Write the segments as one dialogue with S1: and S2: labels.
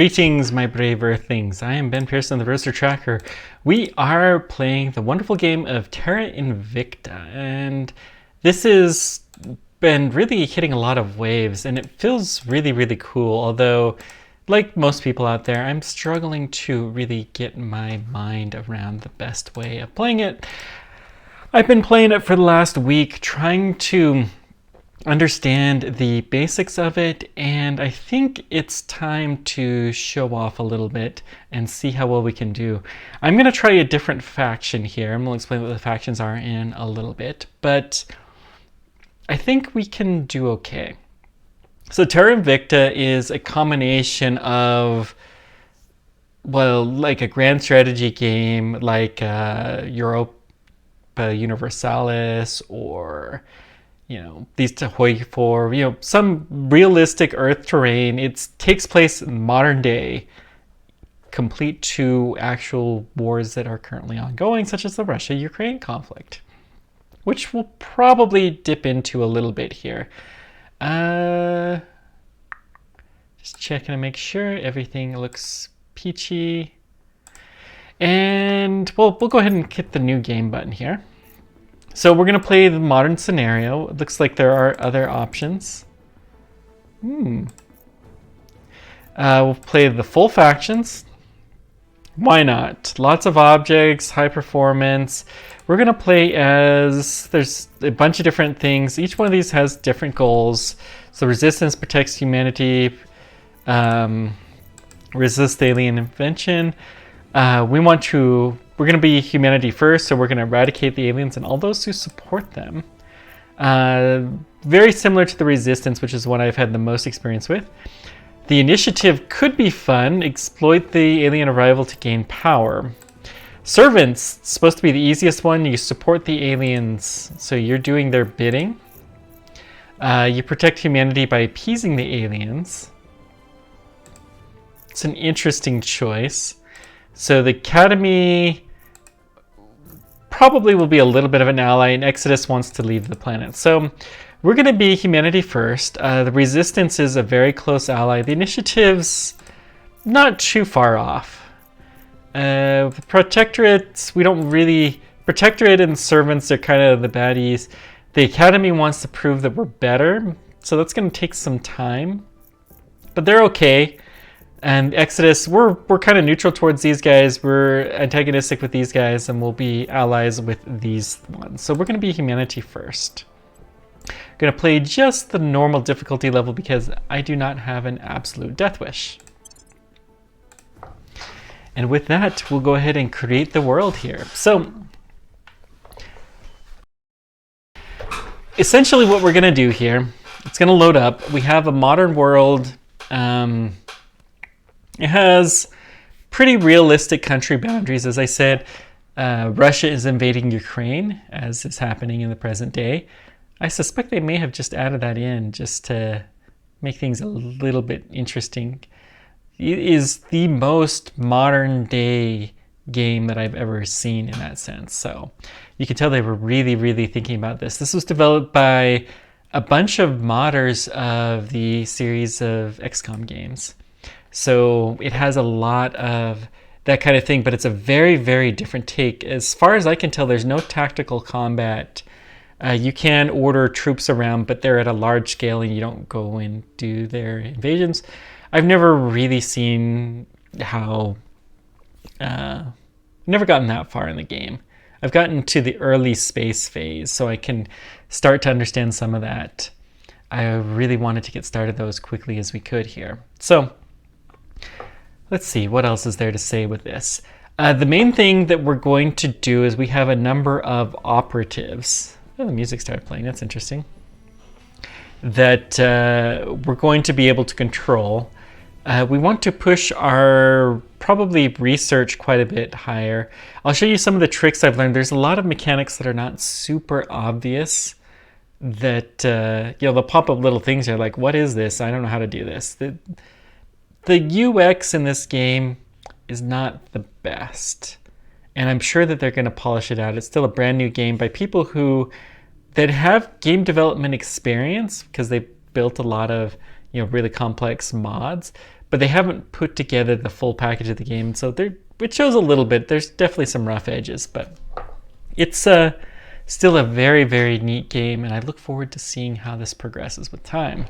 S1: Greetings, my brave Earthlings. I am Ben Pearson, the Roaster Tracker. We are playing the wonderful game of Terra Invicta, and this has been really hitting a lot of waves, and it feels really, really cool. Although, like most people out there, I'm struggling to really get my mind around the best way of playing it. I've been playing it for the last week, trying to understand the basics of it, and I think it's time to show off a little bit and see how well we can do. I'm going to try a different faction here. I'm going to explain what the factions are in a little bit, but I think we can do okay. So Terra Invicta is a combination of, well, like a grand strategy game like Europa Universalis, or these Tahoi 4, some realistic Earth terrain. It takes place in modern day, complete to actual wars that are currently ongoing, such as the Russia-Ukraine conflict, which we'll probably dip into a little bit here. Just checking to make sure everything looks peachy. And we'll go ahead and hit the new game button here. So we're going to play the modern scenario. It looks like there are other options. We'll play the full factions. Why not? Lots of objects, high performance. We're going to play as, there's a bunch of different things. Each one of these has different goals. So resistance protects humanity, resist alien invention. We're going to be humanity first, so we're going to eradicate the aliens and all those who support them. Very similar to the resistance, which is what I've had the most experience with. The initiative could be fun. Exploit the alien arrival to gain power. Servants, supposed to be the easiest one. You support the aliens, so you're doing their bidding. You protect humanity by appeasing the aliens. It's an interesting choice. So the Academy probably will be a little bit of an ally, and Exodus wants to leave the planet. So we're going to be humanity first. The Resistance is a very close ally. The Initiative's not too far off. The Protectorates, we don't really... Protectorate and Servants are kind of the baddies. The Academy wants to prove that we're better, so that's going to take some time. But they're okay. And Exodus, we're kind of neutral towards these guys. We're antagonistic with these guys, and we'll be allies with these ones. So we're going to be humanity first. Going to play just the normal difficulty level because I do not have an absolute death wish. And with that, we'll go ahead and create the world here. So essentially what we're going to do here, it's going to load up. We have a modern world. It has pretty realistic country boundaries. As I said, Russia is invading Ukraine, as is happening in the present day. I suspect they may have just added that in just to make things a little bit interesting. It is the most modern day game that I've ever seen in that sense. So you can tell they were really, really thinking about this. This was developed by a bunch of modders of the series of XCOM games. So it has a lot of that kind of thing, but it's a very, very different take. As far as I can tell, there's no tactical combat. You can order troops around, but they're at a large scale and you don't go and do their invasions. I've never really seen how... never gotten that far in the game. I've gotten to the early space phase, so I can start to understand some of that. I really wanted to get started though as quickly as we could here. So let's see, what else is there to say with this? The main thing that we're going to do is we have a number of operatives. Oh, the music started playing, that's interesting. That we're going to be able to control. We want to push our probably research quite a bit higher. I'll show you some of the tricks I've learned. There's a lot of mechanics that are not super obvious. That, they'll pop up little things. You're like, what is this? I don't know how to do this. The UX in this game is not the best, and I'm sure that they're going to polish it out. It's still a brand new game by people that have game development experience because they built a lot of really complex mods, but they haven't put together the full package of the game. So it shows a little bit. There's definitely some rough edges, but it's still a very, very neat game, and I look forward to seeing how this progresses with time.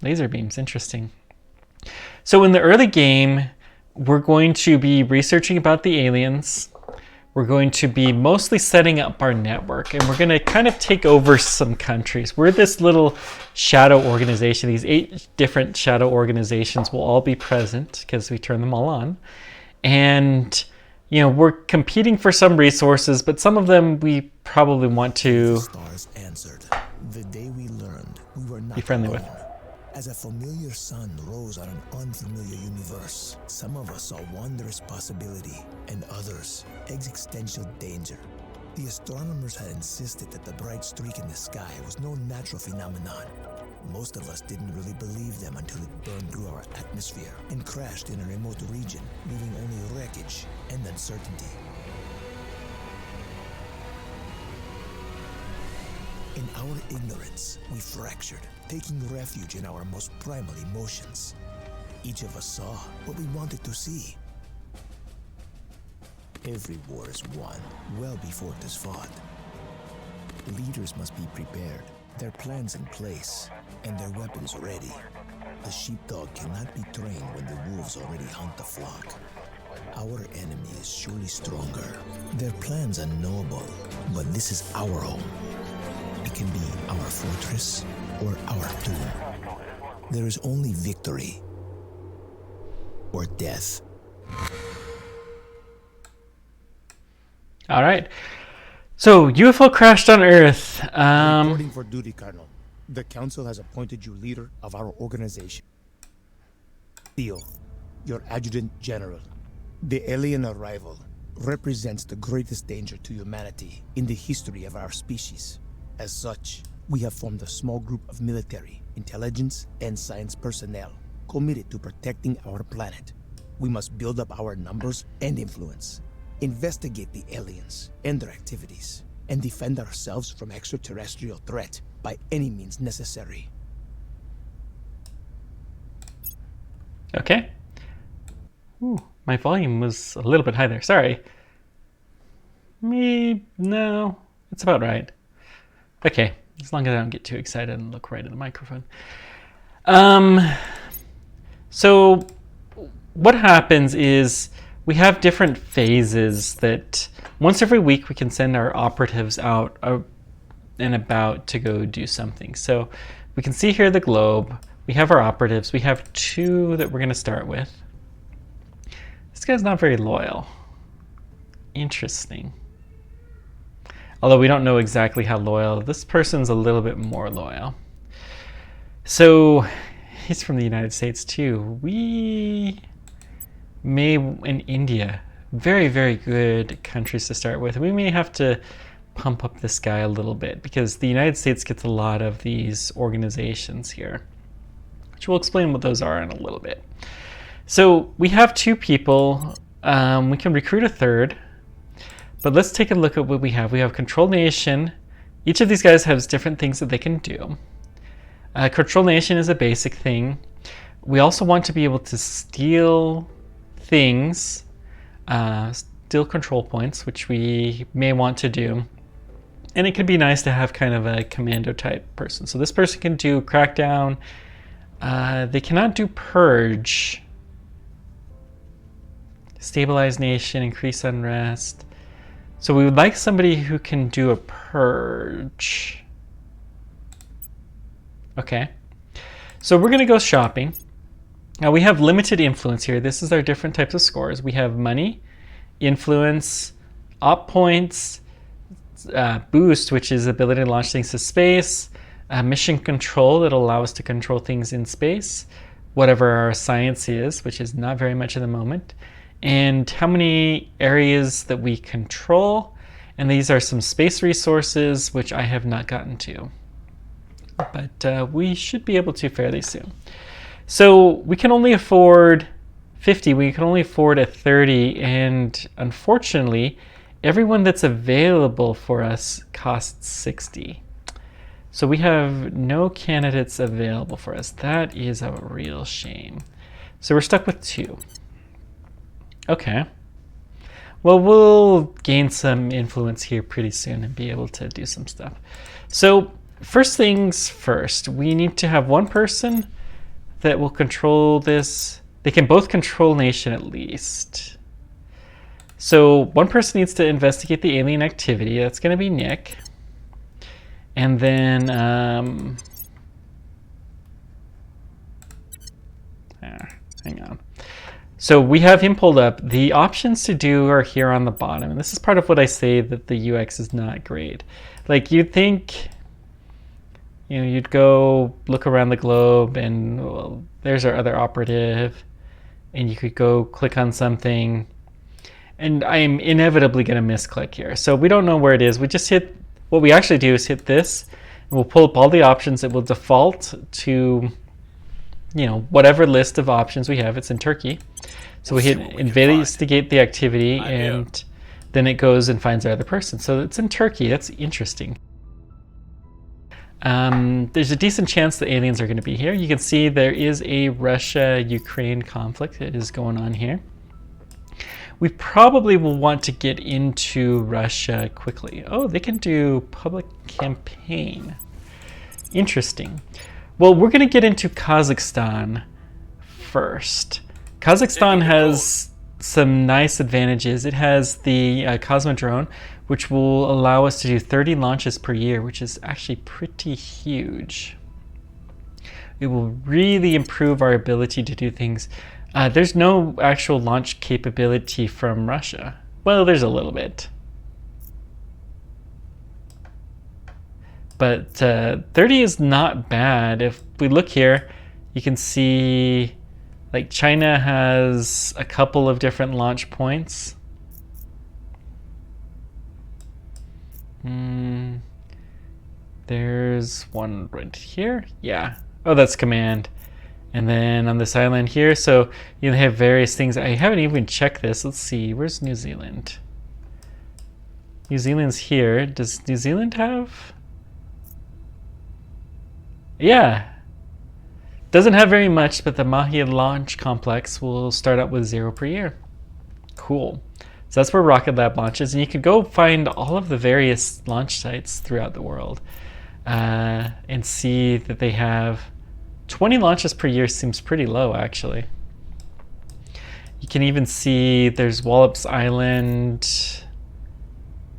S1: Laser beams, interesting. So in the early game, we're going to be researching about the aliens. We're going to be mostly setting up our network, and we're going to kind of take over some countries. We're this little shadow organization. These 8 different shadow organizations will all be present because we turn them all on. And, you know, we're competing for some resources, but some of them we probably want to
S2: Stars answered. The day we learned we were not
S1: be friendly
S2: alone.
S1: with.
S2: As a familiar sun rose on an unfamiliar universe, some of us saw wondrous possibility, and others existential danger. The astronomers had insisted that the bright streak in the sky was no natural phenomenon. Most of us didn't really believe them until it burned through our atmosphere and crashed in a remote region, leaving only wreckage and uncertainty. In our ignorance, we fractured, taking refuge in our most primal emotions. Each of us saw what we wanted to see. Every war is won well before it is fought. Leaders must be prepared, their plans in place, and their weapons ready. The sheepdog cannot be trained when the wolves already hunt the flock. Our enemy is surely stronger. Their plans are noble, but this is our home. It can be our fortress or our tomb. There is only victory or death.
S1: All right. So UFO crashed on Earth.
S3: Reporting for duty, Colonel. The Council has appointed you leader of our organization. Theo, your Adjutant General. The alien arrival represents the greatest danger to humanity in the history of our species. As such, we have formed a small group of military, intelligence, and science personnel committed to protecting our planet. We must build up our numbers and influence, investigate the aliens and their activities, and defend ourselves from extraterrestrial threat by any means necessary.
S1: Okay. Ooh, my volume was a little bit high there. Sorry. No, it's about right. Okay, as long as I don't get too excited and look right at the microphone. So what happens is we have different phases that once every week we can send our operatives out and about to go do something. So we can see here the globe. We have our operatives. We have 2 that we're going to start with. This guy's not very loyal. Interesting. Although we don't know exactly how loyal. This person's a little bit more loyal. So he's from the United States too. We may, in India, very, very good countries to start with. We may have to pump up this guy a little bit because the United States gets a lot of these organizations here, which we'll explain what those are in a little bit. So we have 2 people. We can recruit a 3rd. But let's take a look at what we have. We have Control Nation. Each of these guys has different things that they can do. Control Nation is a basic thing. We also want to be able to steal things, steal control points, which we may want to do. And it could be nice to have kind of a commando type person. So this person can do Crackdown. They cannot do Purge. Stabilize Nation, increase unrest. So we would like somebody who can do a Purge. Okay. So we're going to go shopping. Now we have limited influence here. This is our different types of scores. We have money, influence, op points, boost, which is ability to launch things to space, mission control that will allow us to control things in space, whatever our science is, which is not very much at the moment, and how many areas that we control. And these are some space resources, which I have not gotten to, but we should be able to fairly soon. So we can only afford 50, we can only afford a 30, and unfortunately, everyone that's available for us costs 60. So we have no candidates available for us. That is a real shame. So we're stuck with 2. Okay. Well, we'll gain some influence here pretty soon and be able to do some stuff. So first things first, we need to have one person that will control this. They can both control nation at least. So one person needs to investigate the alien activity. That's going to be Nick. And then hang on. So we have him pulled up. The options to do are here on the bottom. And this is part of what I say that the UX is not great. Like you'd think, you'd go look around the globe and well, there's our other operative. And you could go click on something. And I'm inevitably going to misclick here. So we don't know where it is. We just hit, what we actually do is hit this. And we'll pull up all the options. It will default to, whatever list of options we have. It's in Turkey. So we hit investigate the activity and then it goes and finds our other person. So it's in Turkey. That's interesting. There's a decent chance the aliens are going to be here. You can see there is a Russia-Ukraine conflict that is going on here. We probably will want to get into Russia quickly. Oh, they can do public campaign. Interesting. Well, we're going to get into Kazakhstan first. Kazakhstan has some nice advantages. It has the Cosmodrome, which will allow us to do 30 launches per year, which is actually pretty huge. It will really improve our ability to do things. There's no actual launch capability from Russia. Well, there's a little bit. But 30 is not bad. If we look here, you can see like China has a couple of different launch points. There's one right here. Yeah. Oh, that's command. And then on this island here, so you have various things. I haven't even checked this. Let's see. Where's New Zealand? New Zealand's here. Does New Zealand have? Yeah. Doesn't have very much, but the Mahia launch complex will start out with 0 per year. Cool. So that's where Rocket Lab launches, and you could go find all of the various launch sites throughout the world and see that they have 20 launches per year. Seems pretty low, actually. You can even see there's Wallops Island,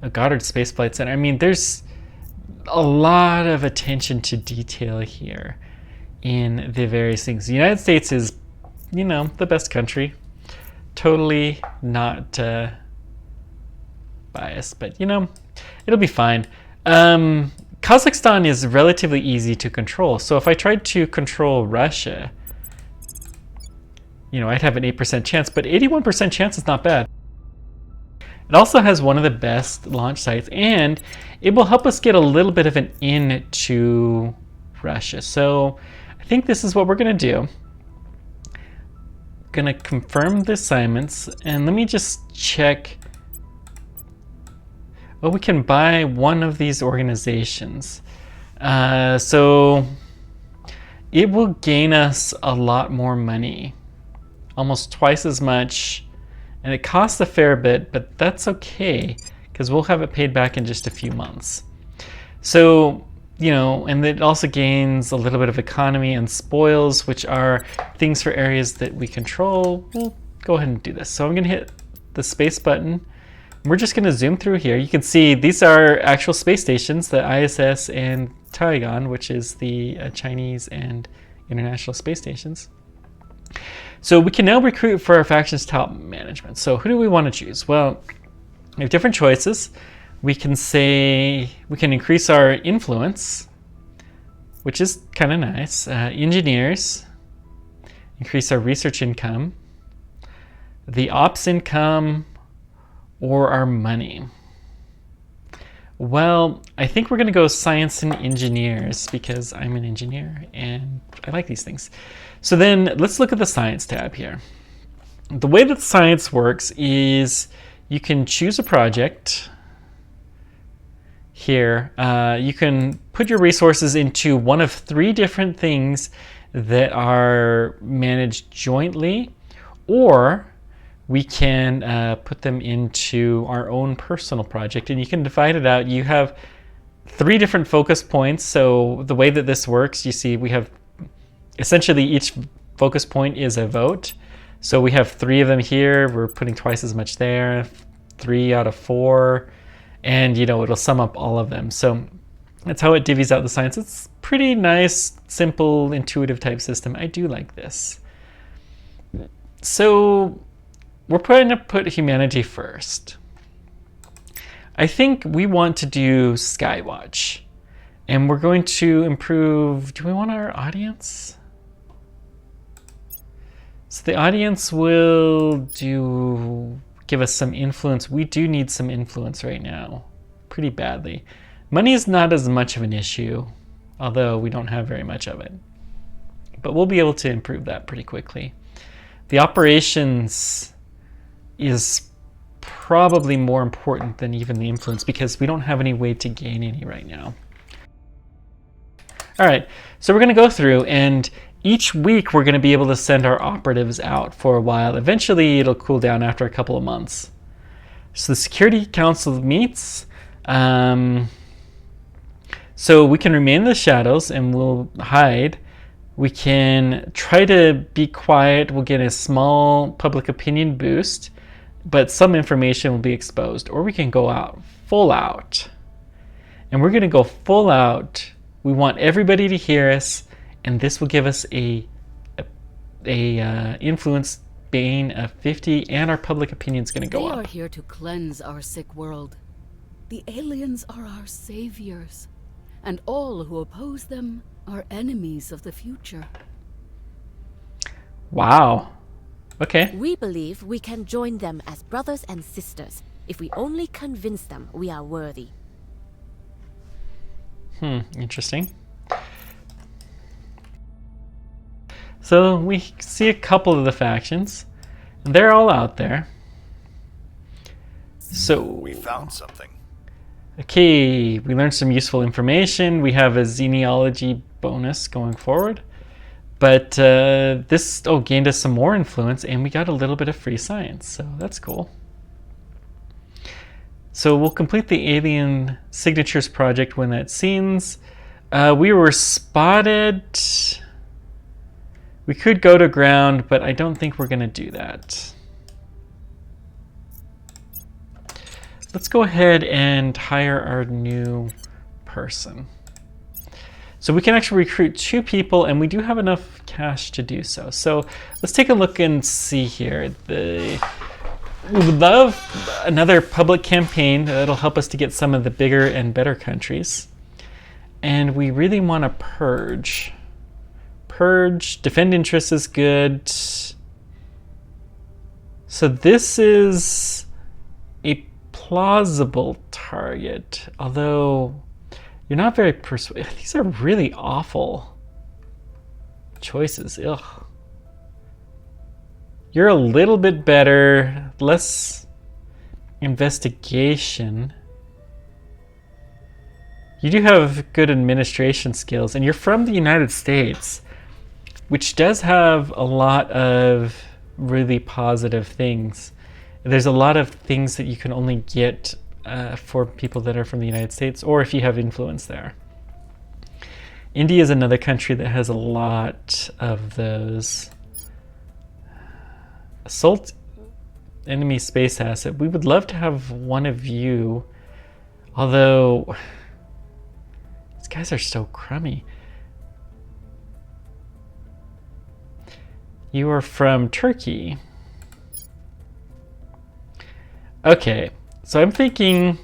S1: a Goddard Space Flight Center. I mean, there's a lot of attention to detail here in the various things. The United States is, the best country. Totally not biased, but it'll be fine. Kazakhstan is relatively easy to control. So if I tried to control Russia, I'd have an 8% chance, but 81% chance is not bad. It also has one of the best launch sites, and it will help us get a little bit of an in to Russia. So I think this is what we're going to do. Going to confirm the assignments, and let me just check. Oh, we can buy one of these organizations. So it will gain us a lot more money, almost twice as much, and it costs a fair bit, but that's okay because we'll have it paid back in just a few months. So, and it also gains a little bit of economy and spoils, which are things for areas that we control. We'll go ahead and do this. So I'm going to hit the space button. We're just going to zoom through here. You can see these are actual space stations, the ISS and Tiangong, which is the Chinese and international space stations. So we can now recruit for our faction's top management. So who do we want to choose? Well, we have different choices. We can say we can increase our influence, which is kind of nice. Engineers, increase our research income, the ops income, or our money. Well, I think we're going to go science and engineers because I'm an engineer and I like these things. So then let's look at the science tab here. The way that science works is you can choose a project. here, you can put your resources into one of 3 different things that are managed jointly, or we can put them into our own personal project, and you can divide it out. You have 3 different focus points. So the way that this works, you see we have essentially each focus point is a vote. So we have 3 of them here. We're putting twice as much there, 3 out of 4, and it'll sum up all of them. So that's how it divvies out the science. It's pretty nice, simple, intuitive type system. I do like this. So we're going to put humanity first. I think we want to do Skywatch, and we're going to improve. Do we want our audience? So the audience will give us some influence. We do need some influence right now, pretty badly. Money is not as much of an issue, although we don't have very much of it. But we'll be able to improve that pretty quickly. The operations is probably more important than even the influence, because we don't have any way to gain any right now. All right, so we're going to go through, and each week we're going to be able to send our operatives out for a while. Eventually it'll cool down after a couple of months. So the Security Council meets. So we can remain in the shadows and we'll hide. We can try to be quiet. We'll get a small public opinion boost, but some information will be exposed. Or we can go out, full out. And we're going to go full out. We want everybody to hear us, and this will give us a influence bane of 50, and our public opinion is going to go up.
S4: They are here to cleanse our sick world. The aliens are our saviors, and all who oppose them are enemies of the future.
S1: Wow. Okay.
S5: We believe we can join them as brothers and sisters if we only convince them we are worthy.
S1: Interesting. So we see a couple of the factions, and they're all out there. So
S6: we found something.
S1: Okay, we learned some useful information. We have a genealogy bonus going forward. But this gained us some more influence, and we got a little bit of free science, so that's cool. So we'll complete the alien signatures project when that scenes. We were spotted. We could go to ground, but I don't think we're going to do that. Let's go ahead and hire our new person. So we can actually recruit 2 people, and we do have enough cash to do so. So let's take a look and see here. We would love another public campaign that'll help us to get some of the bigger and better countries. And we really want to purge. Defend interests is good. So this is a plausible target, although you're not very persuasive. These are really awful choices. Ugh. You're a little bit better, less investigation. You do have good administration skills, and you're from the United States, which does have a lot of really positive things. There's a lot of things that you can only get for people that are from the United States, or if you have influence there. India is another country that has a lot of those. Assault enemy space asset. We would love to have one of you, although these guys are so crummy. You are from Turkey. Okay, so I'm thinking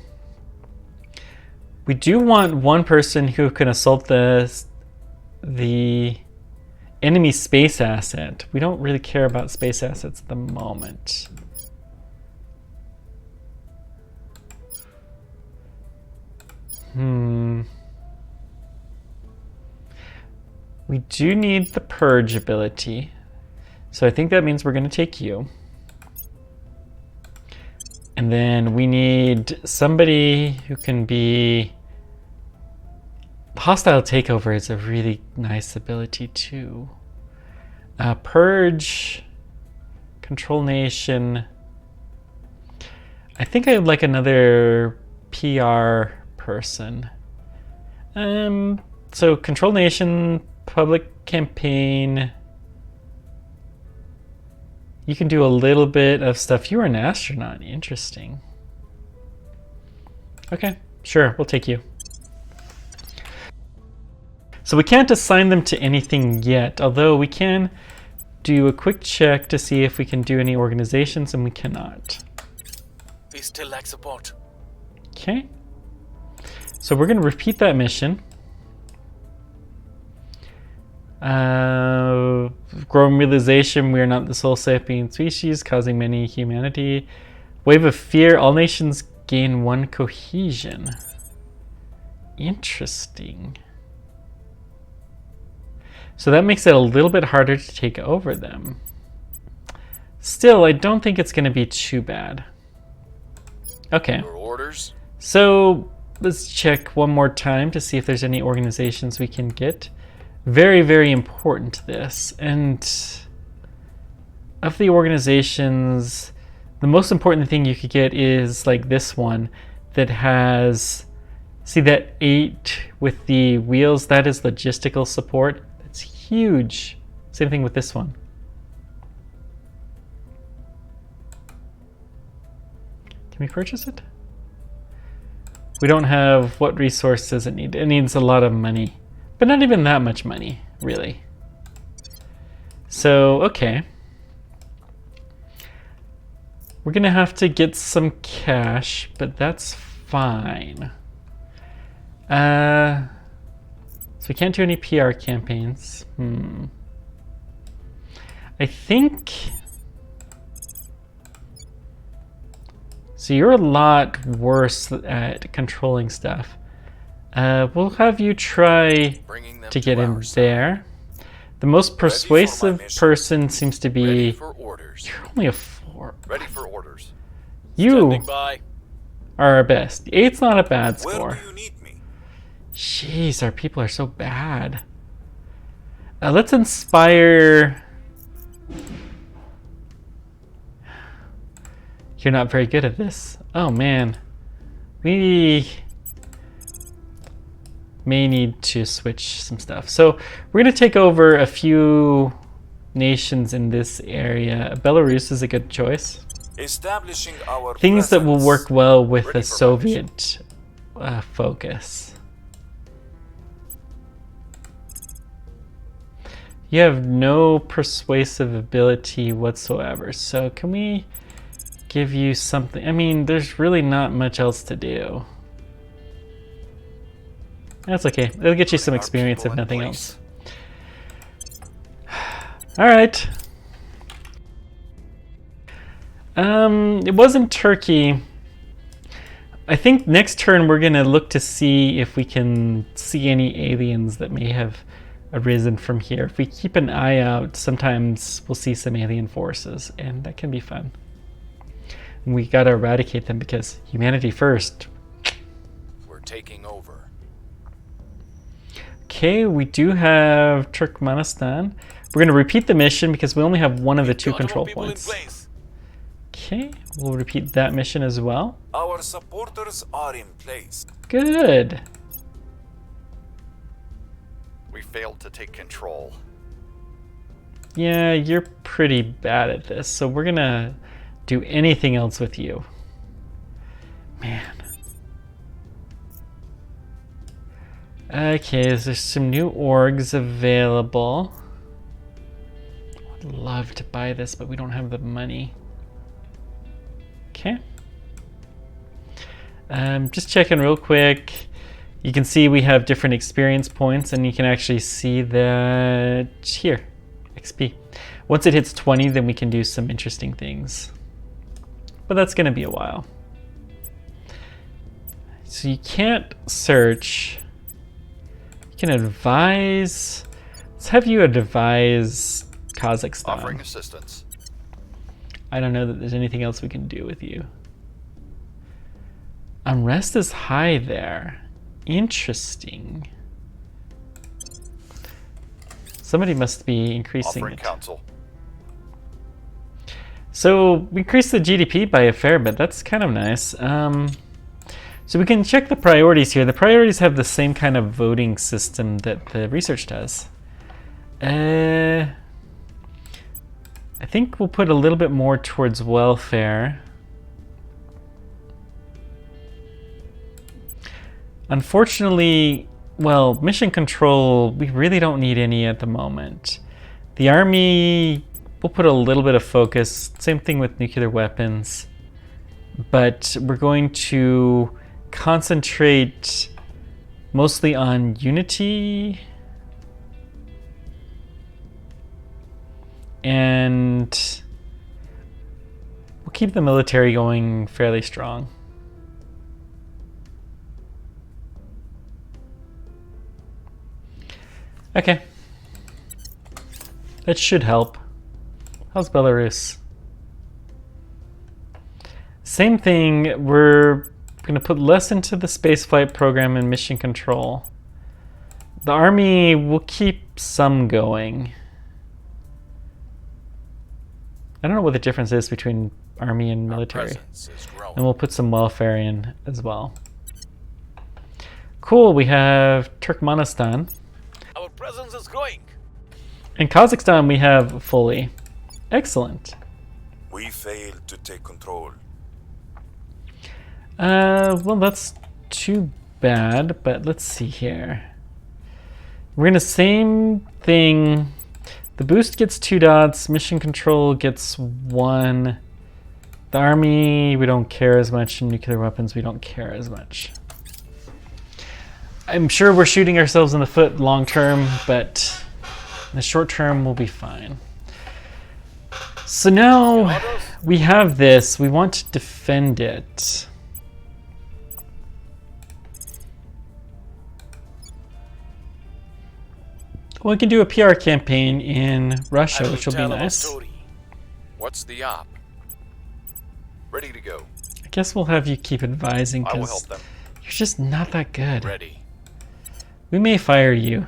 S1: we do want one person who can assault the enemy space asset. We don't really care about space assets at the moment. We do need the purge ability. So I think that means we're going to take you. And then we need somebody who can be Hostile takeover is a really nice ability too. Purge, control nation. I think I would like another PR person. So control nation, public campaign. You can do a little bit of stuff. You are an astronaut. Interesting. Okay, sure, we'll take you. So we can't assign them to anything yet, although we can do a quick check to see if we can do any organizations, and we cannot.
S6: We still lack support.
S1: Okay. So we're going to repeat that mission. Growing realization we are not the sole sapient species causing many humanity. Wave of fear, all nations gain 1 cohesion. Interesting. So that makes it a little bit harder to take over them. Still, I don't think it's going to be too bad. Okay.
S6: Your orders?
S1: So let's check one more time to see if there's any organizations we can get. Very, very important, this. And of the organizations, the most important thing you could get is like this one that has, see that 8 with the wheels? That is logistical support. That's huge. Same thing with this one. Can we purchase it? We don't have, what resource does it need? It needs a lot of money. But not even that much money, really. So, okay. We're gonna have to get some cash, but that's fine. So we can't do any PR campaigns. I think... So you're a lot worse at controlling stuff. We'll have you try to get in there. The most persuasive person seems to be... You're only a 4.
S6: Ready for orders.
S1: You
S6: Standing by.
S1: are our best. 8's not a bad score.
S6: Where do you need me?
S1: Jeez, our people are so bad. Let's inspire... You're not very good at this. Oh man. We may need to switch some stuff. So we're going to take over a few nations in this area. Belarus is a good choice.
S6: Establishing our
S1: Things that will
S6: presence.
S1: work well with
S6: Ready
S1: a
S6: for
S1: Soviet focus. You have no persuasive ability whatsoever. So can we give you something? I mean, there's really not much else to do. That's okay. It'll get you some experience if nothing else. All right. It wasn't Turkey. I think next turn we're gonna look to see if we can see any aliens that may have arisen from here. If we keep an eye out, sometimes we'll see some alien forces, and that can be fun. And we gotta eradicate them because humanity first.
S6: We're taking over.
S1: Okay, we do have Turkmenistan. We're going to repeat the mission because we only have one of the 2 control points. Okay, we'll repeat that mission as well.
S6: Our supporters are in place.
S1: Good.
S6: We failed to take control.
S1: Yeah, you're pretty bad at this, so we're going to do anything else with you. Man. Okay, there's some new orgs available. I'd love to buy this, but we don't have the money. Okay. Just checking real quick. You can see we have different experience points, and you can actually see that here, XP. Once it hits 20, then we can do some interesting things. But that's going to be a while. So you can't search. You can advise. Let's have you advise Kazakhstan.
S6: Offering assistance.
S1: I don't know that there's anything else we can do with you. Unrest is high there. Interesting. Somebody must be increasing
S6: Offering
S1: it.
S6: counsel.
S1: So we increased the GDP by a fair bit. That's kind of nice. So we can check the priorities here. The priorities have the same kind of voting system that the research does. I think we'll put a little bit more towards welfare. Unfortunately, well, mission control, we really don't need any at the moment. The army, we'll put a little bit of focus. Same thing with nuclear weapons. But we're going to concentrate mostly on unity and we'll keep the military going fairly strong. Okay. That should help. How's Belarus? Same thing, we're going to put less into the spaceflight program and mission control. The army will keep some going. I don't know what the difference is between army and military. And we'll put some welfare in as well. Cool, we have Turkmenistan.
S7: Our presence is growing.
S1: In Kazakhstan we have fully. Excellent.
S6: We failed to take control.
S1: Well, that's too bad, but let's see here. We're gonna same thing. The boost gets 2 dots, mission control gets 1. The army, we don't care as much, and nuclear weapons, we don't care as much. I'm sure we're shooting ourselves in the foot long term, but in the short term, we'll be fine. So now we have this, we want to defend it. We can do a PR campaign in Russia, which will be nice.
S6: What's the op? Ready to go.
S1: I guess we'll have you keep advising
S6: I will
S1: because
S6: help them.
S1: you're just not that good.
S6: Ready.
S1: We may fire you.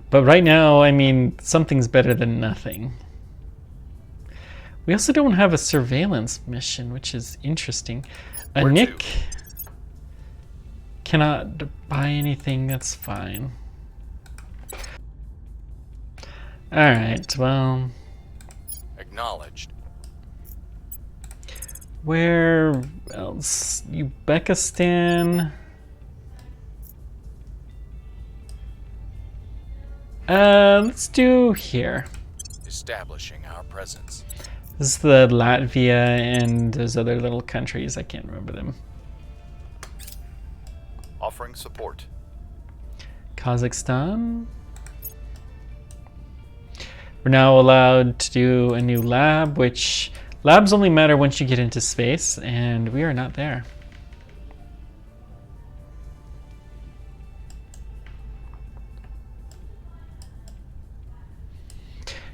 S1: But right now, I mean, something's better than nothing. We also don't have a surveillance mission, which is interesting.
S6: Where
S1: Nick
S6: to?
S1: cannot buy anything, that's fine. Alright, well,
S6: Acknowledged.
S1: where else? Uzbekistan. Let's do here.
S6: Establishing our presence.
S1: This is the Latvia and those other little countries. I can't remember them.
S6: Offering support.
S1: Kazakhstan. We're now allowed to do a new lab, which labs only matter once you get into space, and we are not there.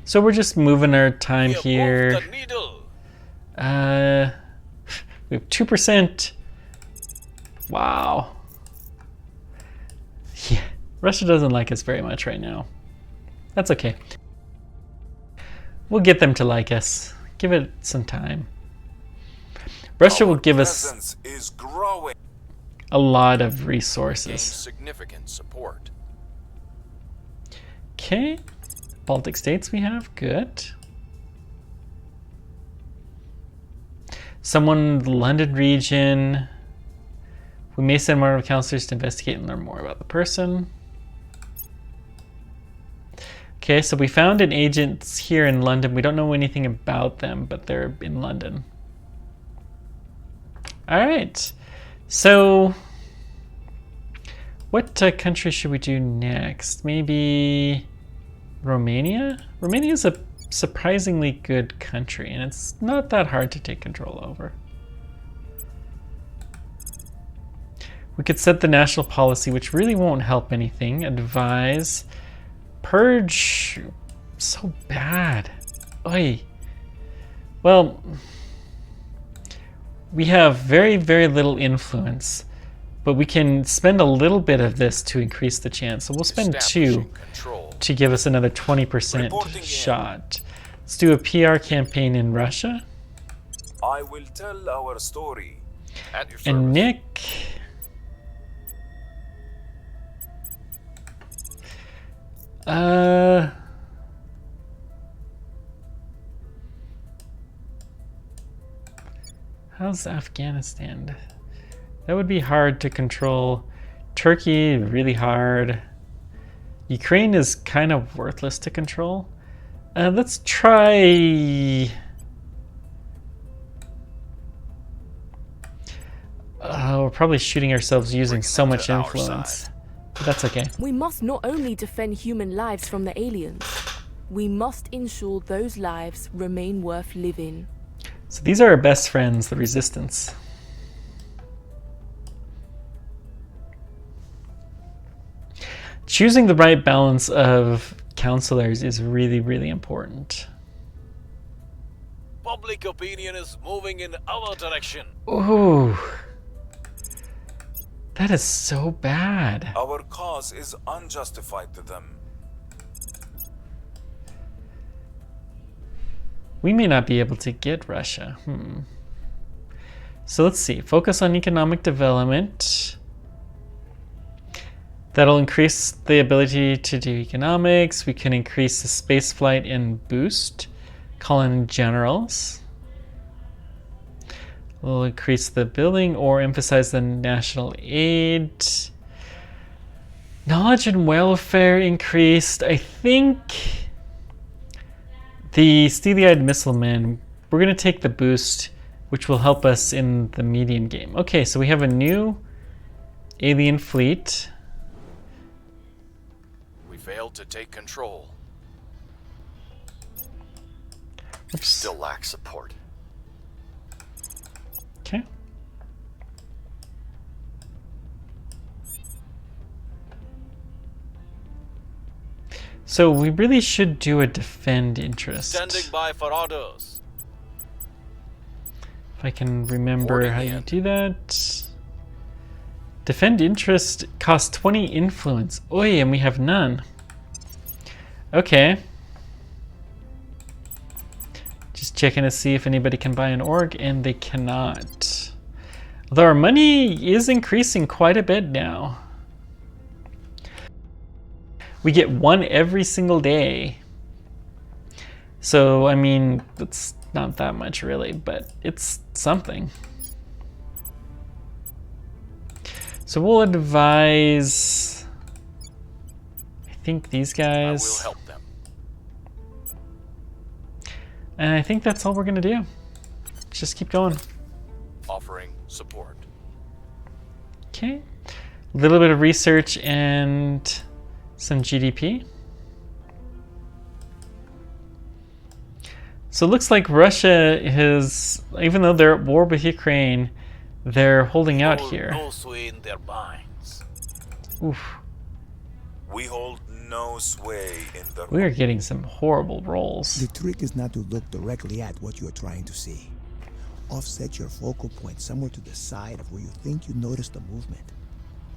S1: So we're just moving our time
S7: We have
S1: here.
S7: moved the needle.
S1: We have 2%. Wow. Yeah, Russia doesn't like us very much right now. That's okay. We'll get them to like us. Give it some time. Russia will give us
S6: Presence is growing.
S1: a lot of
S6: Gain
S1: resources.
S6: significant support.
S1: Okay. Baltic states we have. Good. Someone in the London region. We may send one of our counselors to investigate and learn more about the person. Okay, so we found an agent here in London. We don't know anything about them, but they're in London. All right. So what country should we do next? Maybe Romania? Romania is a surprisingly good country, and it's not that hard to take control over. We could set the national policy, which really won't help anything. Advise. Purge. So bad. Oy. Well, we have very, very little influence. But we can spend a little bit of this to increase the chance. So we'll spend 2
S6: Establishing control.
S1: to give us another 20%
S7: Reporting in.
S1: shot. Let's do a PR campaign in Russia.
S8: I will tell our story.
S6: At your service.
S1: And Nick... How's Afghanistan? That would be hard to control. Turkey, really hard. Ukraine is kind of worthless to control. Let's try... we're probably shooting ourselves using so much
S6: to our
S1: influence.
S6: side.
S1: But that's okay.
S9: We must not only defend human lives from the aliens, we must ensure those lives remain worth living.
S1: So these are our best friends, the Resistance. Choosing the right balance of counselors is really, really important.
S7: Public opinion is moving in our direction.
S1: Ooh. That is so bad.
S8: Our cause is unjustified to them.
S1: We may not be able to get Russia. So let's see. Focus on economic development. That'll increase the ability to do economics. We can increase the space flight and boost. Call in generals. We'll increase the building or emphasize the national aid. Knowledge and welfare increased. I think the steely-eyed missile man, we're going to take the boost, which will help us in the medium game. Okay, so we have a new alien fleet.
S6: We failed to take control.
S1: Oops.
S6: Still lack support.
S1: Okay. So we really should do a defend interest.
S7: Standing by for orders.
S1: If I can remember
S6: Boarding
S1: how you
S6: in.
S1: do that. Defend interest costs 20 influence. Oi, and we have none. Okay. Just checking to see if anybody can buy an org, and they cannot. Although our money is increasing quite a bit now. We get 1 every single day. So, I mean, that's not that much really, but it's something. So we'll advise, I think these guys.
S6: I will help them.
S1: And I think that's all we're gonna do. Just keep going.
S6: Offering support.
S1: Okay. A little bit of research and some GDP. So it looks like Russia is, even though they're at war with Ukraine, they're holding out
S7: Hold
S1: here.
S7: no sway in their minds.
S1: Oof.
S8: We hold no sway in the...
S1: We are getting some horrible rolls.
S2: The trick is not to look directly at what you are trying to see. Offset your focal point somewhere to the side of where you think you notice the movement.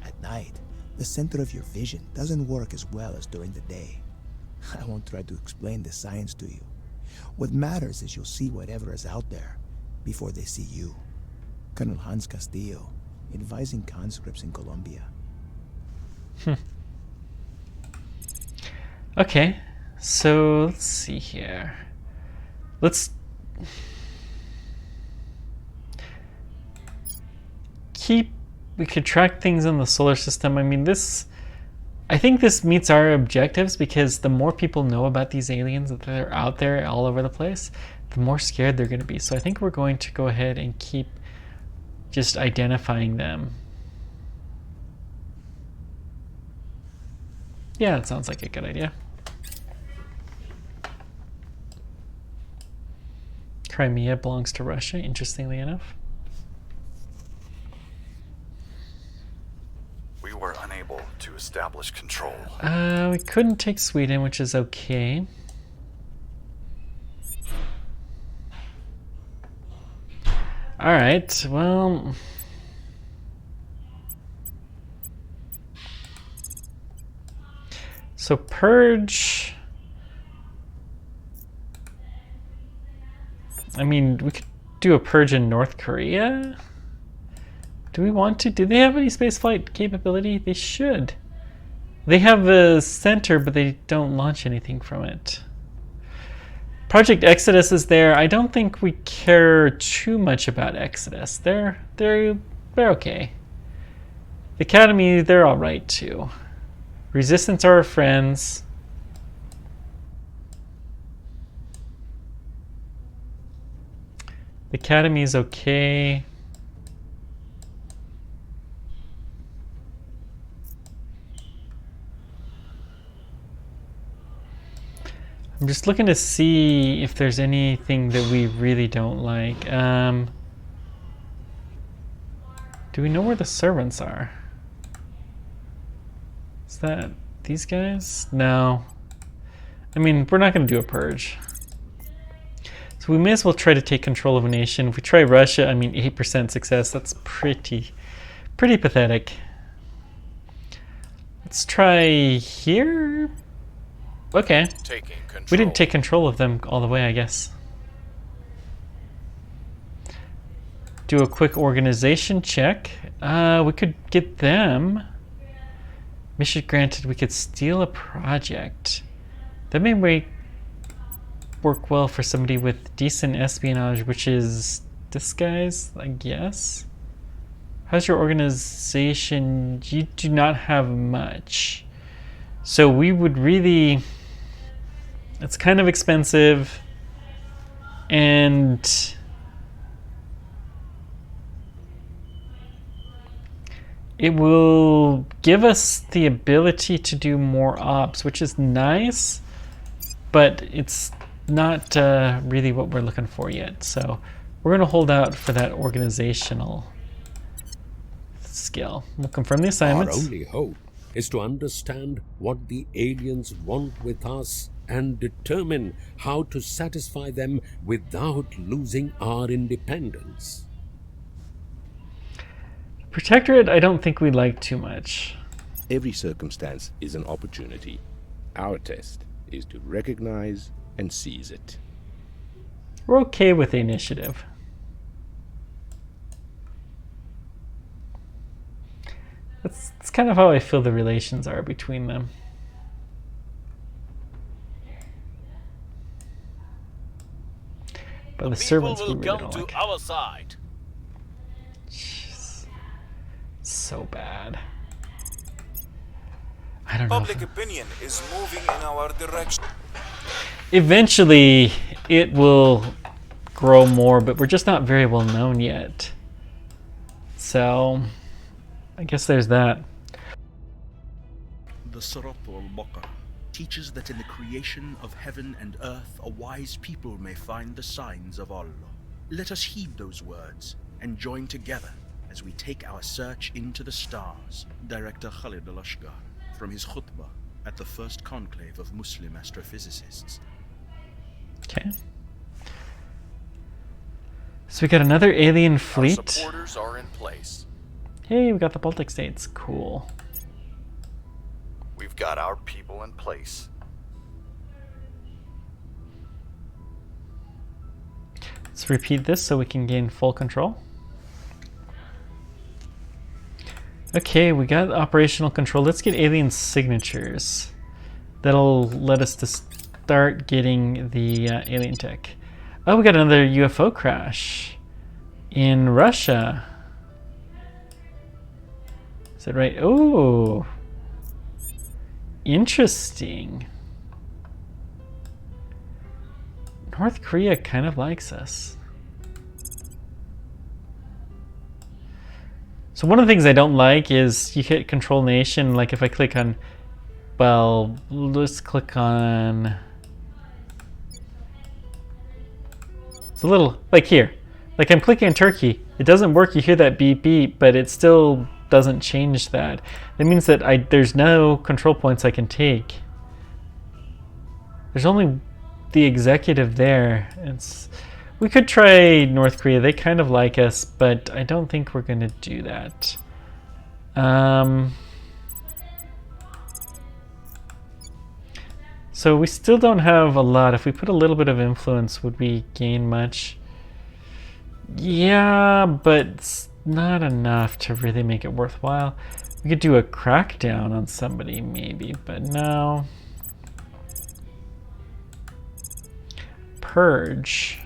S2: At night, the center of your vision doesn't work as well as during the day. I won't try to explain the science to you. What matters is you'll see whatever is out there before they see you. Colonel Hans Castillo, advising conscripts in Colombia.
S1: Okay, so let's see here. Let's we could track things in the solar system. I mean, I think this meets our objectives because the more people know about these aliens that are out there all over the place, the more scared they're going to be. So I think we're going to go ahead and keep just identifying them. Yeah, that sounds like a good idea. Crimea belongs to Russia, interestingly enough.
S6: We were unable to establish control.
S1: We couldn't take Sweden, which is okay. All right, well, So purge. I mean, we could do a purge in North Korea. Do we want to? Do they have any spaceflight capability? They should. They have a center, but they don't launch anything from it. Project Exodus is there. I don't think we care too much about Exodus. They're okay. The Academy, they're all right too. Resistance are our friends. The Academy is okay. I'm just looking to see if there's anything that we really don't like. Do we know where the servants are? Is that these guys? No. I mean, we're not going to do a purge. So we may as well try to take control of a nation. If we try Russia, I mean, 8% success. That's pretty pathetic. Let's try here. Okay. We didn't take control of them all the way, I guess. Do a quick organization check. We could get them. Mission granted, we could steal a project. That may work well for somebody with decent espionage, which is this guy's, I guess. How's your organization? You do not have much. So we would really... It's kind of expensive, and it will give us the ability to do more ops, which is nice, but it's not really what we're looking for yet. So we're going to hold out for that organizational skill. We'll confirm the assignments.
S10: Our only hope is to understand what the aliens want with us and determine how to satisfy them without losing our independence.
S1: Protectorate, I don't think we like too much.
S11: Every circumstance is an opportunity. Our test is to recognize and seize it.
S1: We're okay with the initiative. That's kind of how I feel the relations are between them. But the servants we really don't like.
S7: Our side.
S1: Jeez. So bad. I don't know.
S8: Public opinion is moving in our direction.
S1: Eventually, it will grow more, but we're just not very well known yet. So, I guess there's that.
S12: The Surat al-Baqarah teaches that in the creation of heaven and earth, a wise people may find the signs of Allah. Let us heed those words and join together as we take our search into the stars. Director Khalid al-Ashgar from his khutbah at the first conclave of Muslim astrophysicists.
S1: Okay. So we got another alien fleet.
S6: Our supporters are in place.
S1: Hey, we got the Baltic states. Cool.
S6: We've got our people in place.
S1: Let's repeat this so we can gain full control. Okay, we got operational control. Let's get alien signatures. That'll let us to start getting the alien tech. Oh, we got another UFO crash in Russia. Is that right? Oh, interesting. North Korea kind of likes us. So one of the things I don't like is you hit control nation. Like if I click on, well, let's click on, it's a little, like here. Like I'm clicking on Turkey. It doesn't work. You hear that beep beep, but it still doesn't change that. That means that there's no control points I can take. There's only the executive there. We could try North Korea. They kind of like us, but I don't think we're going to do that. So we still don't have a lot. If we put a little bit of influence, would we gain much? Yeah, but it's not enough to really make it worthwhile. We could do a crackdown on somebody maybe, but no. Purge.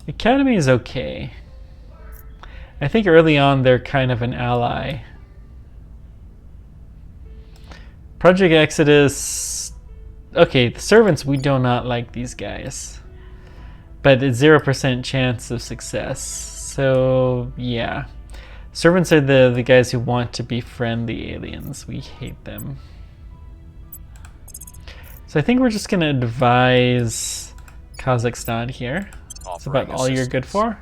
S1: Academy is okay. I think early on they're kind of an ally. Project Exodus. Okay, the servants, we do not like these guys. But it's 0% chance of success. So, yeah. Servants are the guys who want to befriend the aliens. We hate them. So I think we're just going to advise Kazakhstan here. That's about all you're good for.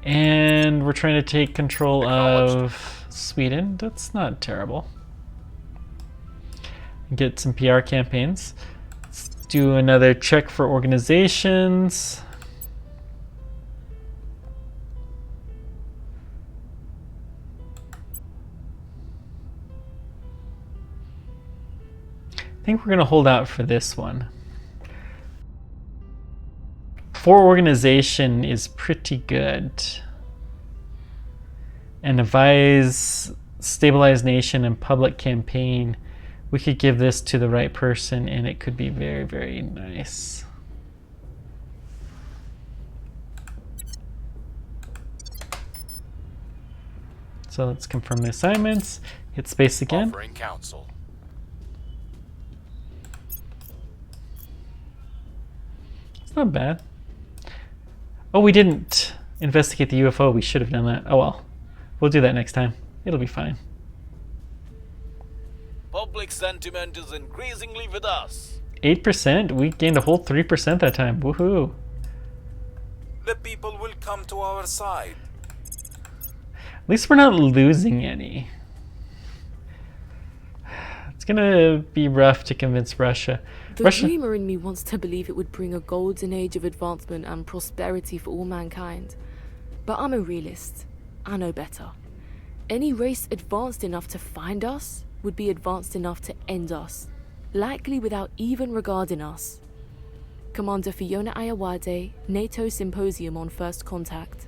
S1: And we're trying to take control of Sweden. That's not terrible. Get some PR campaigns. Let's do another check for organizations. I think we're going to hold out for this one. For organization is pretty good. And advise, stabilize nation, and public campaign. We could give this to the right person and it could be very, very nice. So let's confirm the assignments. Hit space again.
S6: Offering counsel.
S1: It's not bad. Oh, we didn't investigate the UFO. We should have done that. Oh well. We'll do that next time. It'll be fine.
S7: Public sentiment is increasingly with us.
S1: 8%? We gained a whole 3% that time. Woohoo.
S8: The people will come to our side.
S1: At least we're not losing any. It's gonna be rough to convince Russia.
S9: The dreamer in me wants to believe it would bring a golden age of advancement and prosperity for all mankind. But I'm a realist. I know better. Any race advanced enough to find us would be advanced enough to end us, likely without even regarding us. Commander Fiona Ayawade, NATO Symposium on First Contact.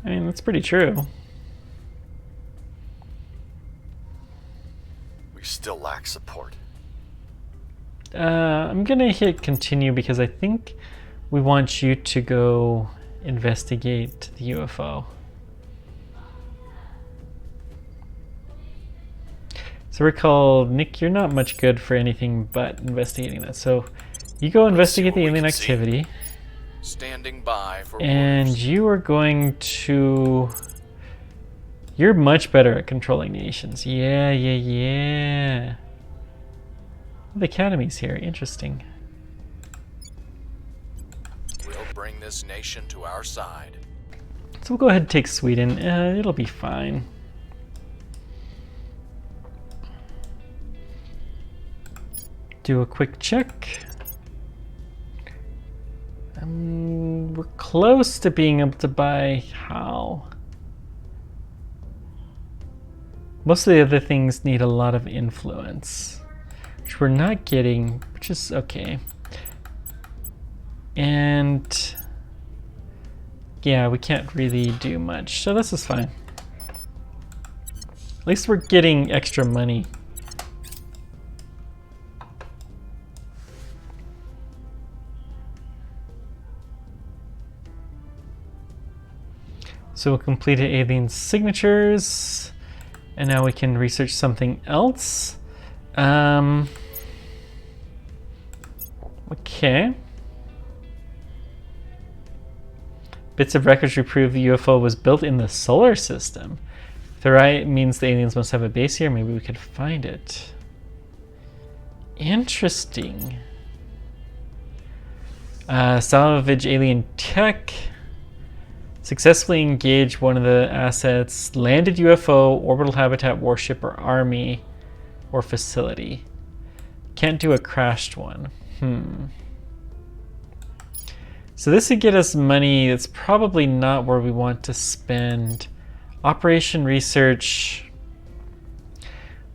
S1: I mean, that's pretty true.
S6: We still lack support.
S1: I'm gonna hit continue because I think we want you to go investigate the UFO. So recall, Nick, you're not much good for anything but investigating that. So you go investigate the alien activity.
S6: Standing by for
S1: and
S6: orders.
S1: you are going to... You're much better at controlling nations. Yeah. The Academy's here. Interesting.
S6: We'll bring this nation to our side.
S1: So we'll go ahead and take Sweden. It'll be fine. Do a quick check. We're close to being able to buy how. Most of the other things need a lot of influence, which we're not getting, which is okay. And yeah, we can't really do much, so this is fine. At least we're getting extra money. So we'll complete alien signatures, and now we can research something else. Okay. Bits of wreckage prove the UFO was built in the solar system. If the right means the aliens must have a base here, maybe we could find it. Interesting. Salvage alien tech. Successfully engaged one of the assets. Landed UFO, orbital habitat, warship, or army, or facility. Can't do a crashed one. So this would get us money that's probably not where we want to spend. Operation research.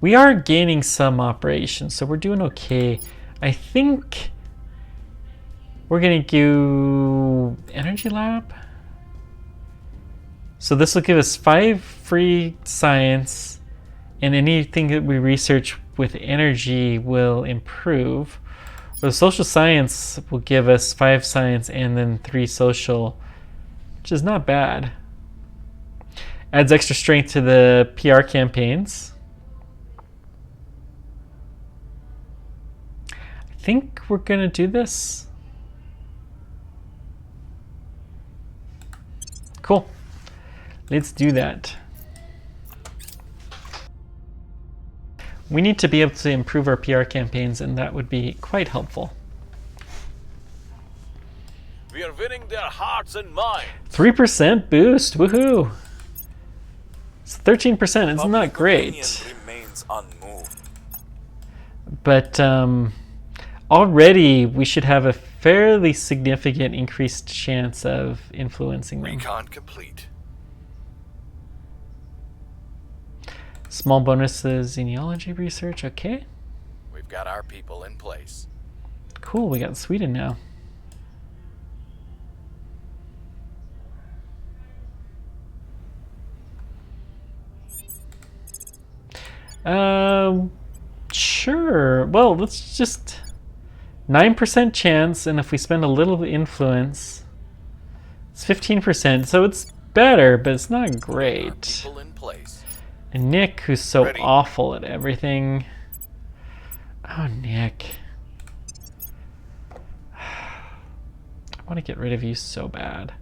S1: We are gaining some operations, so we're doing okay. I think we're gonna do energy lab. So this will give us 5 free science, and anything that we research with energy will improve. The social science will give us 5 science and then 3 social, which is not bad. Adds extra strength to the PR campaigns. I think we're gonna do this. Cool. Let's do that. We need to be able to improve our PR campaigns, and that would be quite helpful.
S7: We are winning their hearts and minds.
S1: 3% boost, woohoo! It's 13%, it's not great.
S8: Remains unmoved.
S1: But already we should have a fairly significant increased chance of influencing them.
S6: Recon complete.
S1: Small bonuses, genealogy research, okay.
S6: We've got our people in place.
S1: Cool, we got Sweden now. Sure. Well, let's just 9% chance, and if we spend a little influence, it's 15%. So it's better, but it's not great.
S6: People in place.
S1: And Nick, who's so
S6: Ready.
S1: awful at everything. Oh, Nick. I want to get rid of you so bad.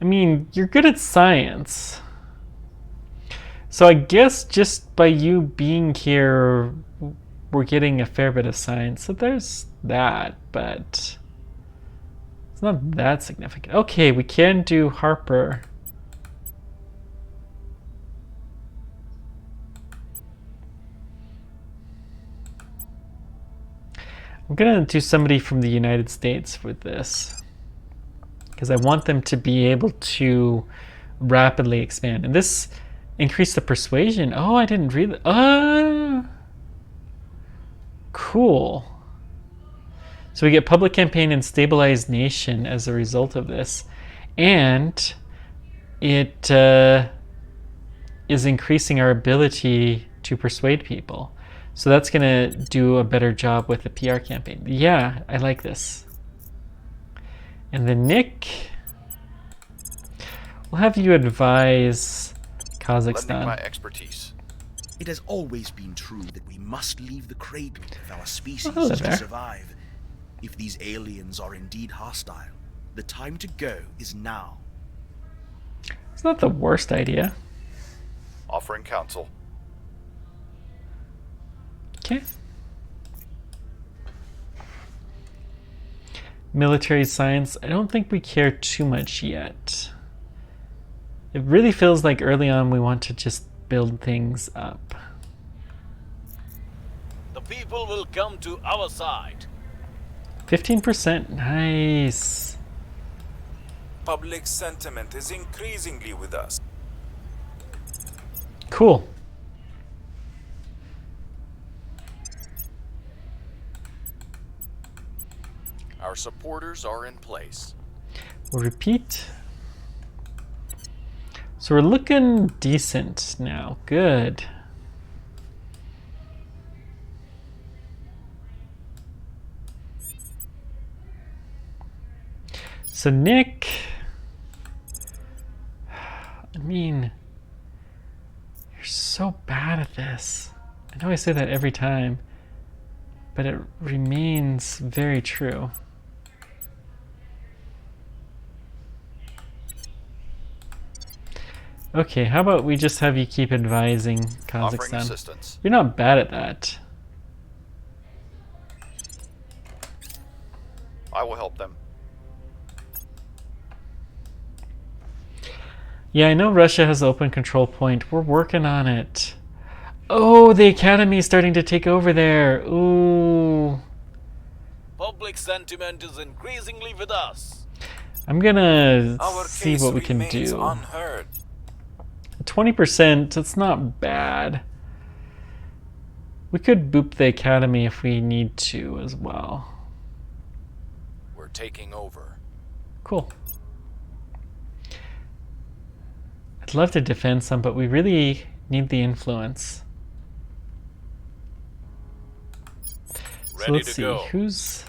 S1: I mean, you're good at science. So I guess just by you being here, we're getting a fair bit of science. So there's that, but it's not that significant. Okay, we can do Harper. I'm gonna do somebody from the United States with this, because I want them to be able to rapidly expand. And this increased the persuasion. Oh, I didn't read that. Cool. So we get public campaign and stabilized nation as a result of this. And it is increasing our ability to persuade people. So that's going to do a better job with the PR campaign. Yeah, I like this. And then Nick, we'll have you advise Kazakhstan.
S6: Lending my expertise.
S12: It has always been true that we must leave the cradle of our species
S1: hello
S12: to
S1: there.
S12: survive. If these aliens are indeed hostile, the time to go is now.
S1: It's not the worst idea.
S6: Offering counsel.
S1: Okay. Military science, I don't think we care too much yet. It really feels like early on we want to just build things up.
S7: The people will come to our side.
S1: 15%, nice.
S8: Public sentiment is increasingly with us.
S1: Cool.
S6: Our supporters are in place.
S1: We'll repeat. So we're looking decent now. Good. So Nick, I mean, you're so bad at this. I know I say that every time, but it remains very true. Okay, how about we just have you keep advising
S6: Offering
S1: Kazakhstan?
S6: assistance.
S1: You're not bad at that.
S6: I will help them.
S1: Yeah, I know Russia has open control point. We're working on it. Oh, the academy is starting to take over there. Ooh.
S7: Public sentiment is increasingly with us.
S1: I'm gonna
S8: Our
S1: see
S8: case
S1: what we can
S8: remains
S1: do.
S8: unheard.
S1: 20%, it's not bad. We could boop the academy if we need to as well.
S6: We're taking over.
S1: Cool. I'd love to defend some, but we really need the influence. So let's see, who's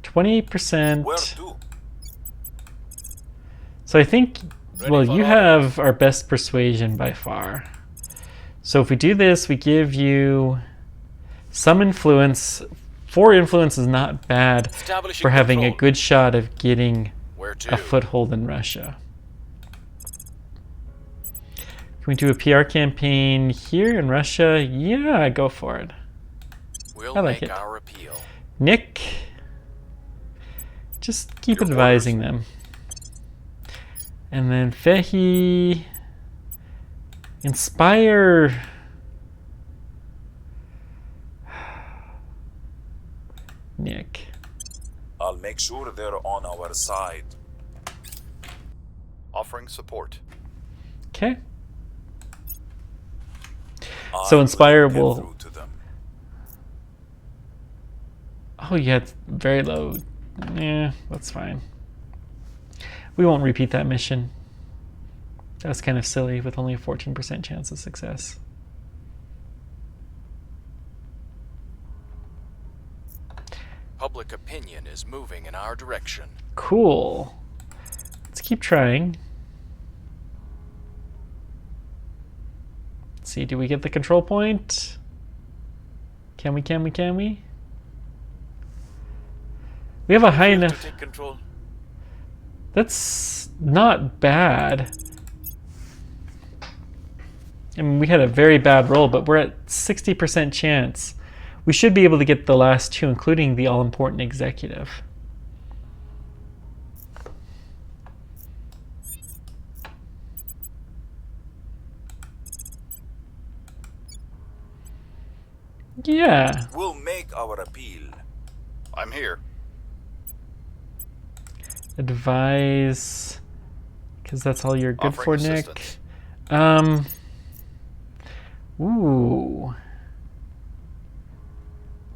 S1: 28%.
S6: Where to?
S1: So I think, well, you have our best persuasion by far. So if we do this, we give you some influence. 4 influence is not bad for having a good shot of getting a foothold in Russia. Can we do a PR campaign here in Russia? Yeah, go for it.
S6: We'll
S1: I like
S6: make
S1: it.
S6: our appeal.
S1: Nick, just keep advising them. And then Fehi, inspire. Nick.
S8: I'll make sure they're on our side.
S6: Offering support.
S1: Okay. So inspire will. Oh, yeah, it's very low. Yeah, that's fine. We won't repeat that mission. That's kind of silly with only a 14% chance of success.
S6: Public opinion is moving in our direction.
S1: Cool. Let's keep trying. Let's see, do we get the control point? Can we? We have a high enough.
S6: Take control.
S1: That's not bad. I mean, we had a very bad roll, but we're at 60% chance. We should be able to get the last 2, including the all-important executive. Yeah.
S8: We'll make our appeal.
S6: I'm here.
S1: Advise, because that's all you're good
S6: Offering
S1: for, Nick.
S6: assistance.
S1: Ooh.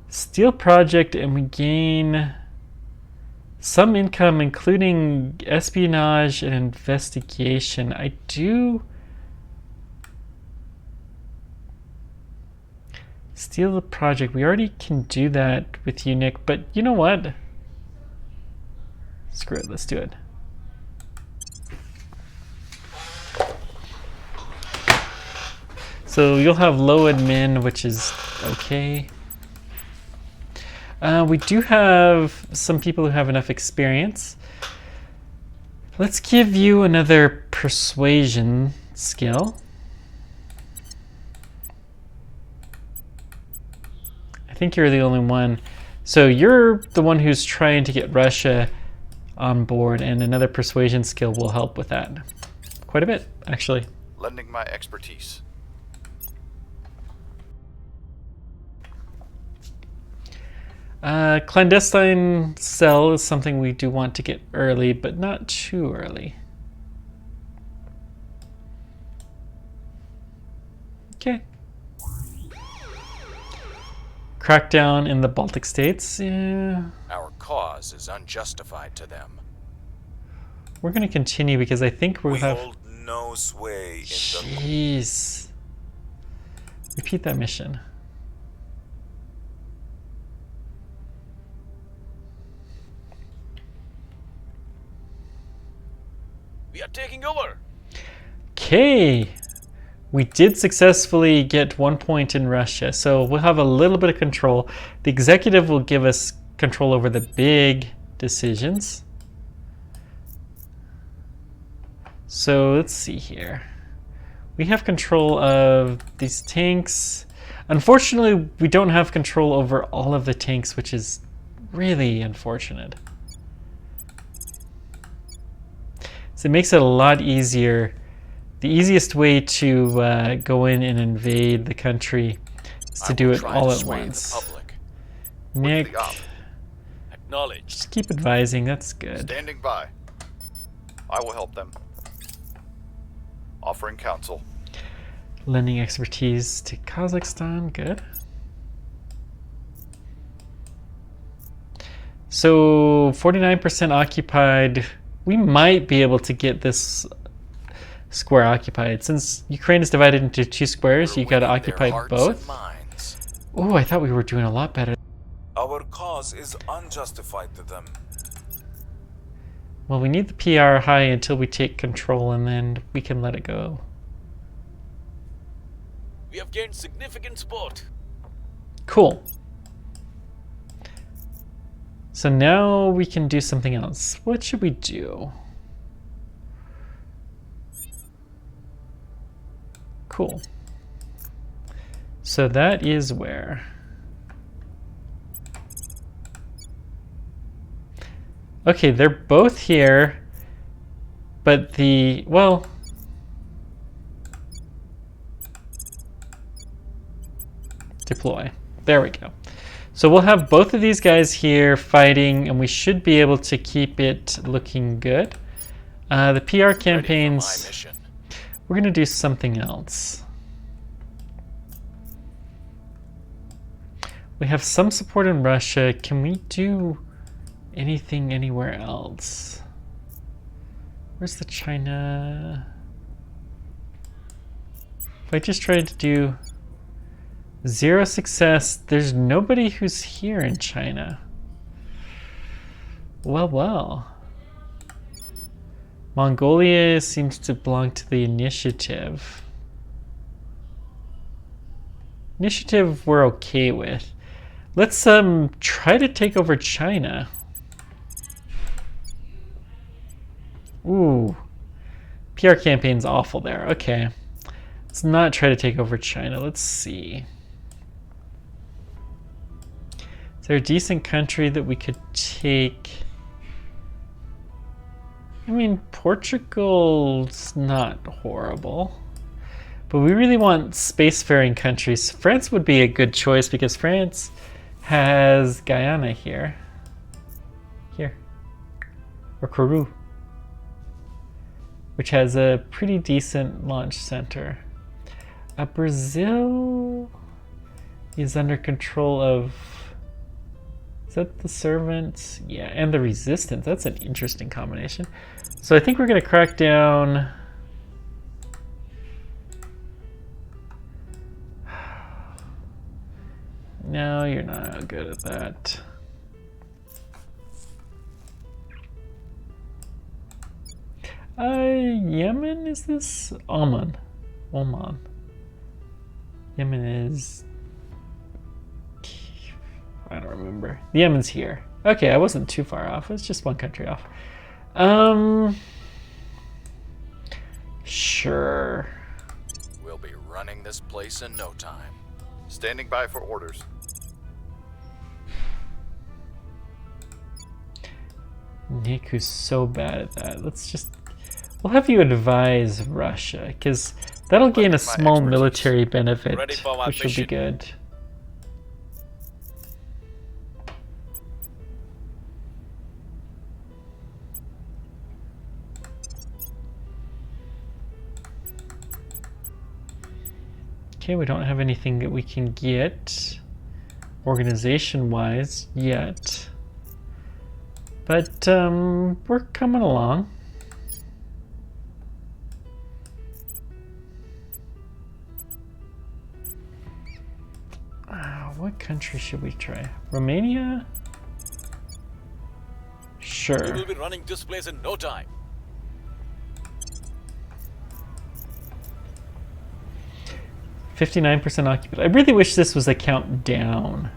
S1: Steel project, and we gain some income, including espionage and investigation. I do. Steal the project. We already can do that with you, Nick, but you know what? Screw it, let's do it. So you'll have low admin, which is okay. We do have some people who have enough experience. Let's give you another persuasion skill. I think you're the only one. So you're the one who's trying to get Russia on board, and another persuasion skill will help with that. Quite a bit, actually.
S6: Lending my expertise.
S1: Clandestine cell is something we do want to get early, but not too early. Okay. Crackdown in the Baltic states. Yeah.
S6: Our cause is unjustified to them.
S1: We're going to continue because I think we have...
S8: hold no sway in the...
S1: Jeez. Repeat that mission.
S7: We are taking over.
S1: Okay. We did successfully get 1 point in Russia, so we'll have a little bit of control. The executive will give us control over the big decisions. So let's see here. We have control of these tanks. Unfortunately, we don't have control over all of the tanks, which is really unfortunate. So it makes it a lot easier. The easiest way to go in and invade the country is to do it all at once. Nick,
S7: acknowledged.
S1: Just keep advising, that's good.
S6: Standing by. I will help them. Offering counsel.
S1: Lending expertise to Kazakhstan, good. So 49% occupied. We might be able to get this square occupied. Since Ukraine is divided into 2 squares, you gotta occupy both. Oh, I thought we were doing a lot better.
S8: Our cause is unjustified to them.
S1: Well, we need the PR high until we take control, and then we can let it go.
S7: We have gained significant support.
S1: Cool. So now we can do something else. What should we do? Cool. So that is where. Okay, they're both here, but well, deploy. There we go. So we'll have both of these guys here fighting, and we should be able to keep it looking good. The PR campaigns, we're going to do something else. We have some support in Russia. Can we do anything anywhere else? Where's the China? If I just tried to do 0 success, there's nobody who's here in China. Well. Mongolia seems to belong to the initiative. Initiative we're okay with. Let's try to take over China. Ooh. PR campaign's awful there. Okay. Let's not try to take over China. Let's see. Is there a decent country that we could take? I mean, Portugal's not horrible. But we really want spacefaring countries. France would be a good choice because France has Guyana here. Or Kourou. Which has a pretty decent launch center. Brazil is under control of... Is that the Servants? Yeah, and the Resistance. That's an interesting combination. So I think we're going to crack down... No, you're not good at that. Yemen, is this? Oman. Yemen is... I don't remember. Yemen's here. Okay, I wasn't too far off. It's just one country off. Sure.
S6: We'll be running this place in no time. Standing by for orders.
S1: Nick, who's so bad at that. We'll have you advise Russia, because that'll gain a small military benefit, which will be good. Okay, we don't have anything that we can get organization-wise yet. But we're coming along. What country should we try? Romania? Sure.
S7: We will be running this place in no time.
S1: %59% occupied. I really wish this was a countdown.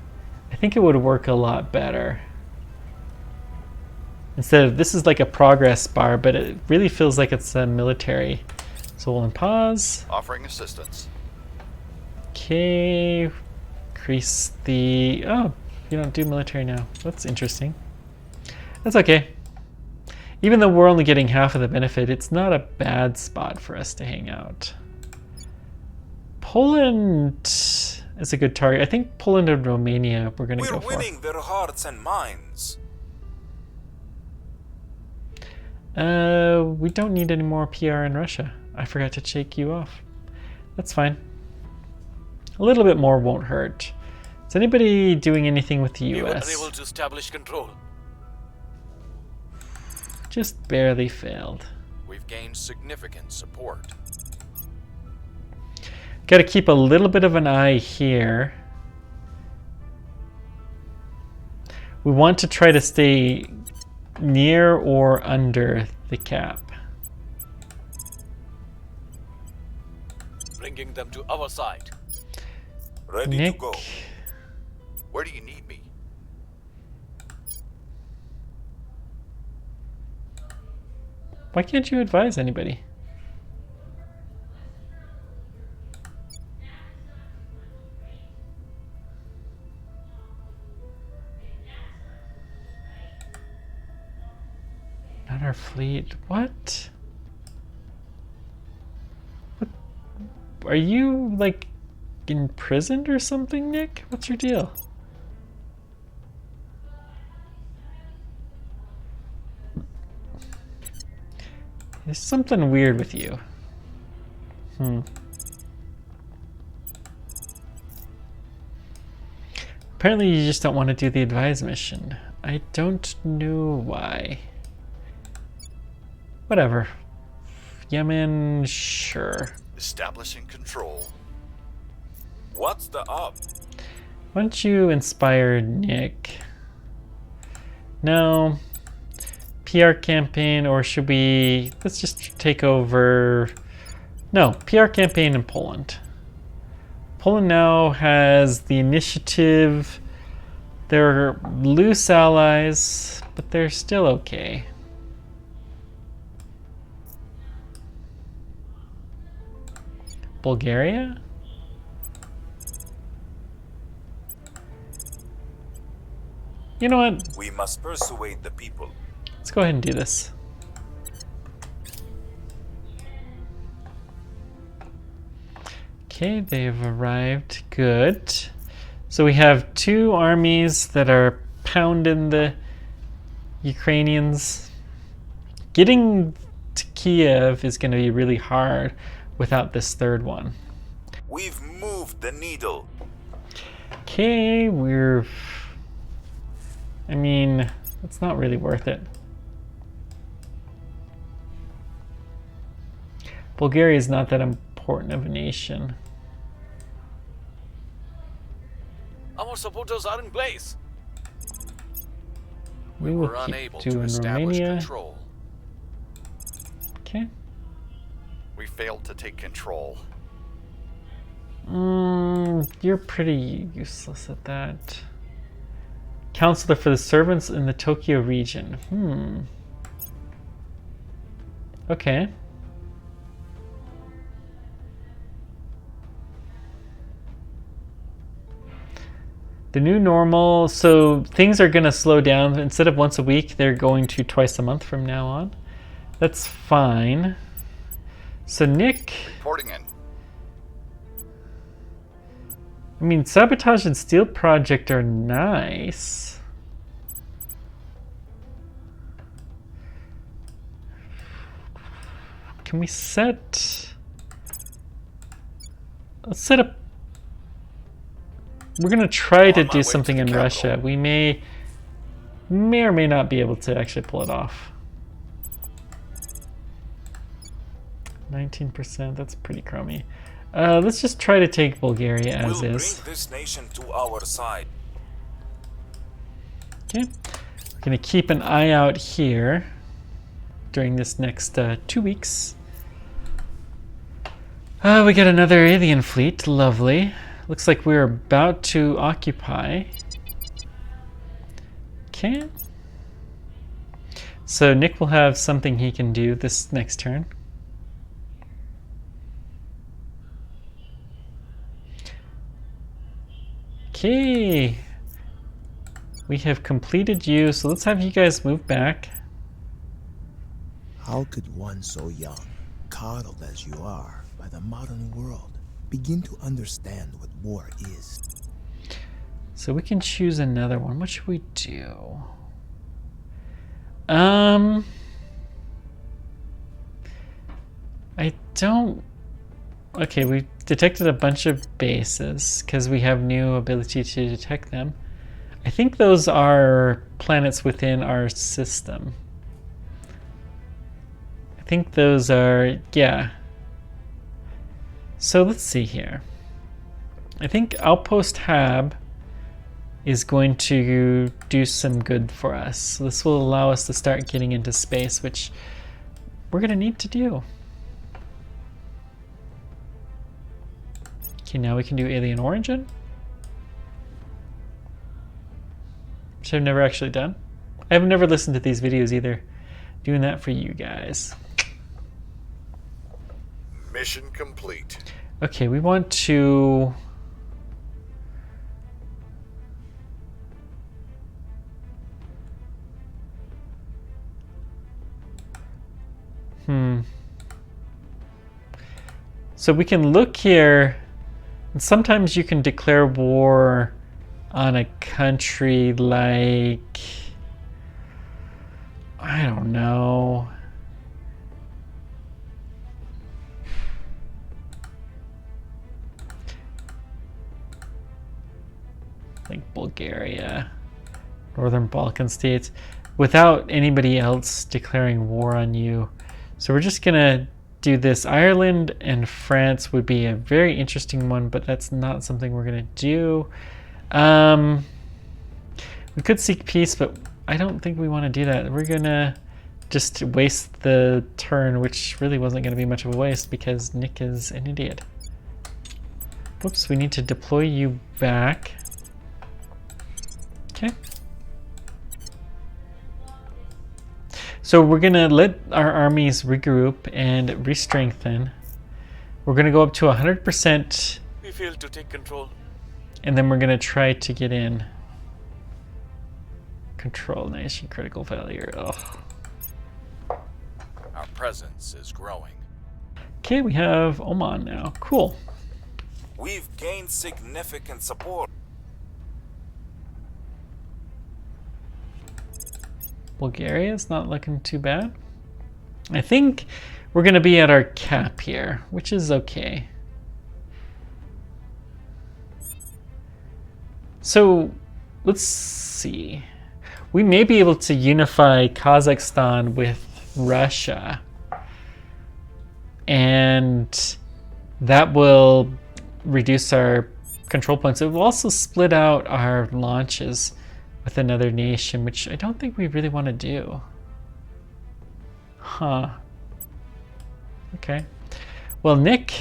S1: I think it would work a lot better. Instead of, this is like a progress bar, but it really feels like it's a military. So we'll pause.
S6: Offering assistance.
S1: Okay. Increase the... Oh, you don't do military now. That's interesting. That's okay. Even though we're only getting half of the benefit, it's not a bad spot for us to hang out. Poland is a good target. I think Poland and Romania we're going to go for.
S8: We're winning their hearts and minds.
S1: We don't need any more PR in Russia. I forgot to shake you off. That's fine. A little bit more won't hurt. Is anybody doing anything with the
S7: We were
S1: US?
S7: unable to establish control.
S1: Just barely failed.
S6: We've gained significant support.
S1: Got to keep a little bit of an eye here. We want to try to stay near or under the cap.
S7: Bringing them to our side.
S8: Ready
S1: Nick,
S8: to go.
S6: Where do you need me?
S1: why can't you advise anybody? Not our fleet. What? What? Are you like imprisoned or something, Nick? What's your deal? There's something weird with you. Apparently you just don't want to do the advise mission. I don't know why. Whatever. Yemen, sure.
S6: Establishing control.
S8: What's the up?
S1: Why don't you inspire Nick? No. PR campaign, or should we... Let's just take over... No, PR campaign in Poland. Poland now has the initiative. They're loose allies, but they're still okay. Bulgaria? You know what?
S8: We must persuade the people.
S1: Let's go ahead and do this. Okay, they've arrived. Good. So we have two armies that are pounding the Ukrainians. Getting to Kiev is going to be really hard without this third one.
S8: We've moved the needle.
S1: Okay, I mean, it's not really worth it. Bulgaria is not that important of a nation.
S7: Our supporters are in place.
S1: We will
S6: We're
S1: keep
S6: unable to
S1: doing
S6: establish
S1: Romania.
S6: control.
S1: Okay.
S6: We failed to take control.
S1: You're pretty useless at that. Counselor for the servants in the Tokyo region. Okay. The new normal, so things are going to slow down. Instead of once a week, they're going to twice a month from now on. That's fine. So Nick...
S6: Reporting in.
S1: I mean, Sabotage and Steel Project are nice. Can we set... Let's set up... We're going to try to do something in Russia. We may or may not be able to actually pull it off. 19%, that's pretty crummy. Let's just try to take Bulgaria as
S8: We'll
S1: is.
S8: bring this nation to our side.
S1: Okay, we're going to keep an eye out here during this next 2 weeks. We got another alien fleet, lovely. Looks like we're about to occupy. Okay. So Nick will have something he can do this next turn. Okay. We have completed you, so let's have you guys move back.
S2: How could one so young, coddled as you are by the modern world, begin to understand what war is?
S1: So we can choose another one. What should we do? I don't... Okay, we detected a bunch of bases because we have new ability to detect them. I think those are planets within our system. I think those are, yeah. So let's see here. I think Outpost Hab is going to do some good for us. So this will allow us to start getting into space, which we're gonna need to do. Okay, now we can do Alien Origin, which I've never actually done. I've never listened to these videos either. Doing that for you guys.
S6: Mission complete.
S1: Okay, we want to... So we can look here, and sometimes you can declare war on a country like, I don't know. Like Bulgaria, Northern Balkan states, without anybody else declaring war on you. So we're just gonna do this. Ireland and France would be a very interesting one, but that's not something we're gonna do. We could seek peace, but I don't think we want to do that. We're gonna just waste the turn, which really wasn't gonna be much of a waste because Nick is an idiot. Whoops, we need to deploy you back. Okay. So we're gonna let our armies regroup and re-strengthen. We're gonna go up to 100%.
S7: We failed to take control.
S1: And then we're gonna try to get in. Control nation, critical failure. Ugh.
S6: Our presence is growing.
S1: Okay, we have Oman now. Cool.
S8: We've gained significant support.
S1: Bulgaria's not looking too bad. I think we're gonna be at our cap here, which is okay. So let's see. We may be able to unify Kazakhstan with Russia, and that will reduce our control points. It will also split out our launches with another nation, which I don't think we really want to do. Huh. Okay. Well, Nick,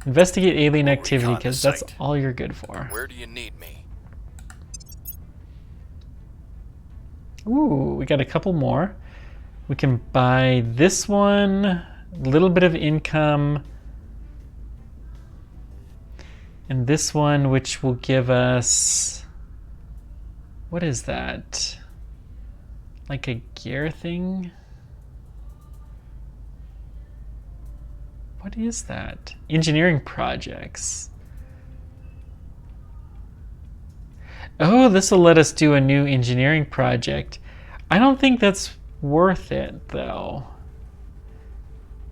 S1: investigate alien activity because that's all you're good for.
S6: Where do you need me?
S1: Ooh, we got a couple more. We can buy this one, a little bit of income, and this one, which will give us, what is that? Like a gear thing? What is that? Engineering projects. Oh, this will let us do a new engineering project. I don't think that's worth it though,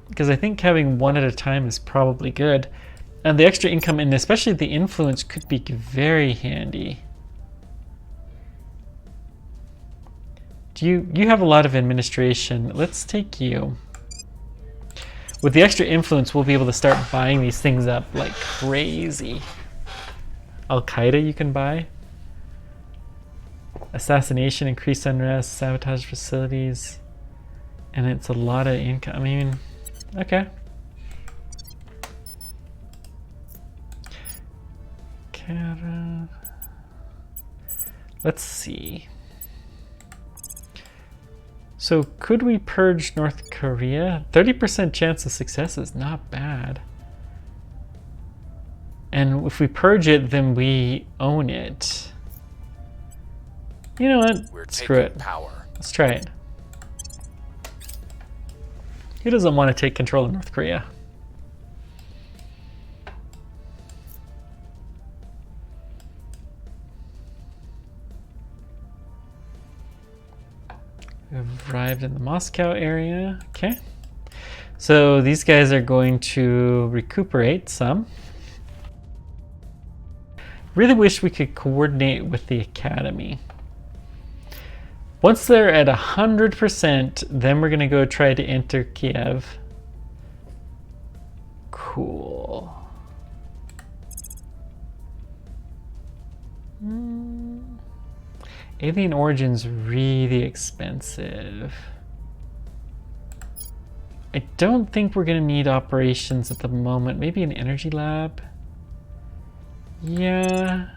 S1: because I think having one at a time is probably good, and the extra income and especially the influence could be very handy. You have a lot of administration. Let's take you. With the extra influence, we'll be able to start buying these things up like crazy. Al-Qaeda you can buy. Assassination, increased unrest, sabotage facilities. And it's a lot of income. I mean, okay. Let's see. So could we purge North Korea? 30% chance of success is not bad. And if we purge it, then we own it. You know what? Screw it.
S6: Power.
S1: Let's try it. Who doesn't want to take control of North Korea? We've arrived in the Moscow area. Okay. So these guys are going to recuperate some. Really wish we could coordinate with the academy. Once they're at 100%, then we're going to go try to enter Kiev. Cool. Alien Origin's really expensive. I don't think we're going to need operations at the moment. Maybe an energy lab? Yeah.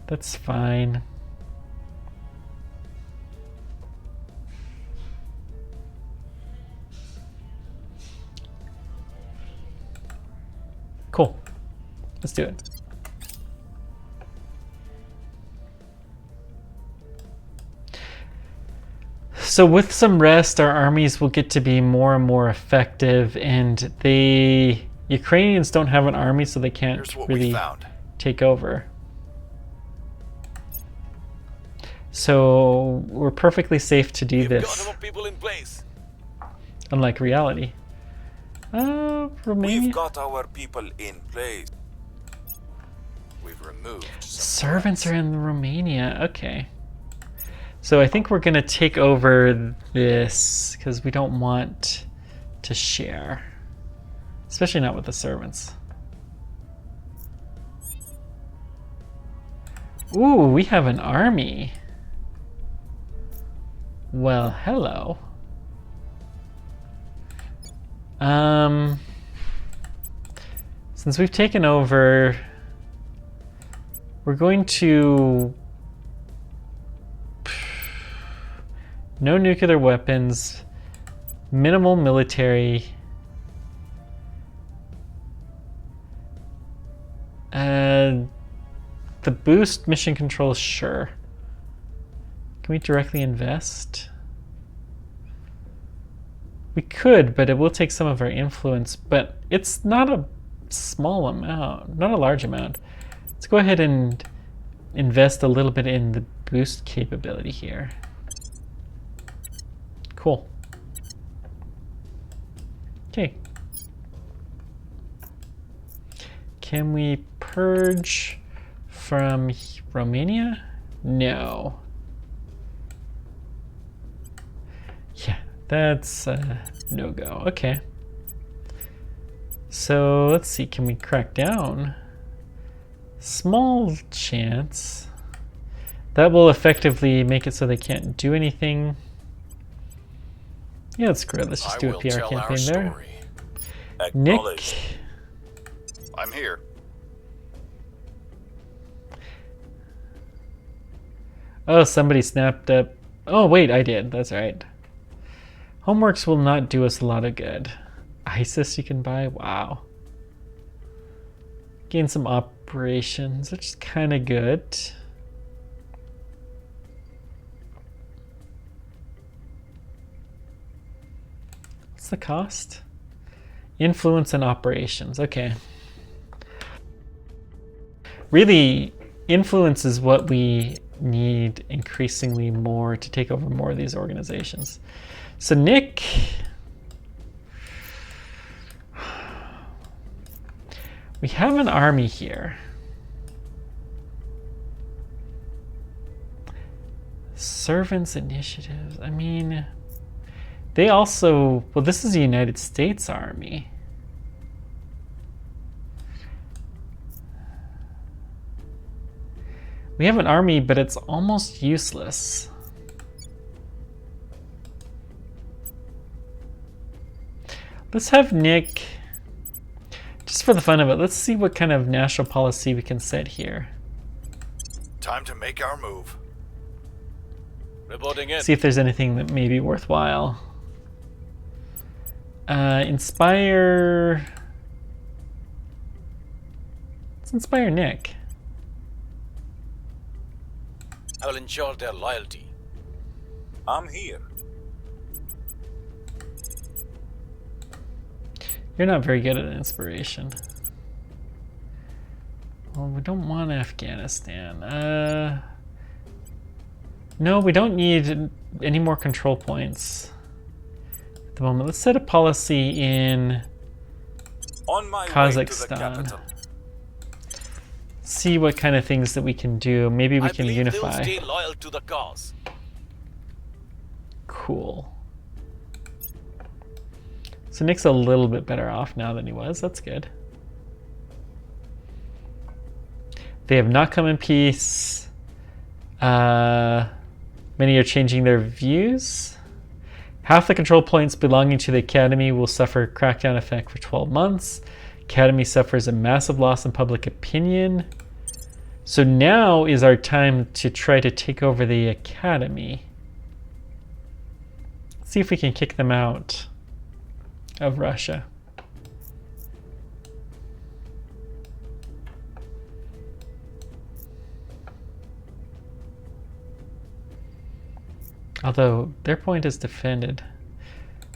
S1: That's fine. Cool. Let's do it. So with some rest, our armies will get to be more and more effective, and the Ukrainians don't have an army, so they can't really take over. So we're perfectly safe to do this.
S7: People in place.
S1: Unlike reality. Romania?
S8: We've got our people in place.
S6: We've removed
S1: Servants are in Romania. Okay. So I think we're going to take over this because we don't want to share. Especially not with the servants. Ooh, we have an army. Well, hello. Since we've taken over, we're going to... No nuclear weapons, minimal military. The boost mission control, sure. Can we directly invest? We could, but it will take some of our influence, but it's not a small amount, not a large amount. Let's go ahead and invest a little bit in the boost capability here. Cool. Okay. Can we purge from Romania? No. Yeah, that's no-go. Okay. So let's see, can we crack down? Small chance. That will effectively make it so they can't do anything. Yeah, that's great. Let's just do a PR campaign there. Nick.
S6: I'm here.
S1: Oh, somebody snapped up. Oh, wait, I did. That's right. Homeworks will not do us a lot of good. ISIS you can buy? Wow. Gain some operations, which is kind of good. What's the cost? Influence and operations. Okay. Really, influence is what we need increasingly more to take over more of these organizations. So Nick, we have an army here. Servants initiatives. I mean, they also, well, this is the United States Army. We have an army, but it's almost useless. Let's have Nick, just for the fun of it, let's see what kind of national policy we can set here.
S6: Time to make our move.
S7: Reporting in.
S1: See if there's anything that may be worthwhile. Inspire. Let's inspire Nick.
S7: I will ensure their loyalty.
S8: I'm here.
S1: You're not very good at inspiration. Well, we don't want Afghanistan. No, we don't need any more control points at the moment. Let's set a policy in
S8: On my way to the
S1: Kazakhstan.
S8: capital.
S1: See what kind of things that we can do. Maybe we
S7: I
S1: can
S7: believe they'll
S1: unify.
S7: stay loyal to the cause.
S1: Cool. So Nick's a little bit better off now than he was. That's good. They have not come in peace. Many are changing their views. Half the control points belonging to the Academy will suffer crackdown effect for 12 months. Academy suffers a massive loss in public opinion. So now is our time to try to take over the Academy. See if we can kick them out of Russia. Although their point is defended.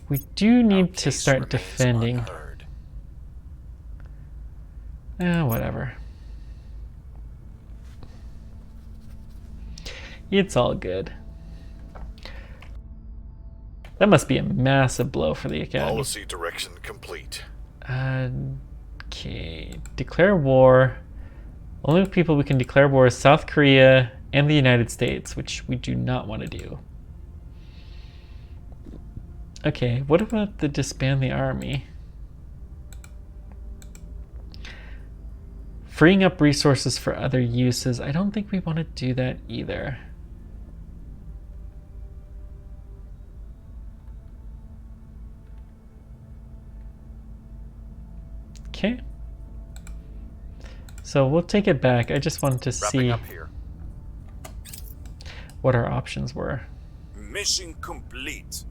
S1: We do need to start defending. Whatever. It's all good. That must be a massive blow for the Academy.
S6: Policy direction complete.
S1: Okay. Declare war. Only people we can declare war is South Korea and the United States, which we do not want to do. Okay, what about the disband the army? Freeing up resources for other uses. I don't think we want to do that either. Okay. So we'll take it back. I just wanted to see what our options were.
S8: Mission complete.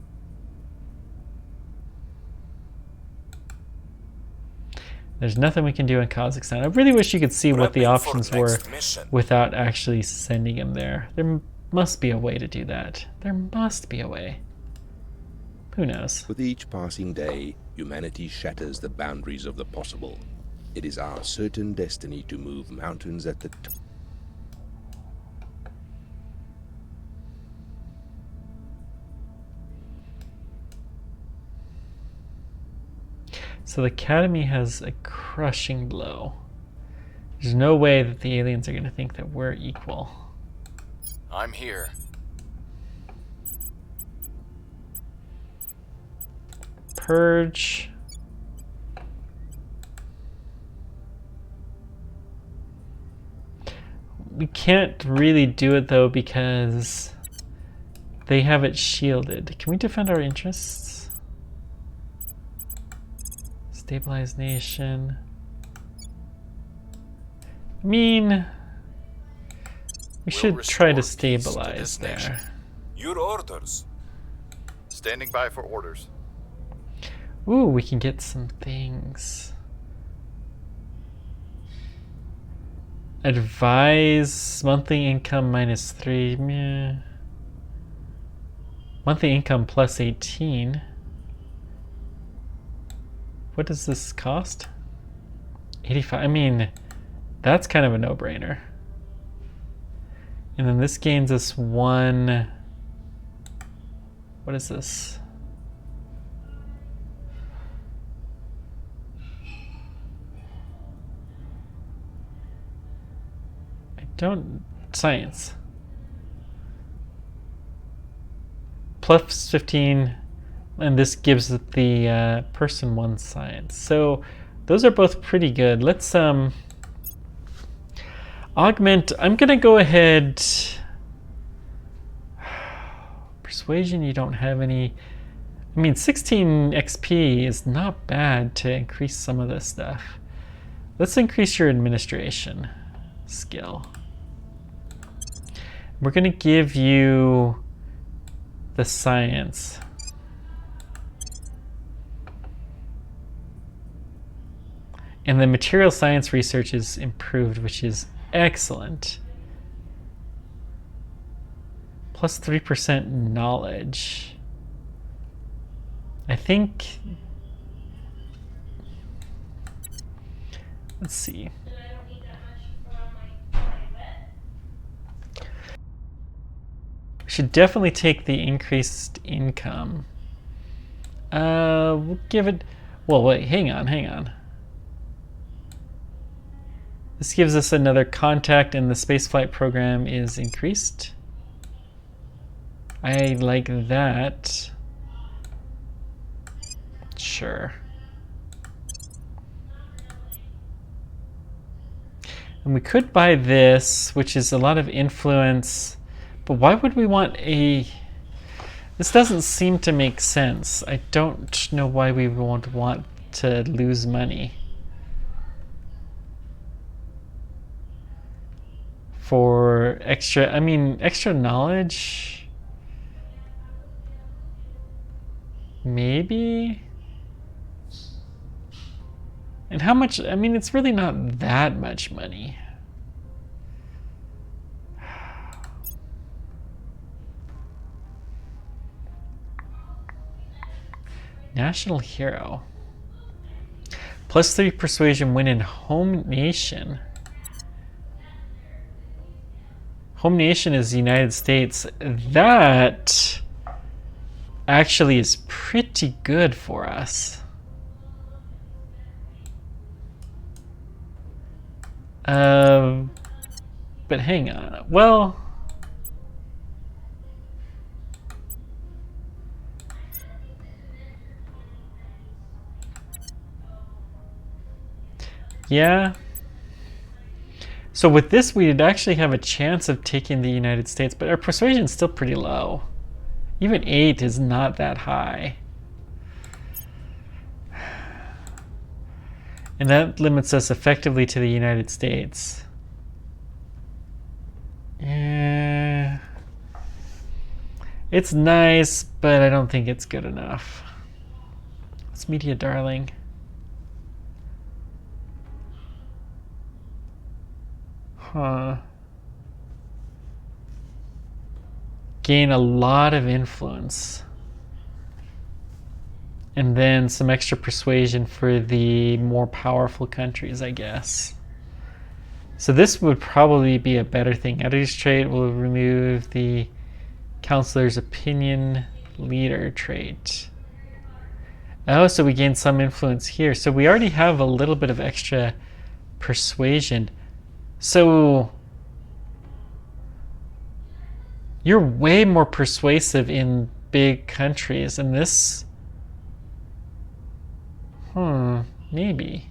S1: There's nothing we can do in Kazakhstan. I really wish you could see what the options were without actually sending him there. There must be a way to do that. There must be a way. Who knows?
S11: With each passing day, humanity shatters the boundaries of the possible. It is our certain destiny to move mountains at the top.
S1: So the Academy has a crushing blow. There's no way that the aliens are going to think that we're equal.
S6: I'm here.
S1: Purge. We can't really do it though because they have it shielded. Can we defend our interests? Stabilize nation. I mean, we should try to stabilize there.
S8: Your orders.
S6: Standing by for orders.
S1: Ooh, we can get some things. Advise monthly income -3. Meh. Monthly income plus 18. What does this cost? 85. I mean, that's kind of a no-brainer. And then this gains us 1. What is this? I don't. Science. Plus 15. And this gives the person 1 science. So those are both pretty good. Let's augment. I'm gonna go ahead. Persuasion, you don't have any. I mean, 16 XP is not bad to increase some of this stuff. Let's increase your administration skill. We're gonna give you the science. And the material science research is improved, which is excellent. Plus 3% knowledge. I think... Let's see. We should definitely take the increased income. We'll give it... Well, wait, hang on. This gives us another contact and the spaceflight program is increased. I like that. Sure. And we could buy this, which is a lot of influence. But why would we want a... This doesn't seem to make sense. I don't know why we won't want to lose money. For extra, I mean, extra knowledge? Maybe? And how much, I mean, it's really not that much money. National hero. +3 persuasion when in home nation. Home nation is the United States. That actually is pretty good for us. But hang on. Well, yeah. So with this, we'd actually have a chance of taking the United States, but our persuasion is still pretty low. Even 8 is not that high. And that limits us effectively to the United States. Yeah. It's nice, but I don't think it's good enough. It's media darling. Huh. Gain a lot of influence. And then some extra persuasion for the more powerful countries, I guess. So this would probably be a better thing. Editor's trait will remove the counselor's opinion leader trait. Oh, so we gain some influence here. So we already have a little bit of extra persuasion. So you're way more persuasive in big countries, and this... maybe.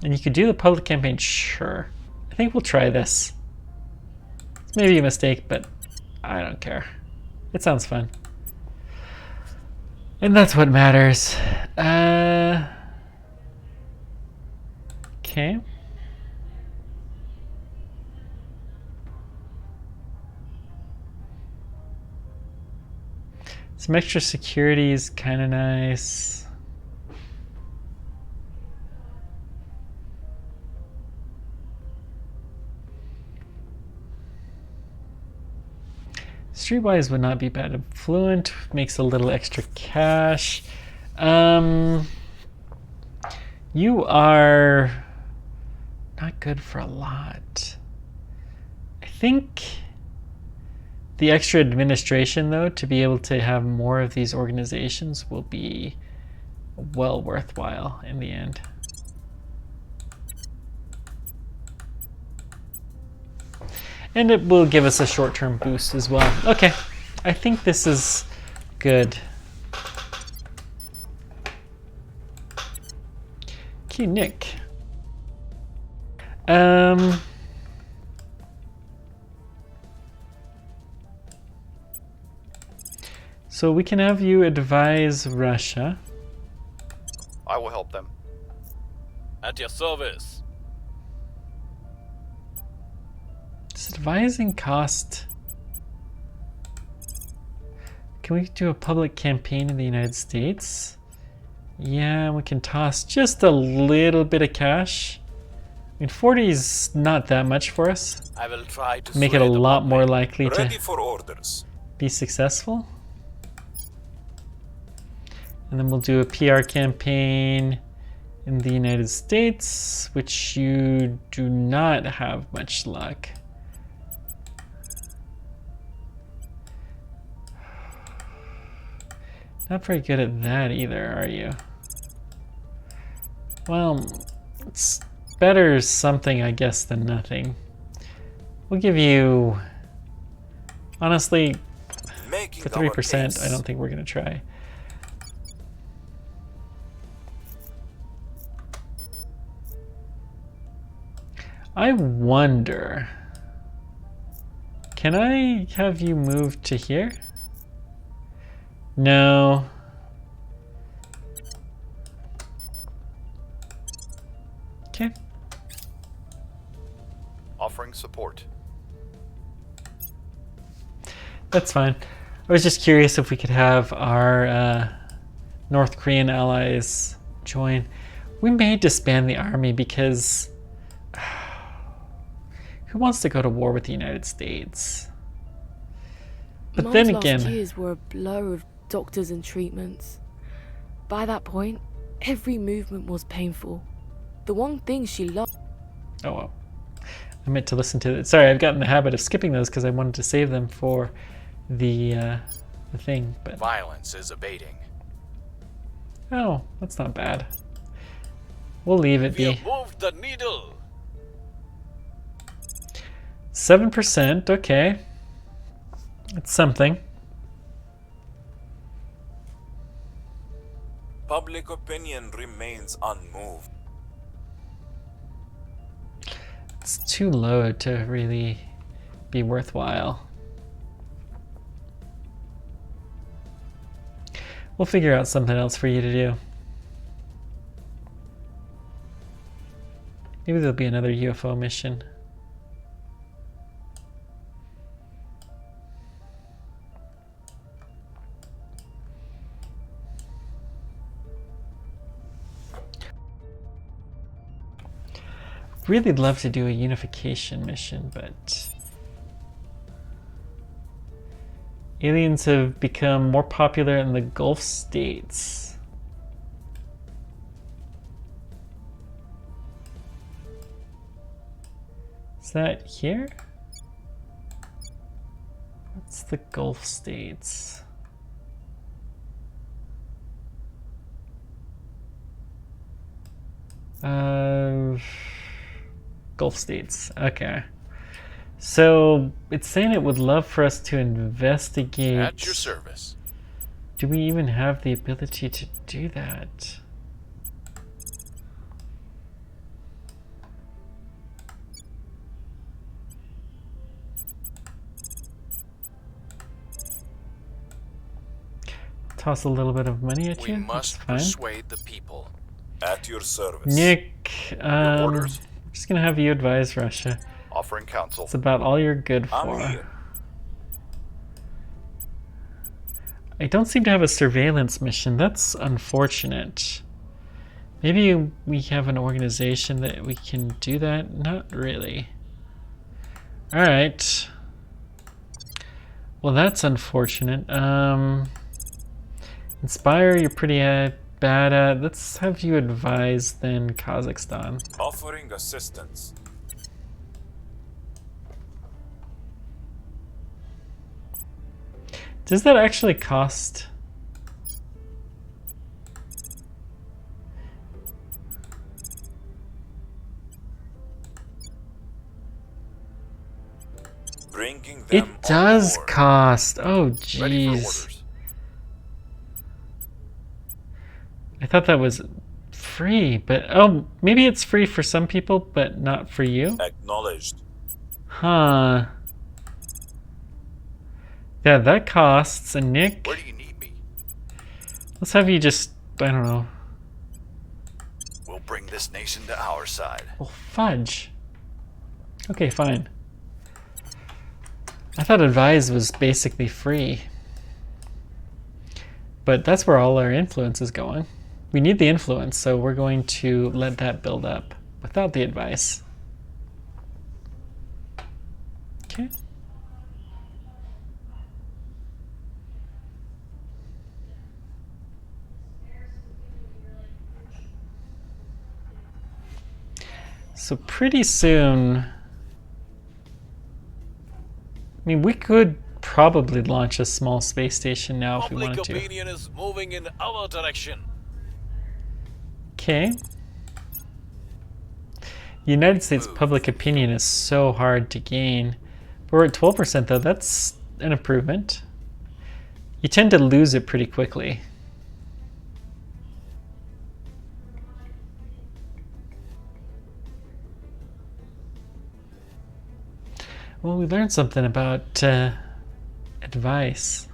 S1: And you could do the public campaign, sure. I think we'll try this. It's maybe a mistake, but I don't care. It sounds fun. And that's what matters. Okay. Some extra security is kind of nice. Streetwise would not be bad. Fluent makes a little extra cash. You are not good for a lot. I think the extra administration, though, to be able to have more of these organizations will be well worthwhile in the end. And it will give us a short-term boost as well. Okay, I think this is good. Okay, Nick. So we can have you advise Russia.
S7: I will help them. At your service.
S1: Does advising cost? Can we do a public campaign in the United States? Yeah, we can toss just a little bit of cash. I mean, 40 is not that much for us.
S7: I will try to
S1: make it a lot more likely
S8: Ready
S1: to
S8: for orders.
S1: be successful. And then we'll do a PR campaign in the United States, which you do not have much luck. Not very good at that either, are you? Well, it's better something, I guess, than nothing. We'll give you... Honestly, for 3%, I don't think we're going to try. I wonder... Can I have you move to here? No. Okay.
S6: Offering support.
S1: That's fine. I was just curious if we could have our North Korean allies join. We may disband the army because who wants to go to war with the United States? But
S9: Mom's
S1: then again,
S9: last years were a blur of doctors and treatments. By that point, every movement was painful. The one thing she loved...
S1: Oh well. I meant to listen to it. Sorry, I've gotten the habit of skipping those because I wanted to save them for the thing. But
S6: Violence is abating.
S1: oh, that's not bad. We'll leave it
S7: We
S1: be.
S7: have moved the needle.
S1: 7%, okay. It's something.
S8: Public opinion remains unmoved.
S1: It's too low to really be worthwhile. We'll figure out something else for you to do. Maybe there'll be another UFO mission. Really love to do a unification mission, but aliens have become more popular in the Gulf states. Is that here? What's the Gulf states? Gulf states. Okay. So it's saying it would love for us to investigate.
S6: At your service.
S1: Do we even have the ability to do that? Toss a little bit of money at you.
S6: We must persuade the people.
S8: At your service.
S1: Nick,
S6: orders.
S1: I'm just gonna have you advise Russia.
S6: Offering counsel.
S1: It's about all you're good for.
S8: I'm here.
S1: I don't seem to have a surveillance mission. That's unfortunate. Maybe we have an organization that we can do that? Not really. Alright. Well, that's unfortunate. Inspire, you're pretty bad at. Let's have you advise then Kazakhstan.
S8: Offering assistance.
S1: Does that actually cost?
S8: Bringing them
S1: It does
S8: on board.
S1: cost. Oh,
S6: Ready for
S1: jeez.
S6: orders.
S1: I thought that was free, but oh, maybe it's free for some people, but not for you?
S8: Acknowledged.
S1: Huh. Yeah, that costs. And Nick,
S6: Where do you need me?
S1: let's have you just, I don't know.
S6: We'll bring this nation to our side.
S1: Well, fudge. Okay, fine. I thought advise was basically free. But that's where all our influence is going. We need the influence, so we're going to let that build up without the advice. Okay. So pretty soon, I mean, we could probably launch a small space station now if we
S7: Public
S1: wanted to.
S7: opinion is moving in our direction.
S1: Okay. United States public opinion is so hard to gain. We're at 12% though. That's an improvement. You tend to lose it pretty quickly. Well, we learned something about advice.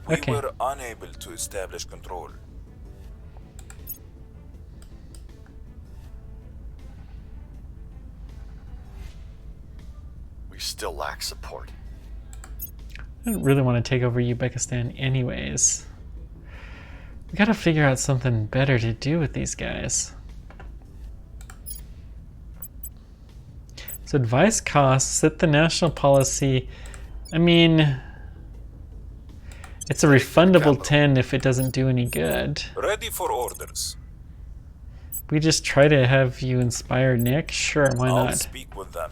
S8: We
S1: Okay.
S8: were unable to establish control.
S6: We still lack support.
S1: I don't really want to take over Uzbekistan anyways. We gotta figure out something better to do with these guys. So advice costs, set the national policy. I mean, it's a refundable 10 if it doesn't do any good.
S8: Ready for orders.
S1: We just try to have you inspire Nick? Sure, why
S8: I'll
S1: not?
S8: speak with them.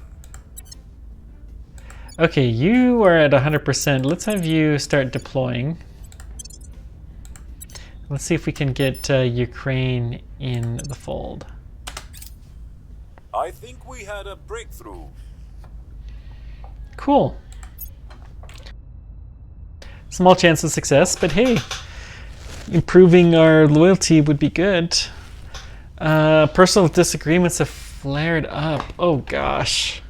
S1: Okay, you are at 100%. Let's have you start deploying. Let's see if we can get Ukraine in the fold.
S8: I think we had a breakthrough.
S1: Cool. Small chance of success, but hey, improving our loyalty would be good. Personal disagreements have flared up. Oh gosh.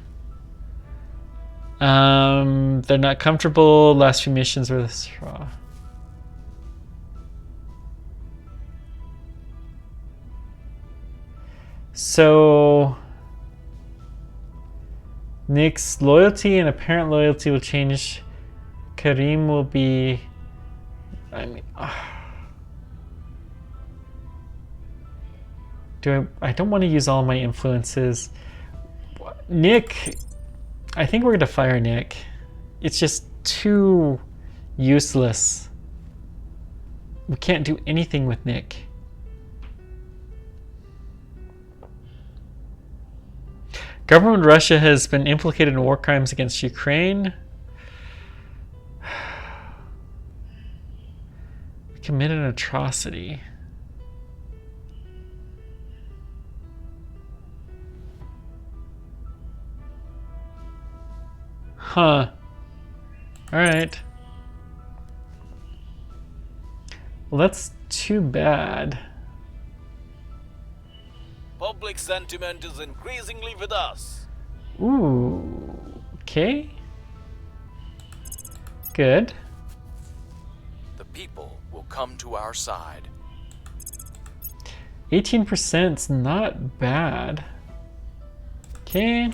S1: They're not comfortable. Last few missions were the straw. So Nick's loyalty and apparent loyalty will change. Karim will be, I mean, I don't want to use all my influences. Nick, I think we're gonna fire Nick. It's just too useless. We can't do anything with Nick. Government Russia has been implicated in war crimes against Ukraine. We committed an atrocity. Huh. Alright. Well, that's too bad.
S7: Public sentiment is increasingly with us.
S1: Ooh. Okay. Good.
S6: The people will come to our side.
S1: 18%'s not bad. Okay.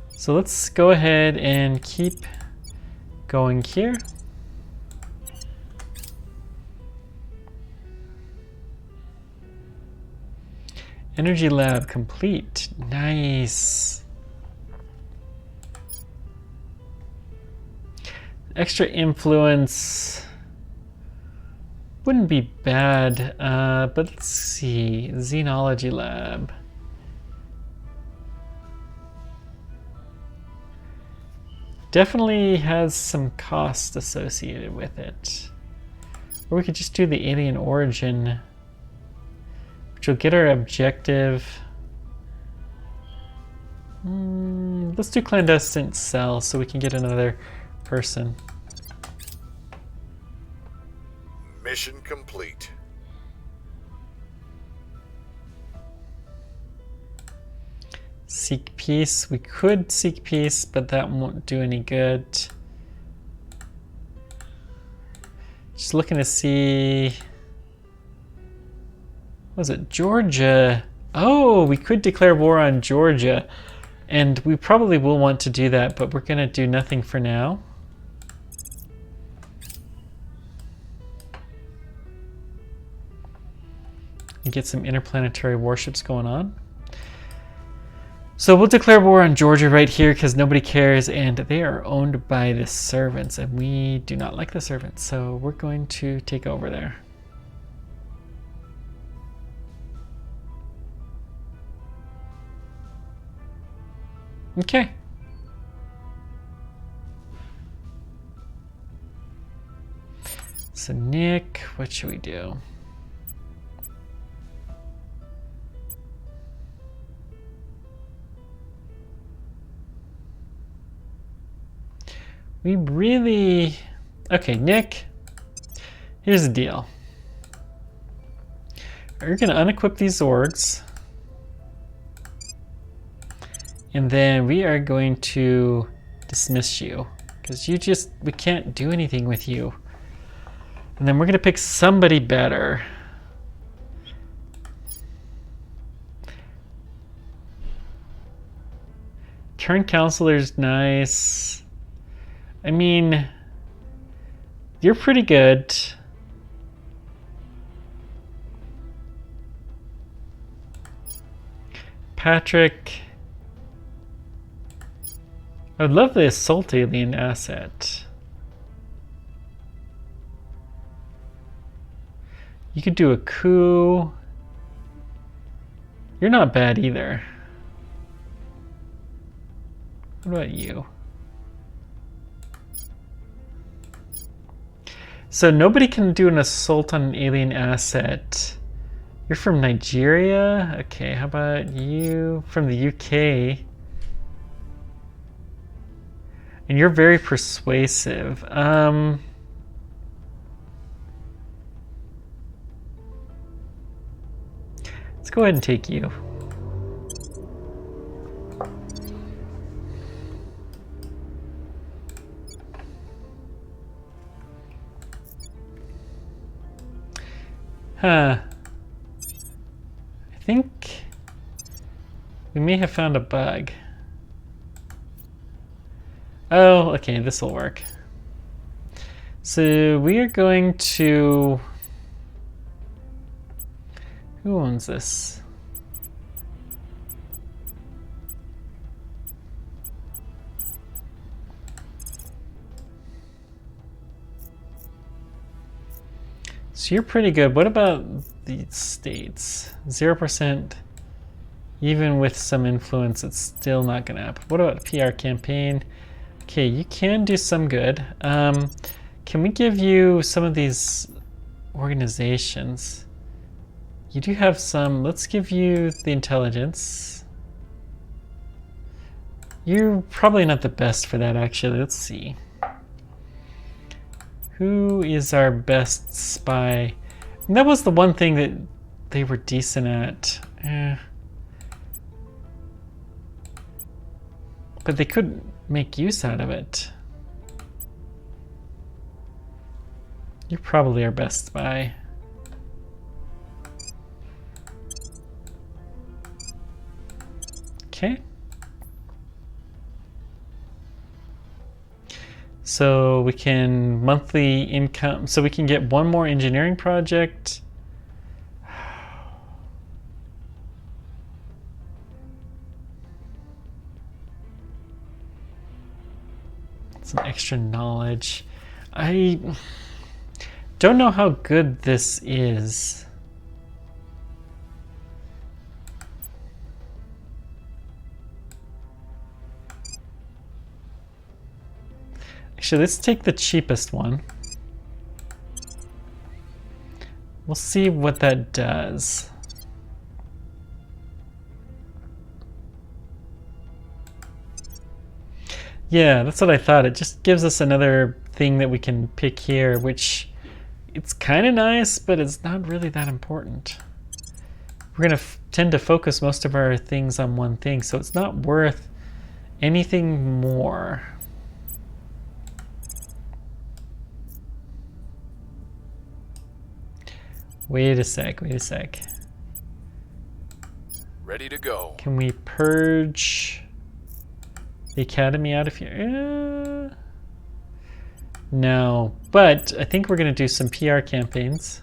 S1: So let's go ahead and keep going here. Energy lab complete. Nice. Extra influence wouldn't be bad, but let's see. Xenology lab. Definitely has some cost associated with it. Or we could just do the alien origin, which will get our objective. Let's do clandestine cell so we can get another person.
S6: Mission complete.
S1: Seek peace. We could seek peace, but that won't do any good. Just looking to see. Was it Georgia? Oh, we could declare war on Georgia. And we probably will want to do that, but we're going to do nothing for now. And get some interplanetary warships going on. So we'll declare war on Georgia right here because nobody cares, and they are owned by the servants, and we do not like the servants, so we're going to take over there. Okay. So Nick, what should we do? We really... Okay, Nick, here's the deal. We're going to unequip these Zorgs. And then we are going to dismiss you. Because we can't do anything with you. And then we're going to pick somebody better. Turn counselor's nice. I mean, you're pretty good. Patrick. I would love the assault alien asset. You could do a coup. You're not bad either. What about you? So nobody can do an assault on an alien asset. You're from Nigeria? Okay, how about you from the UK? And you're very persuasive. Let's go ahead and take you. Huh. I think we may have found a bug. Oh, okay, this will work. So we are going to... Who owns this? So you're pretty good. What about the states? 0%. Even with some influence, it's still not going to happen. What about PR campaign? Okay, you can do some good. Can we give you some of these organizations? You do have some. Let's give you the intelligence. You're probably not the best for that, actually. Let's see. Who is our best spy? And that was the one thing that they were decent at. But they couldn't make use out of it. You're probably our best spy. Okay. So we can monthly income, so we can get one more engineering project. Some extra knowledge. I don't know how good this is. Actually, let's take the cheapest one. We'll see what that does. Yeah, that's what I thought. It just gives us another thing that we can pick here, which it's kind of nice, but it's not really that important. We're going to tend to focus most of our things on one thing, so it's not worth anything more. Wait a sec, wait a sec.
S6: Ready to go.
S1: Can we purge the academy out of here? No, but I think we're going to do some PR campaigns.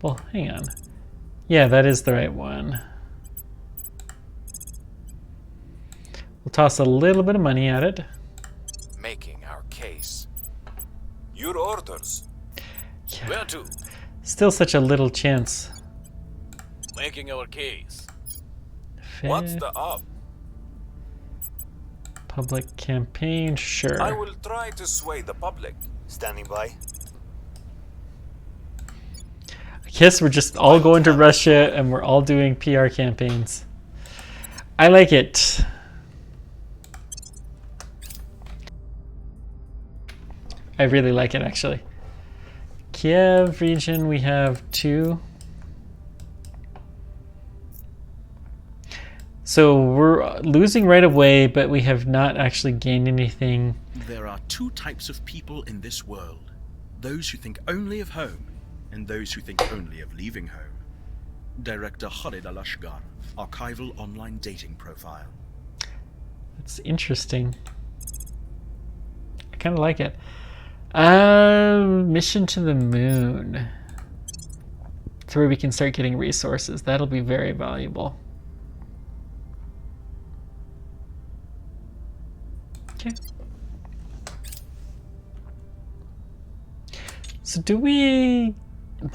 S1: Well, hang on. Yeah, that is the right one. We'll toss a little bit of money at it.
S6: Making our case.
S8: Your orders.
S1: Yeah.
S7: Where to?
S1: Still such a little chance.
S7: Making our case.
S8: What's the up?
S1: Public campaign, sure.
S8: I will try to sway the public. Standing by.
S1: Yes, we're just all going to Russia and we're all doing PR campaigns. I like it. I really like it, actually. Kiev region, we have 2. So we're losing right away, but we have not actually gained anything.
S12: There are 2 types of people in this world. Those who think only of home, and those who think only of leaving home. Director Khalid Al-Ashgar, Archival Online Dating Profile.
S1: That's interesting. I kind of like it. Mission to the moon. It's where we can start getting resources. That'll be very valuable. Okay. So do we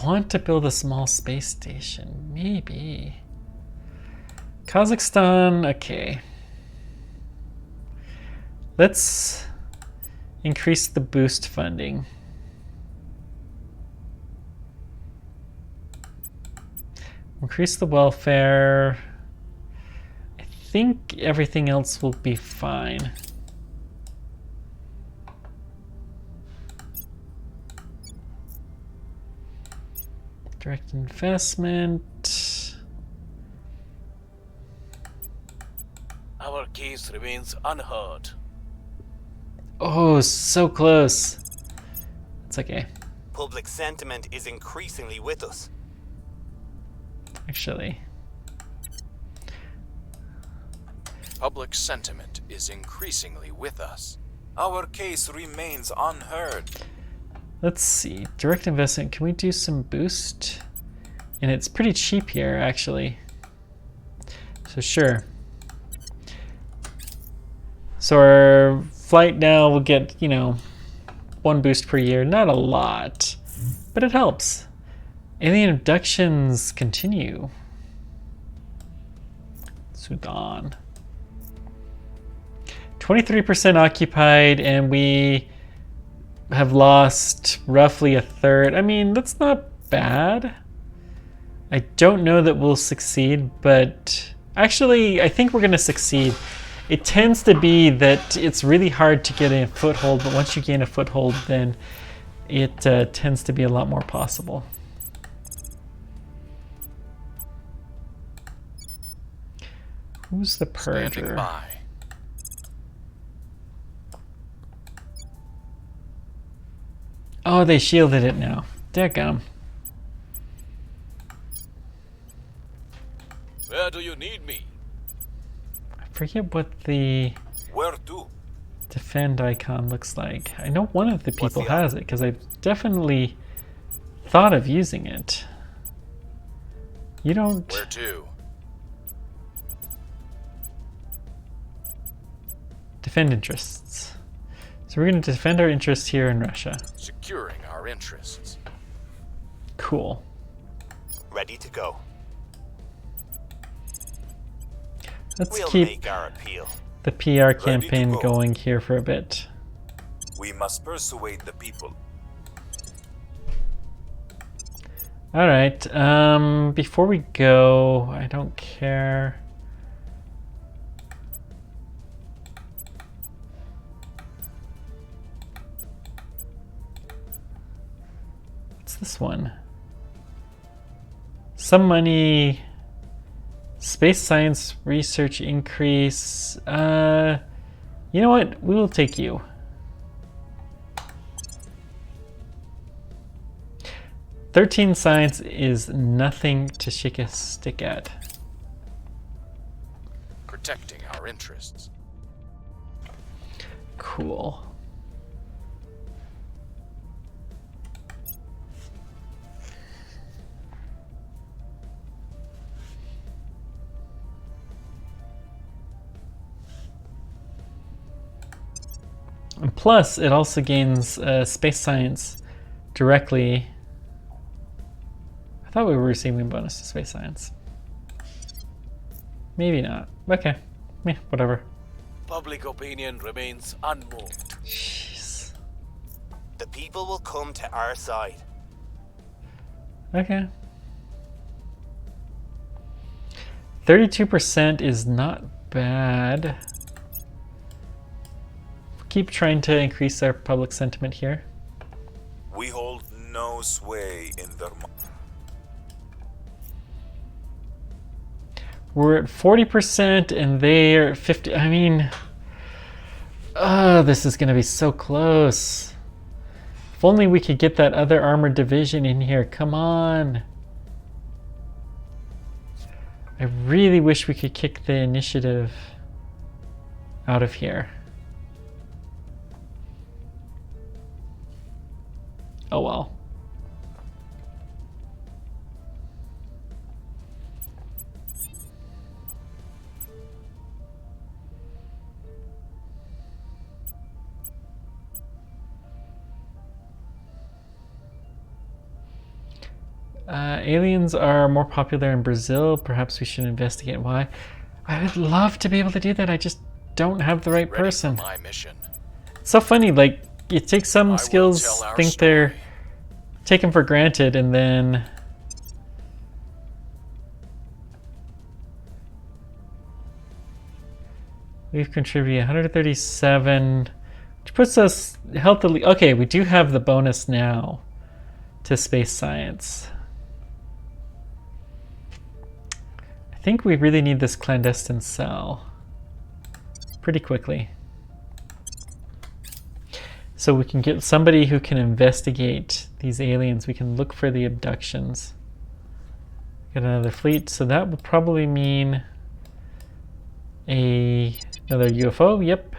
S1: want to build a small space station? Maybe. Kazakhstan, okay. Let's increase the boost funding. Increase the welfare. I think everything else will be fine. Direct investment.
S7: Our case remains unheard.
S1: Oh, so close. It's okay.
S13: Public sentiment is increasingly with us.
S1: Actually.
S6: Public sentiment is increasingly with us.
S8: Our case remains unheard.
S1: Let's see. Direct investment. Can we do some boost? And it's pretty cheap here, actually. So sure. So our flight now will get, you know, 1 boost per year. Not a lot, but it helps. Alien abductions continue. Sudan. 23% occupied, and we have lost roughly 1/3. I mean, that's not bad. I don't know that we'll succeed, but actually, I think we're going to succeed. It tends to be that it's really hard to get a foothold, but once you gain a foothold, then it tends to be a lot more possible. Who's the purger?
S6: Standing by.
S1: Oh, they shielded it now. Dadgum.
S7: Where do you need me?
S1: I forget what the
S8: Where to?
S1: defend icon looks like. I know one of the people has it because I've definitely thought of using it. You don't.
S6: Where to?
S1: Defend interests. So we're going to defend our interests here in Russia.
S6: Securing our interests.
S1: Cool.
S13: Ready to go.
S1: Let's
S13: We'll
S1: keep
S13: make our appeal.
S1: the PR campaign going here for a bit.
S8: We must persuade the people.
S1: All right. Before we go, I don't care. What's this one? Some money. Space science research increase. You know what? We will take you. "13 science is nothing to shake a stick at."
S6: Protecting our interests.
S1: Cool. And plus, it also gains space science directly. I thought we were receiving a bonus to space science. Maybe not. Okay. Meh, whatever.
S7: Public opinion remains unmoved.
S13: The people will come to our side.
S1: Okay. 32% is not bad. Keep trying to increase our public sentiment here.
S8: We hold no sway in their...
S1: We're at 40% and they're at 50. I mean, this is going to be so close. If only we could get that other armored division in here. Come on. I really wish we could kick the initiative out of here. Oh well. Aliens are more popular in Brazil. Perhaps we should investigate why. I would love to be able to do that. I just don't have the right person.
S7: My mission.
S1: It's so funny, like, you take some skills, think they're taken for granted, and then we've contributed 137, which puts us healthily. Okay, we do have the bonus now to space science. I think we really need this clandestine cell pretty quickly. So we can get somebody who can investigate these aliens. We can look for the abductions. Get another fleet. So that would probably mean another UFO. Yep.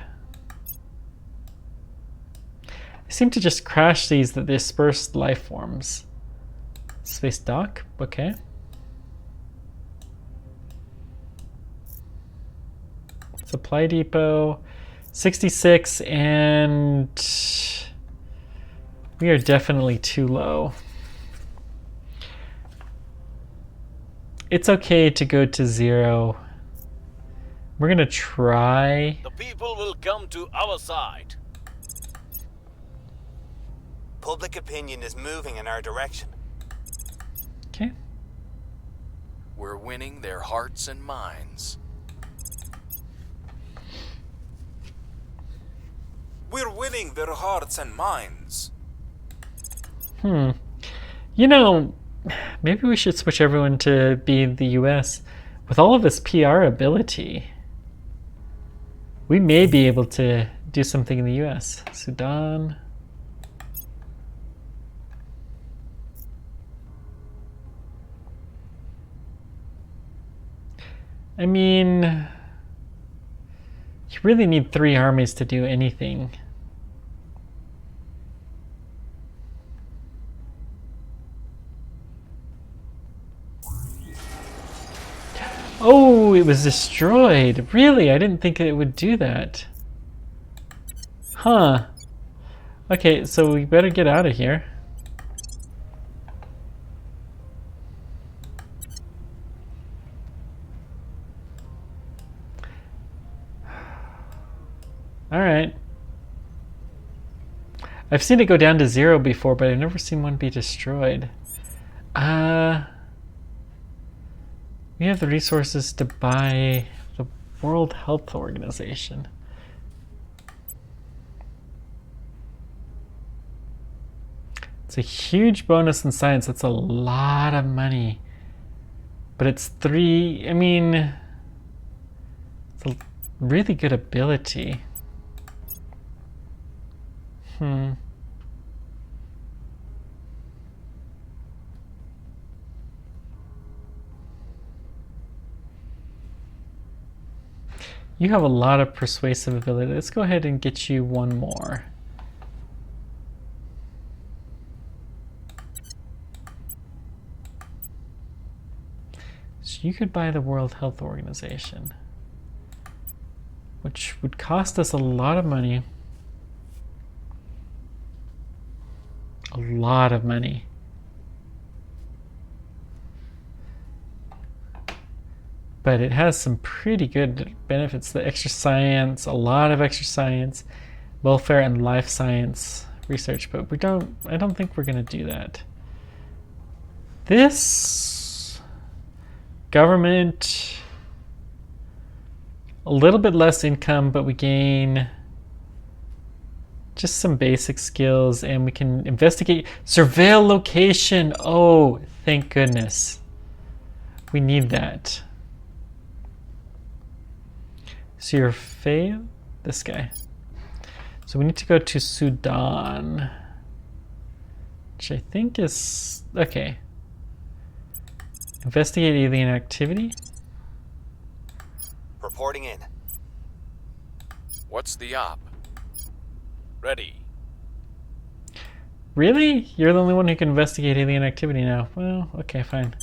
S1: I seem to just crash these that dispersed life forms. Space dock. Okay. Supply depot. 66, and we are definitely too low. It's okay to go to 0. We're gonna try.
S7: The people will come to our side.
S13: Public opinion is moving in our direction.
S1: Okay.
S7: We're winning their hearts and minds.
S8: We're winning their hearts and minds.
S1: You know, maybe we should switch everyone to be the US. With all of this PR ability, we may be able to do something in the US. Sudan. I mean, you really need 3 armies to do anything. Oh, it was destroyed. Really? I didn't think it would do that. Huh. Okay, so we better get out of here. Alright. I've seen it go down to 0 before, but I've never seen one be destroyed. We have the resources to buy the World Health Organization. It's a huge bonus in science. That's a lot of money. But it's 3, I mean, it's a really good ability. You have a lot of persuasive ability. Let's go ahead and get you one more. So you could buy the World Health Organization, which would cost us a lot of money. A lot of money. But it has some pretty good benefits. The extra science, a lot of extra science, welfare and life science research, but I don't think we're gonna do that. This government a little bit less income, but we gain just some basic skills, and we can investigate, surveil location. Oh, thank goodness. We need that. So you're fail? This guy. So we need to go to Sudan, which I think is, okay. Investigate alien activity.
S13: Reporting in.
S6: What's the op?
S7: Ready.
S1: Really? You're the only one who can investigate alien activity now. Well, okay, fine.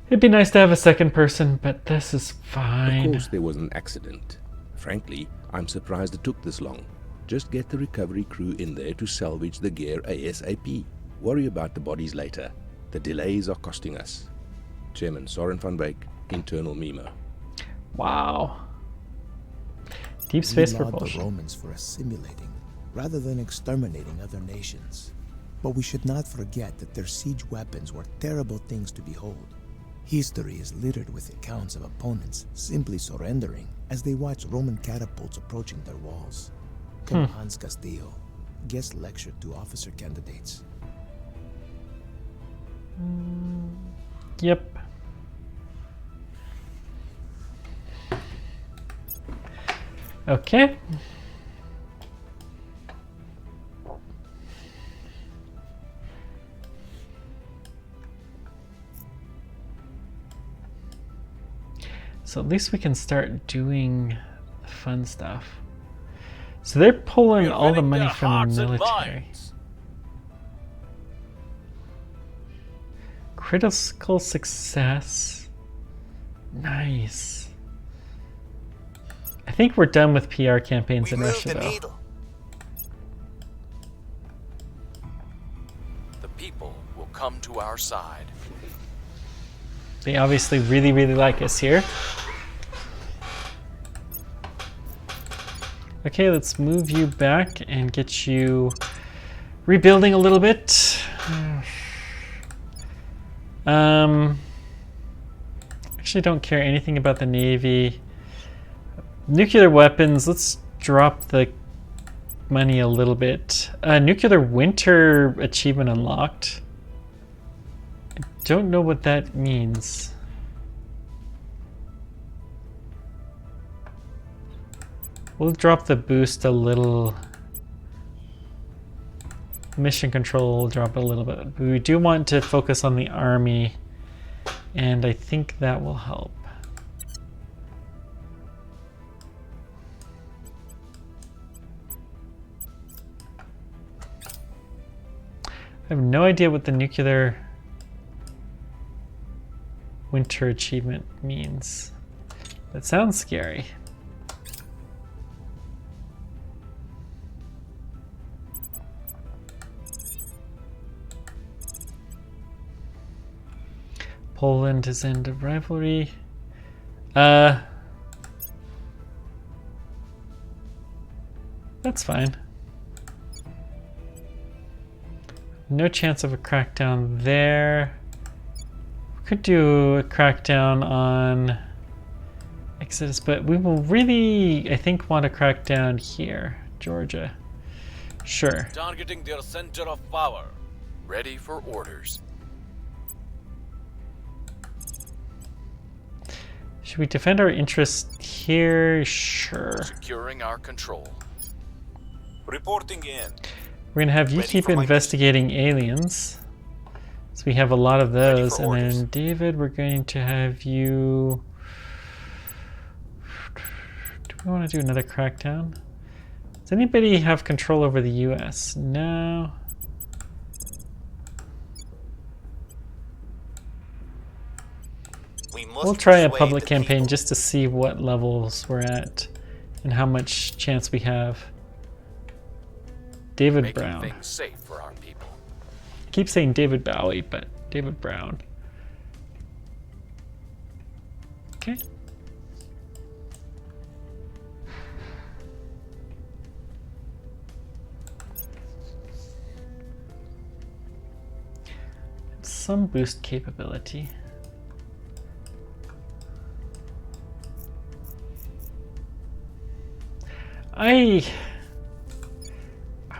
S1: It'd be nice to have a second person, but this is fine.
S11: Of course there was an accident. Frankly, I'm surprised it took this long. Just get the recovery crew in there to salvage the gear ASAP. Worry about the bodies later. The delays are costing us. Chairman Soren van Beek, Internal Memo.
S1: Wow. Deep space
S2: we laud
S1: propulsion.
S2: the Romans for assimilating rather than exterminating other nations. But we should not forget that their siege weapons were terrible things to behold. History is littered with accounts of opponents simply surrendering as they watch Roman catapults approaching their walls. Colonel Hans Castillo, guest lecture to officer candidates.
S1: Yep. Okay. So at least we can start doing the fun stuff. So they're pulling all the money from the military. Critical success. Nice. I think we're done with PR campaigns in Russia, though.
S6: The people will come to our side.
S1: They obviously really, really like us here. Okay, let's move you back and get you rebuilding a little bit. Actually don't care anything about the Navy. Nuclear weapons, let's drop the money a little bit. Nuclear winter achievement unlocked. I don't know what that means. We'll drop the boost a little. Mission control will drop a little bit. We do want to focus on the army, and I think that will help. I have no idea what the nuclear winter achievement means. That sounds scary. Poland is end of rivalry. That's fine. No chance of a crackdown there. We could do a crackdown on Exodus, but we will really, I think, want to crack down here. Georgia. Sure.
S7: Targeting their center of power.
S6: Ready for orders.
S1: Should we defend our interests here? Sure.
S6: Securing our control.
S8: Reporting in.
S1: We're gonna have you keep investigating aliens. So we have a lot of those. And then David, we're going to have you... Do we want to do another crackdown? Does anybody have control over the US? No. We'll try a public campaign just to see what levels we're at and how much chance we have. David Brown.
S6: Making things safe for our people.
S1: I keep saying David Bowie, but David Brown. Okay. Some boost capability. I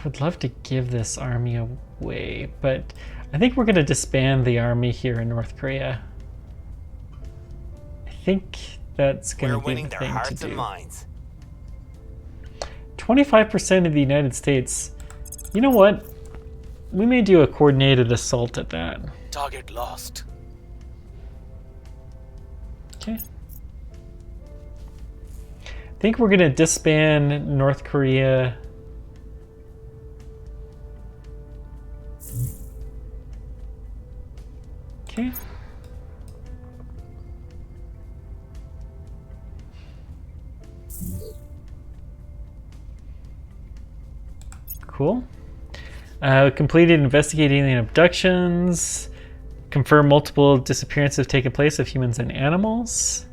S1: would love to give this army away, but I think we're going to disband the army here in North Korea. I think that's going to be the
S13: their
S1: thing to
S13: hearts and
S1: do.
S13: minds.
S1: 25% of the United States. You know what? We may do a coordinated assault at that.
S7: Target lost.
S1: Okay. I think we're going to disband North Korea. Okay. Cool. Completed investigating alien abductions. Confirm multiple disappearances have taken place of humans and animals.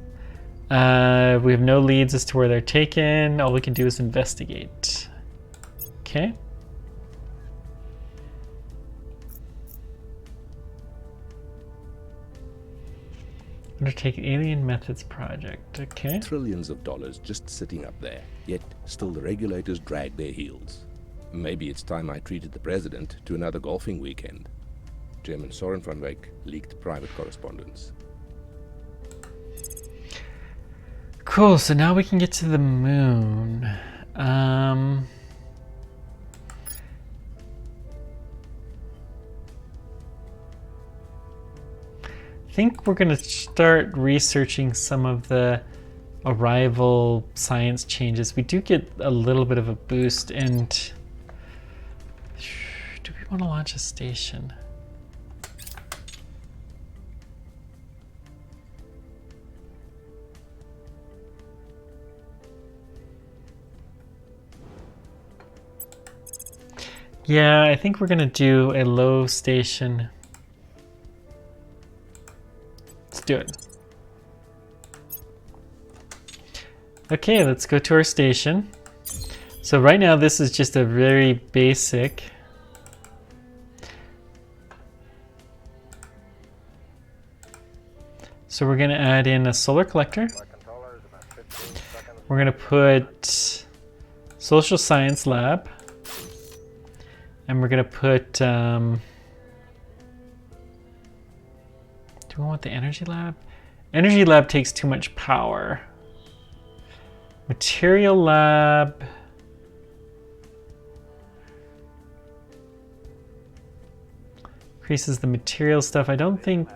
S1: We have no leads as to where they're taken. All we can do is investigate. Okay. Undertake alien methods project. Okay.
S11: Trillions of dollars just sitting up there, yet still the regulators drag their heels. Maybe it's time I treated the president to another golfing weekend. Chairman Soren van Wyk leaked private correspondence.
S1: Cool, so now we can get to the moon. I think we're going to start researching some of the arrival science changes. We do get a little bit of a boost, and do we want to launch a station? Yeah, I think we're going to do a low station. Let's do it. Okay, let's go to our station. So right now this is just a very basic. So we're going to add in a solar collector. We're going to put social science lab. And we're going to put, do we want the energy lab? Energy lab takes too much power. Material lab. Increases the material stuff. I don't think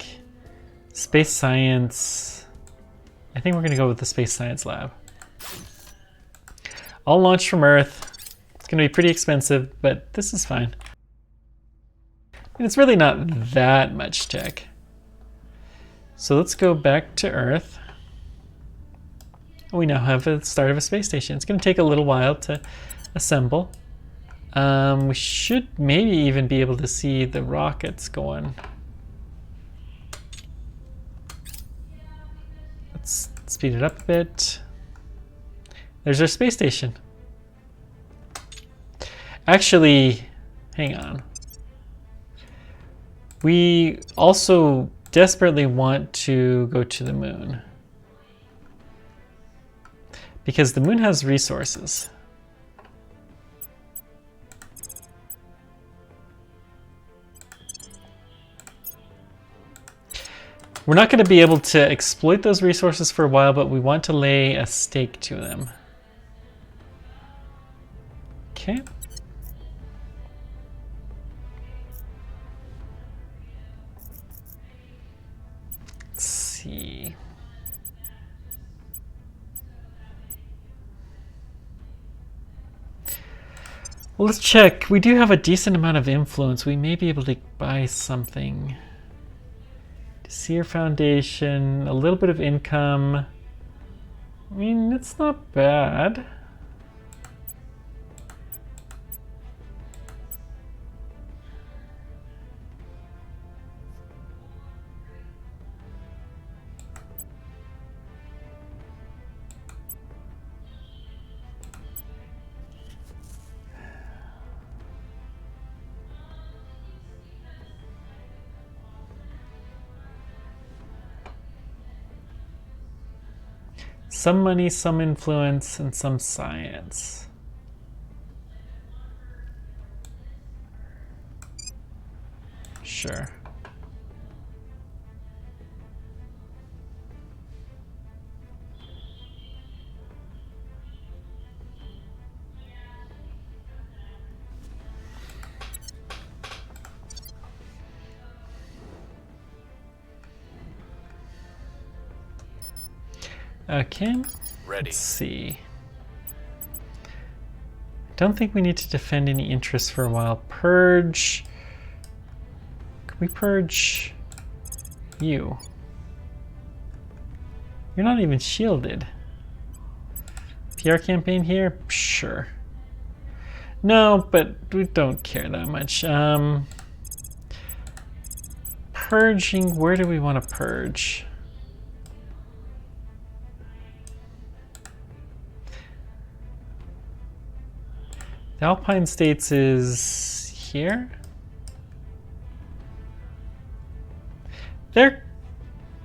S1: space science. I think we're going to go with the space science lab. All launched from Earth. It's going to be pretty expensive, but this is fine. And it's really not that much tech. So let's go back to Earth. We now have the start of a space station. It's going to take a little while to assemble. We should maybe even be able to see the rockets going. Let's speed it up a bit. There's our space station. Actually, hang on. We also desperately want to go to the moon, because the moon has resources. We're not going to be able to exploit those resources for a while, but we want to lay a stake to them. Okay. Let's see. Well, let's check. We do have a decent amount of influence. We may be able to buy something. Seer Foundation, a little bit of income. I mean, it's not bad. Some money, some influence, and some science. Sure. Okay,
S6: Ready.
S1: let's see. Don't think we need to defend any interests for a while. Purge. Can we purge you? You're not even shielded. PR campaign here? Sure. No, but we don't care that much. Purging, where do we want to purge? The Alpine States is here. They're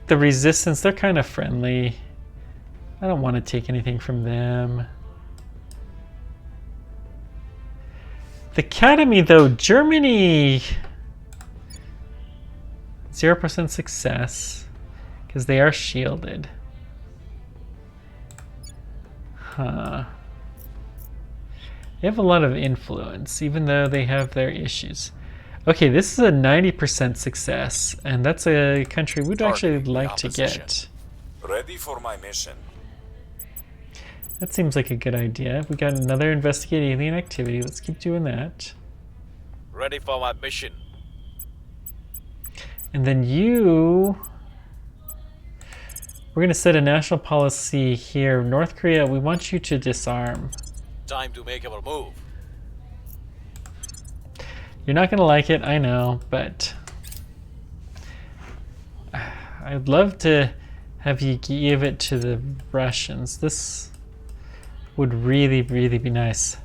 S1: the Resistance, they're kind of friendly. I don't want to take anything from them. The Academy, though, Germany, 0% success because they are shielded. Huh. They have a lot of influence, even though they have their issues. Okay, this is a 90% success, and that's a country we'd actually like to get.
S8: Ready for my mission.
S1: That seems like a good idea. We got another investigate alien activity. Let's keep doing that.
S7: Ready for my mission.
S1: And then you... We're going to set a national policy here. North Korea, we want you to disarm.
S7: Time to make our move.
S1: You're not going to like it, I know, but I'd love to have you give it to the Russians. This would really, really be nice.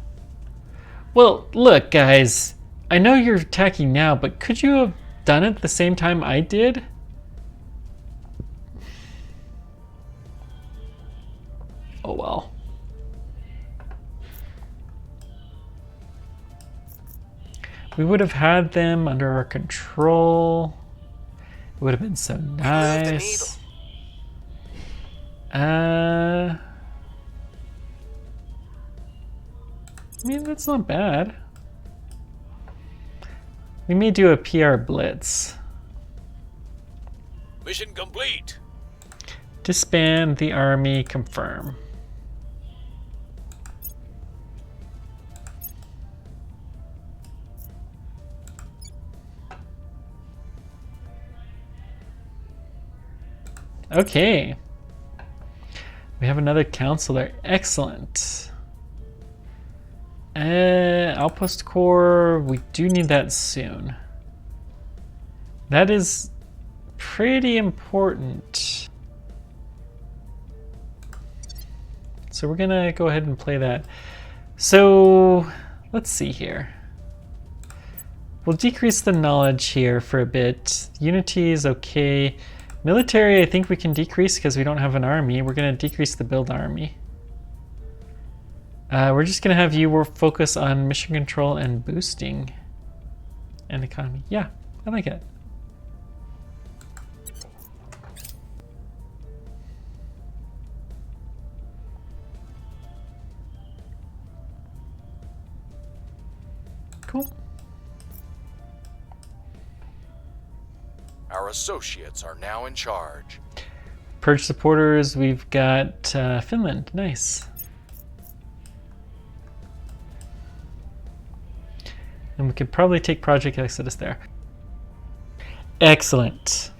S1: Well, look, guys, I know you're attacking now, but could you have done it at the same time I did? Oh well. We would have had them under our control. It would have been so nice. I mean, that's not bad. We may do a PR blitz.
S7: Mission complete.
S1: Disband the army, confirm. Okay. We have another counselor. Excellent. Outpost core, we do need that soon. That is pretty important. So we're gonna go ahead and play that. So let's see here. We'll decrease the knowledge here for a bit. Unity is okay. Military, I think we can decrease because we don't have an army. We're gonna decrease the build army. We're just gonna have you focus on mission control and boosting and economy. Yeah, I like it. Cool.
S6: Our associates are now in charge.
S1: Purge supporters, we've got Finland. Nice. And we could probably take Project Exodus there. Excellent.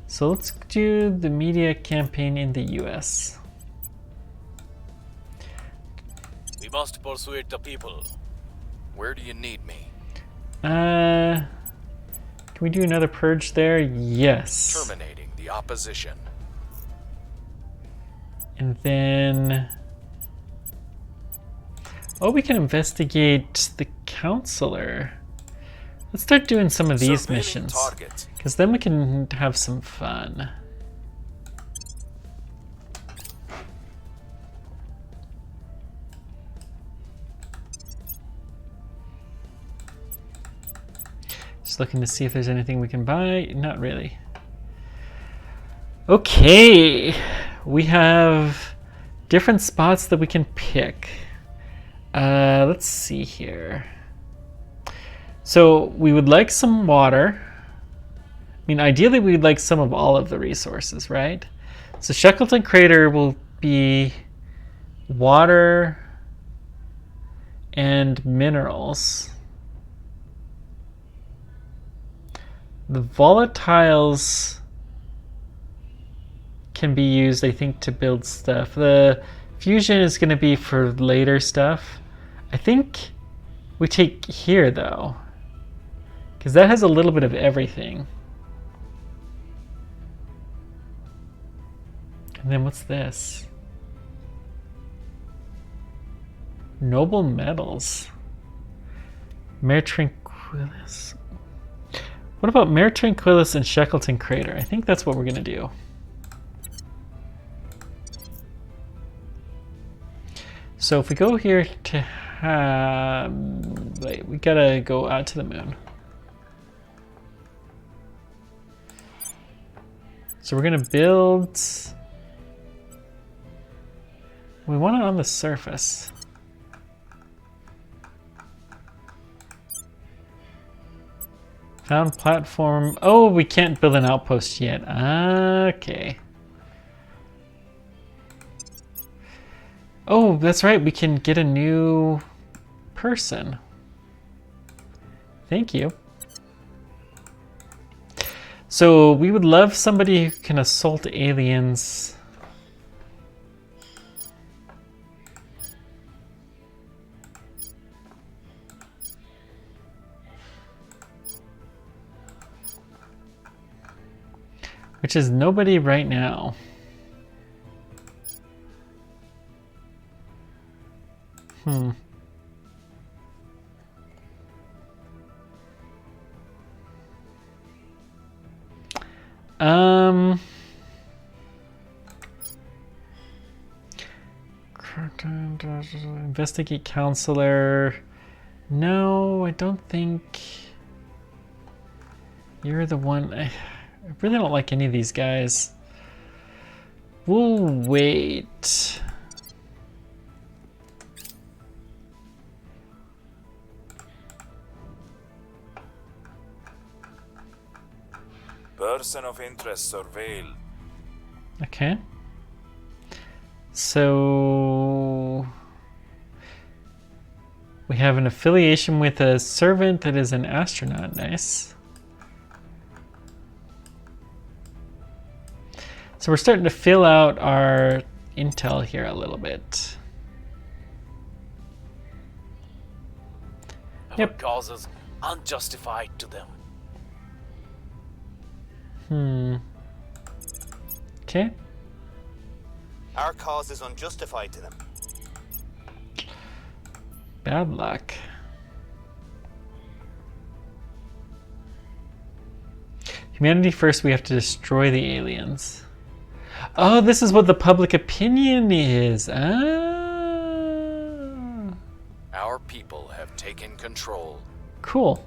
S1: So let's do the media campaign in the US.
S7: We must persuade the people.
S6: Where do you need me?
S1: Can we do another purge there? Yes.
S6: Terminating the opposition.
S1: And then... Oh, we can investigate the counselor. Let's start doing some of these
S8: Surveilling
S1: missions,
S8: target.
S1: because then we can have some fun. Just looking to see if there's anything we can buy. Not really. Okay, we have different spots that we can pick. Let's see here. So we would like some water. I mean, ideally we would like some of all of the resources, right? So Shackleton Crater will be water and minerals. The volatiles can be used, I think, to build stuff. The fusion is going to be for later stuff. I think we take here, though, because that has a little bit of everything. And then what's this? Noble metals. Mare Tranquilis. What about Mare Tranquilis and Shackleton Crater? I think that's what we're going to do. So if we go here to wait, we gotta go out to the moon. So we're gonna build. We want it on the surface. Found platform. Oh, we can't build an outpost yet. Okay. Oh, that's right. We can get a new person. Thank you. So we would love somebody who can assault aliens. Which is nobody right now. Investigate counselor. No, I don't think you're the one. I really don't like any of these guys. We'll wait.
S8: Person of interest surveilled.
S1: Okay. So we have an affiliation with a servant that is an astronaut. Nice. So we're starting to fill out our intel here a little bit.
S7: Our causes unjustified to them.
S1: Okay.
S13: Our cause is unjustified to them.
S1: Bad luck. Humanity first, we have to destroy the aliens. Oh, this is what the public opinion is. Ah.
S7: Our people have taken control.
S1: Cool.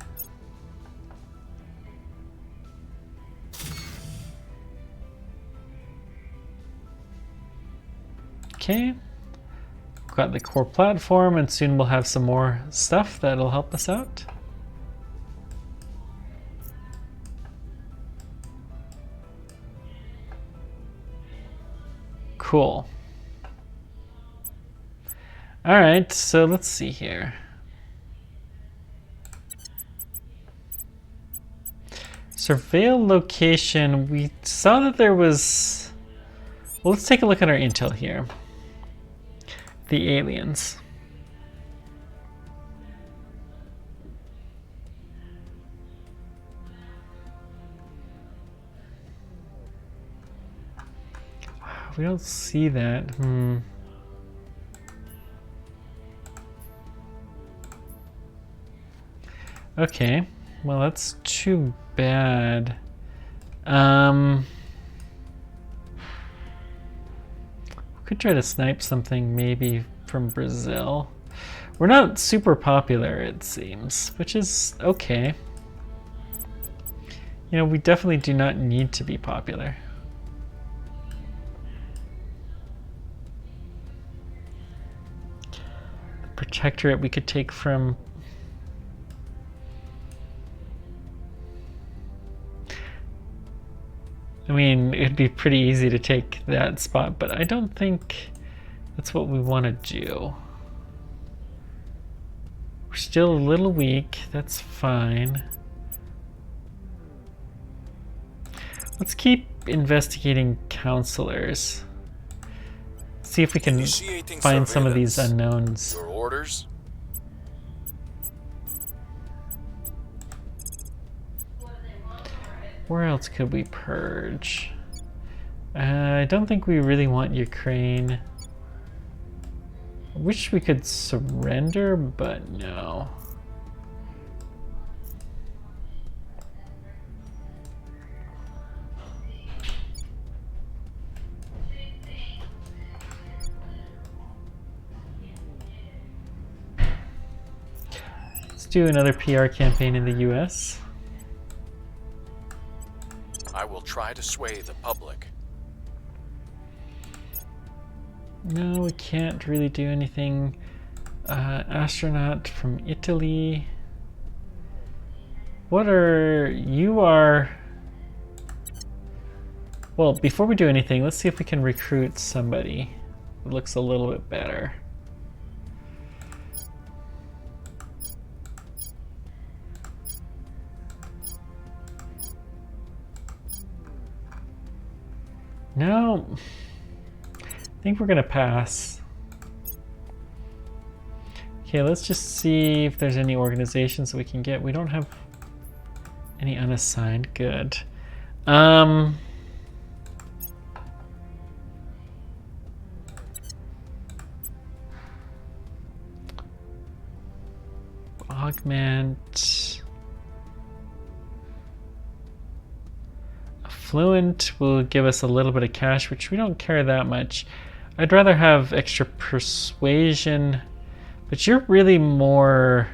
S1: Okay. Got the core platform, and soon we'll have some more stuff that'll help us out. Cool. All right, so let's see here. Surveil location. We saw that there was... Well, let's take a look at our intel here. The aliens. We don't see that. Okay. Well, that's too bad. Could try to snipe something maybe from Brazil. We're not super popular, it seems, which is okay. You know, we definitely do not need to be popular. The Protectorate we could take from... I mean, it'd be pretty easy to take that spot, but I don't think that's what we want to do. We're still a little weak, that's fine. Let's keep investigating counselors. See if we can find some of these unknowns.
S6: Your orders?
S1: Where else could we purge? I don't think we really want Ukraine. I wish we could surrender, but no. Let's do another PR campaign in the US.
S6: I will try to sway the public.
S1: No, we can't really do anything. Astronaut from Italy. You are... Well, before we do anything, let's see if we can recruit somebody that looks a little bit better. No, I think we're gonna pass. Okay, let's just see if there's any organizations that we can get. We don't have any unassigned. Good. Augment. Affluent will give us a little bit of cash, which we don't care that much. I'd rather have extra persuasion, but you're really more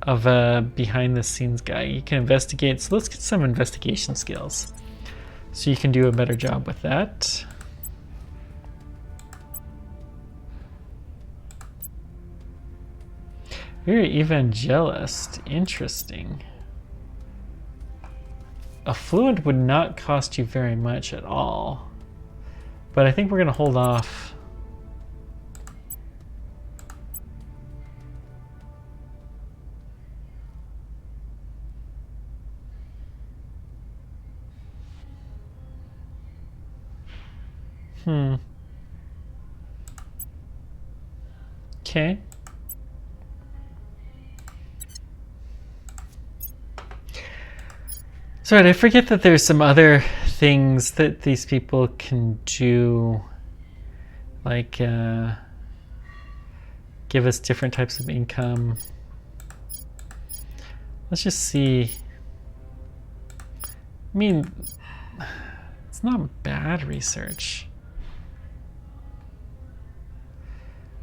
S1: of a behind-the-scenes guy. You can investigate, so let's get some investigation skills so you can do a better job with that. You're an evangelist. Interesting. Affluent would not cost you very much at all, but I think we're going to hold off. Okay. Sorry, I forget that there's some other things that these people can do, like give us different types of income. Let's just see. I mean, it's not bad research,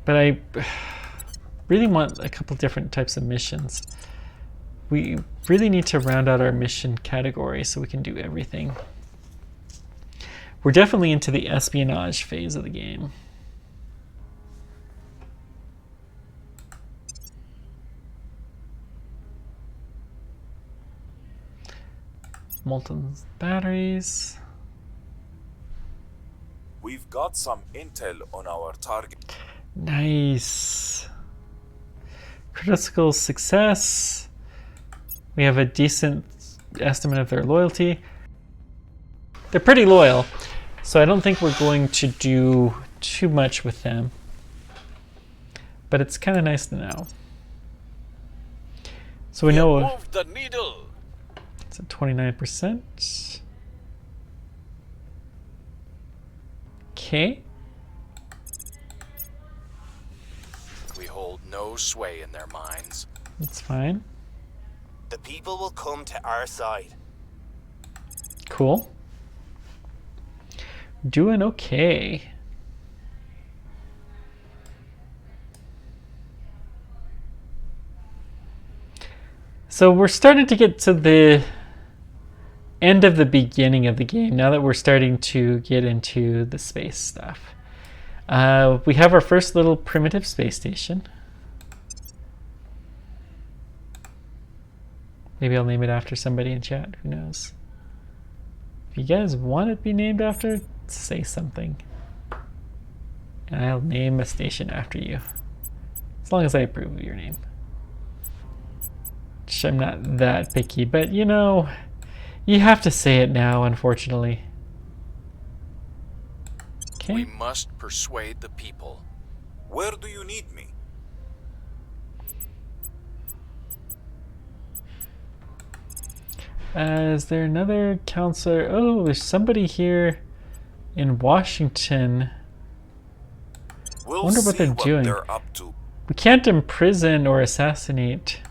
S1: but I really want a couple different types of missions. We really need to round out our mission category so we can do everything. We're definitely into the espionage phase of the game. Molten batteries.
S8: We've got some intel on our target.
S1: Nice. Critical success. We have a decent estimate of their loyalty. They're pretty loyal, so I don't think we're going to do too much with them. But it's kind of nice to know. So we know
S7: Move the needle.
S1: It's at 29%. Okay.
S6: We hold no sway in their minds.
S1: That's fine.
S13: the people will come to our side.
S1: Cool. Doing okay. So we're starting to get to the end of the beginning of the game now that we're starting to get into the space stuff. We have our first little primitive space station. Maybe I'll name it after somebody in chat, who knows. If you guys want it to be named after, say something. And I'll name a station after you. As long as I approve of your name. Which I'm not that picky, but you know, you have to say it now, unfortunately. Okay.
S6: We must persuade the people.
S8: Where do you need me?
S1: Is there another counselor? Oh, there's somebody here in Washington.
S8: We'll
S1: I wonder what
S8: see
S1: they're doing.
S8: They're up to.
S1: We can't imprison or assassinate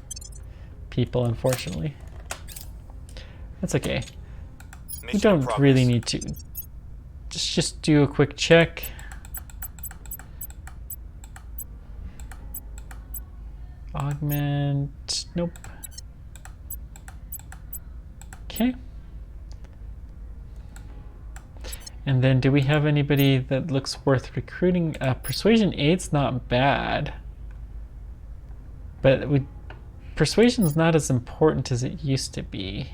S1: people, unfortunately. That's okay. We don't really need to. Just do a quick check. Augment. Nope. Okay. And then do we have anybody that looks worth recruiting? Persuasion 8's not bad. But persuasion's not as important as it used to be.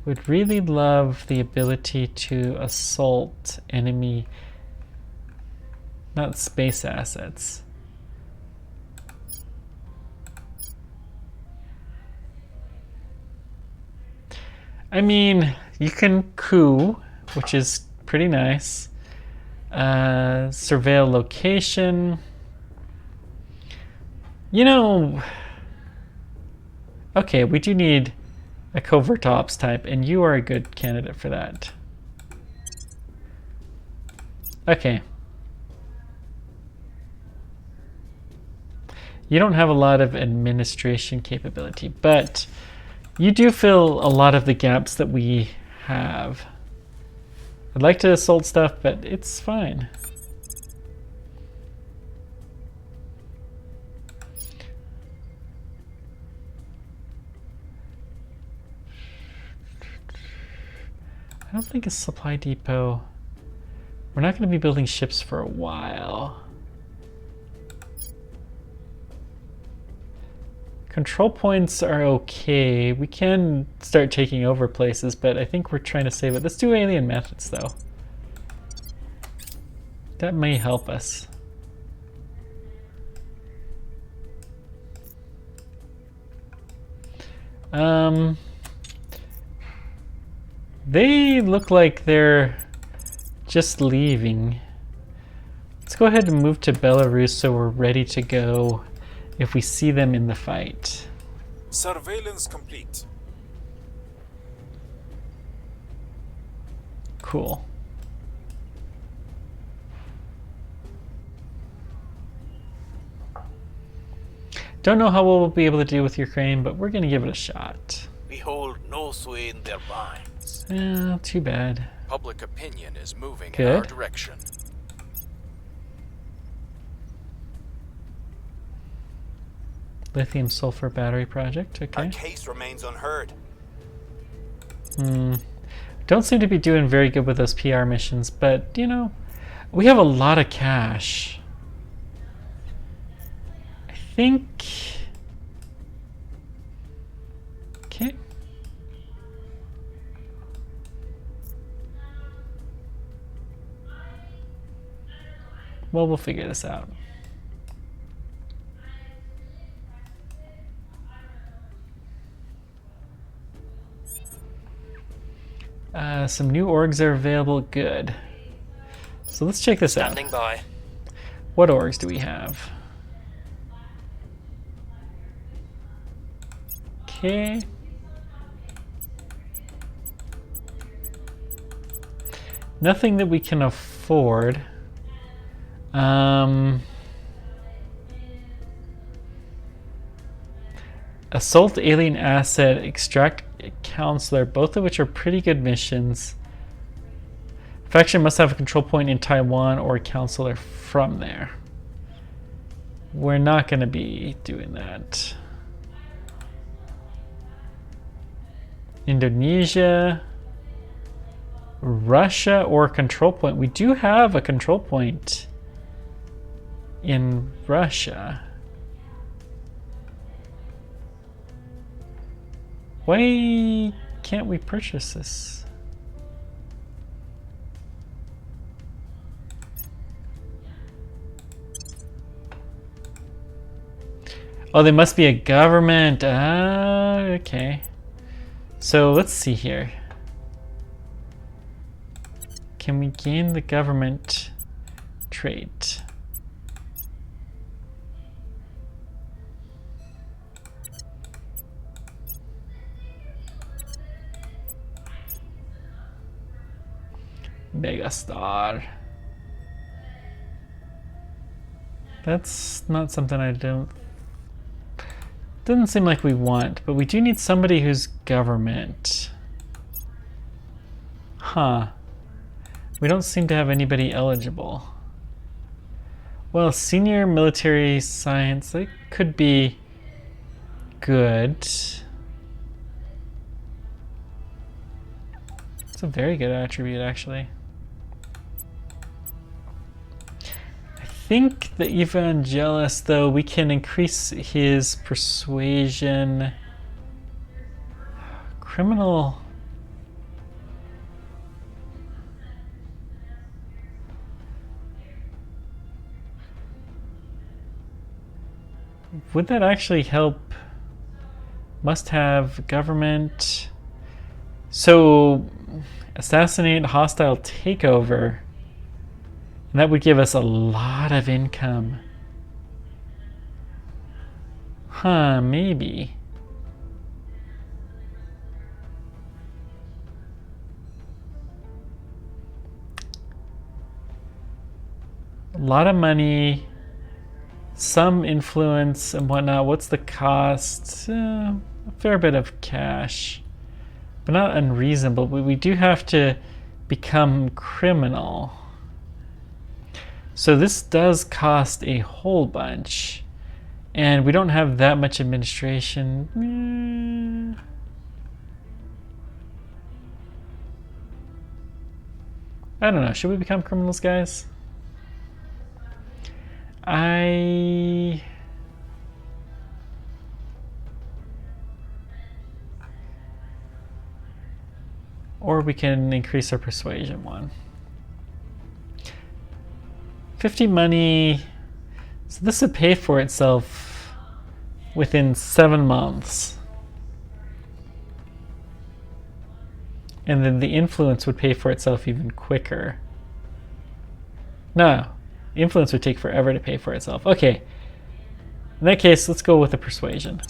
S1: Would really love the ability to assault enemy, not space assets. I mean, you can coup, which is pretty nice. Surveil location. You know, okay, we do need a covert ops type, and you are a good candidate for that. Okay. You don't have a lot of administration capability, but you do fill a lot of the gaps that we have. I'd like to assault stuff, but it's fine. I don't think a supply depot. We're not going to be building ships for a while. Control points are okay. We can start taking over places, but I think we're trying to save it. Let's do alien methods, though. That may help us. They look like they're just leaving. Let's go ahead and move to Belarus so we're ready to go if we see them in the fight.
S8: Surveillance complete.
S1: Cool. Don't know how well we'll be able to do with Ukraine, but we're going to give it a shot.
S7: We hold no sway in their minds.
S1: Too bad.
S6: Public opinion is moving
S1: Good.
S6: in our direction.
S1: Lithium sulfur battery project, okay.
S13: Our case remains unheard.
S1: Don't seem to be doing very good with those PR missions, but, you know, we have a lot of cash. I think... Okay. Well, we'll figure this out. Some new orgs are available. Good. So let's check this out.
S14: Standing by.
S1: What orgs do we have? Okay. Nothing that we can afford. Assault alien asset, extract a counselor, both of which are pretty good missions. Faction must have a control point in Taiwan or a counselor from there. We're not going to be doing that. Indonesia, Russia, or control point. We do have a control point in Russia. Why can't we purchase this? Oh, they must be a government. Ah, okay. So let's see here. Can we gain the government trait? Megastar. That's not something I don't... Doesn't seem like we want, but we do need somebody who's government. Huh. We don't seem to have anybody eligible. Well, senior military science, that could be good. It's a very good attribute, actually. I think the Evangelist, though, we can increase his persuasion. Criminal. Would that actually help? Must have government. So, assassinate hostile takeover. And that would give us a lot of income. Huh, maybe. A lot of money, some influence and whatnot. What's the cost? A fair bit of cash, but not unreasonable. We do have to become criminal. So this does cost a whole bunch. And we don't have that much administration. I don't know. Should we become criminals, guys? Or we can increase our persuasion one. 50 money. So this would pay for itself within 7 months. And then the influence would pay for itself even quicker. No, influence would take forever to pay for itself. Okay, in that case, let's go with the persuasion.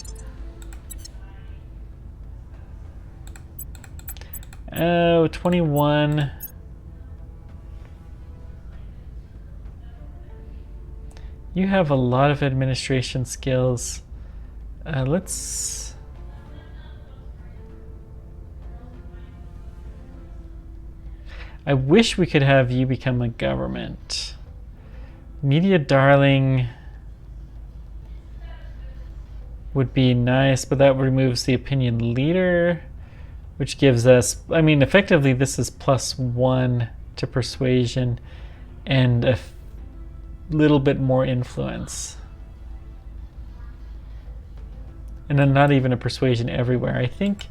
S1: Oh, 21. You have a lot of administration skills. Let's... I wish we could have you become a government. Media darling would be nice, but that removes the opinion leader, which gives us, I mean, effectively this is +1 to persuasion and a little bit more influence. And then not even a persuasion everywhere. I think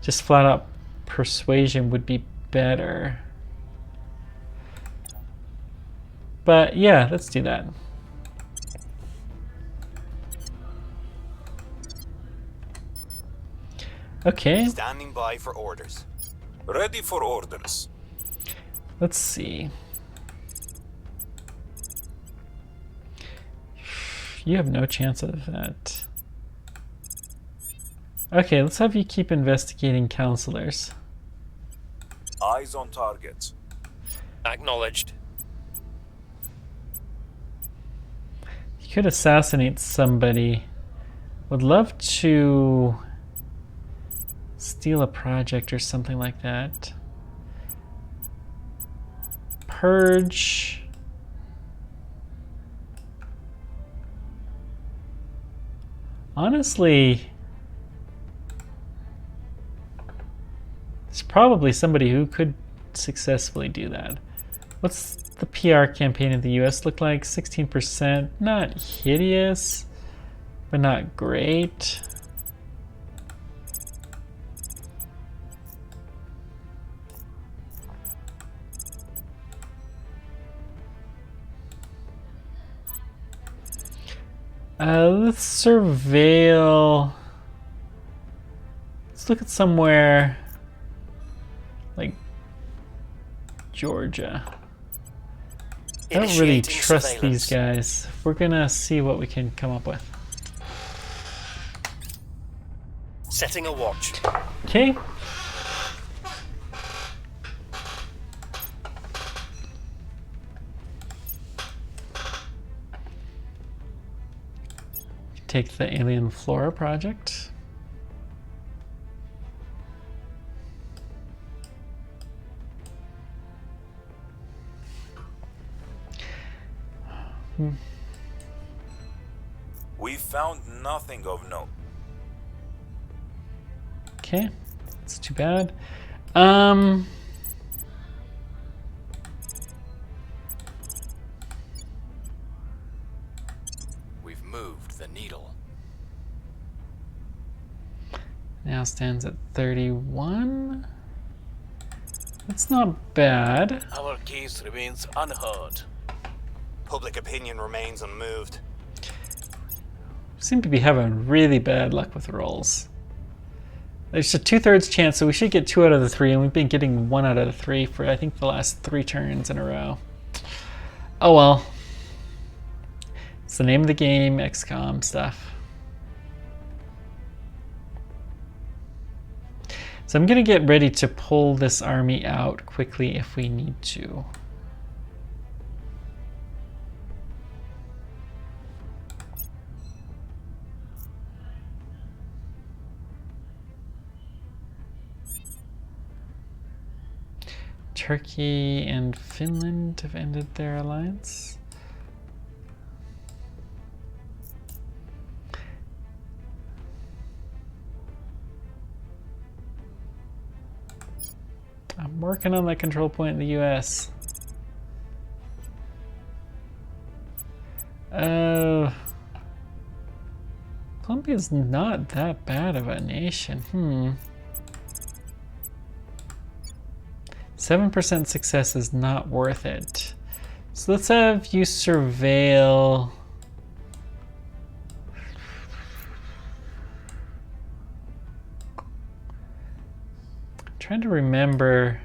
S1: just flat out persuasion would be better. But yeah, let's do that. Okay.
S13: Standing by for orders.
S8: Ready for orders.
S1: Let's see. You have no chance of that. Okay, let's have you keep investigating counselors.
S8: Eyes on target.
S7: Acknowledged.
S1: You could assassinate somebody Would love to steal a project or something like that. Purge. Honestly, there's probably somebody who could successfully do that. What's the PR campaign in the US look like? 16%. Not hideous, but not great. Let's surveil. Let's look at somewhere like Georgia. I don't really trust these guys. We're gonna see what we can come up with.
S14: Setting a watch.
S1: Okay. Take the alien flora project.
S8: We found nothing of note.
S1: Okay, that's too bad.
S6: We've moved the needle.
S1: Now stands at 31. That's not bad.
S14: Our case remains unheard.
S13: Public opinion remains unmoved.
S1: Seem to be having really bad luck with rolls. There's a 2/3 chance, so we should get 2 out of the 3, and we've been getting 1 out of the 3 for I think the last 3 turns in a row. Oh well. It's the name of the game, XCOM stuff. So I'm gonna get ready to pull this army out quickly if we need to. Turkey and Finland have ended their alliance. I'm working on that control point in the US. Colombia's not that bad of a nation. 7% success is not worth it. So let's have you surveil. I'm trying to remember.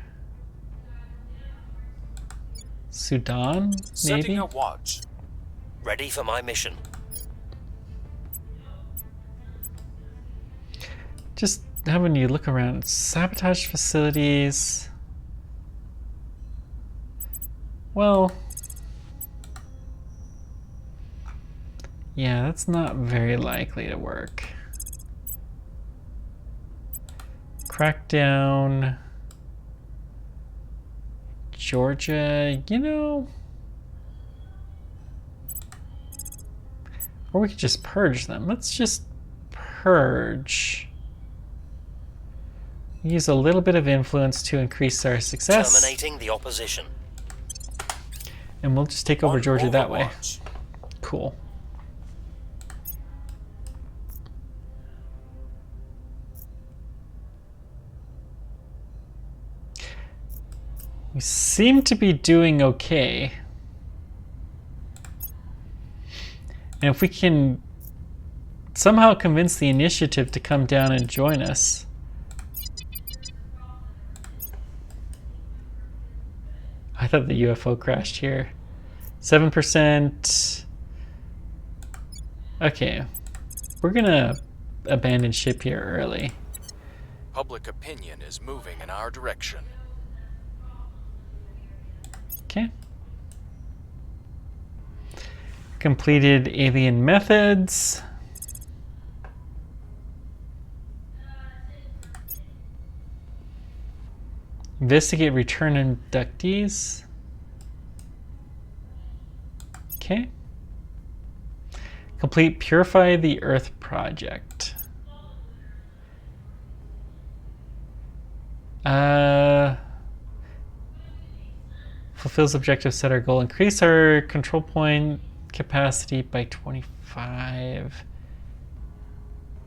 S1: Sudan, maybe?
S14: Setting a watch. Ready for my mission.
S1: Just having you look around. Sabotage facilities. Well, yeah, that's not very likely to work. Crackdown. Georgia, you know. Or we could just purge them. Let's just purge. Use a little bit of influence to increase our success.
S14: Terminating the opposition.
S1: And we'll just take over Georgia that way. Cool. We seem to be doing okay. And if we can somehow convince the initiative to come down and join us. I thought the UFO crashed here. 7%. Okay. We're gonna abandon ship here early.
S6: Public opinion is moving in our direction.
S1: Okay. Completed alien methods. Investigate return inductees. Okay. Complete Purify the Earth project. Fulfills objective, set our goal. Increase our control point capacity by 25.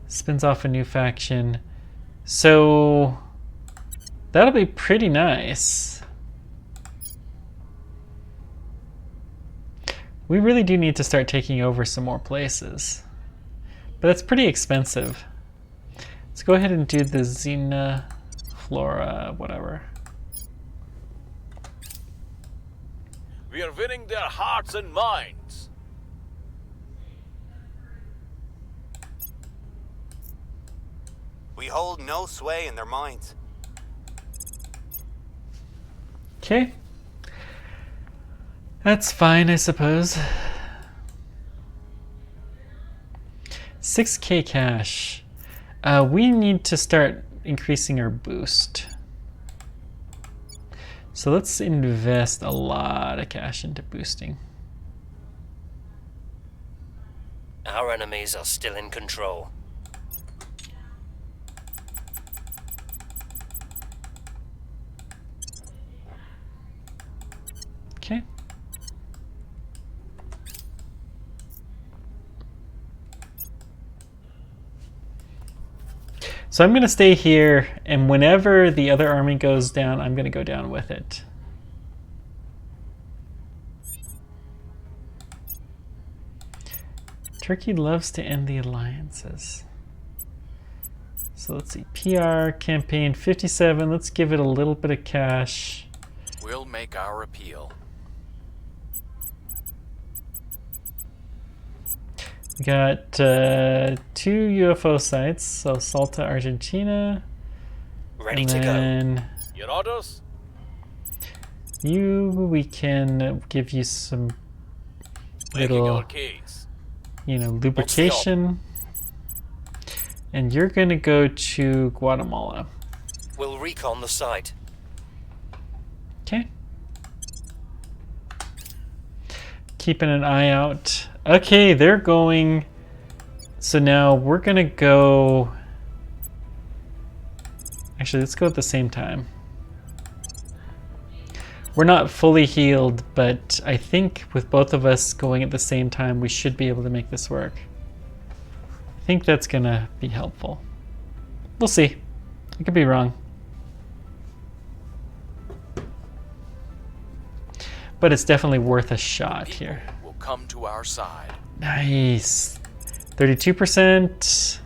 S1: Spins off a new faction. So that'll be pretty nice. We really do need to start taking over some more places. But that's pretty expensive. Let's go ahead and do the Xena Flora, whatever.
S7: We are winning their hearts and minds.
S13: We hold no sway in their minds.
S1: Okay. That's fine, I suppose. 6K cash. We need to start increasing our boost. So let's invest a lot of cash into boosting.
S14: Our enemies are still in control.
S1: Okay. So I'm going to stay here, and whenever the other army goes down, I'm going to go down with it. Turkey loves to end the alliances. So let's see, PR campaign 57. Let's give it a little bit of cash.
S6: We'll make our appeal.
S1: We got 2 UFO sites, so Salta, Argentina.
S14: Ready to go.
S7: Your orders?
S1: We can give you some little, lubrication. And you're going to go to Guatemala.
S14: We'll recon the site.
S1: Okay. Keeping an eye out. Okay, they're going. So now we're going to go. Actually, let's go at the same time. We're not fully healed, but I think with both of us going at the same time, we should be able to make this work. I think that's going to be helpful. We'll see. I could be wrong. But it's definitely worth a shot here.
S6: Will come to our side.
S1: Nice. 32%.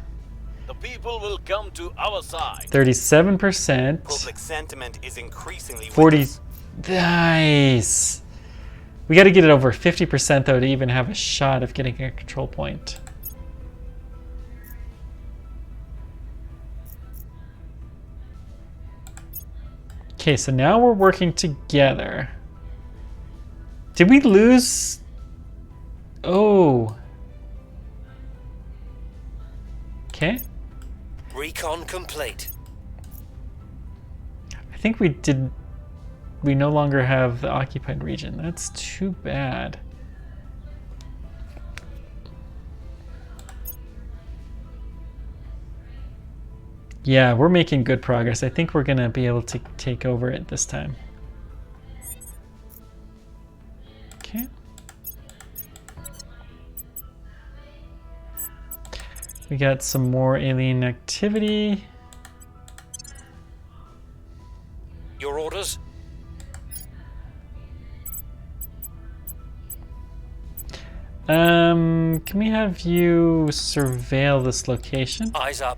S7: The people will come to our side.
S1: 37%.
S13: Public sentiment is increasingly
S1: 40. Nice. We got to get it over 50% though to even have a shot of getting a control point. Okay, so now we're working together. Did we lose? Oh. Okay.
S14: Recon complete.
S1: I think we did. We no longer have the occupied region. That's too bad. Yeah, we're making good progress. I think we're going to be able to take over it this time. Okay. We got some more alien activity.
S14: Your orders?
S1: Can we have you surveil this location?
S14: Eyes up.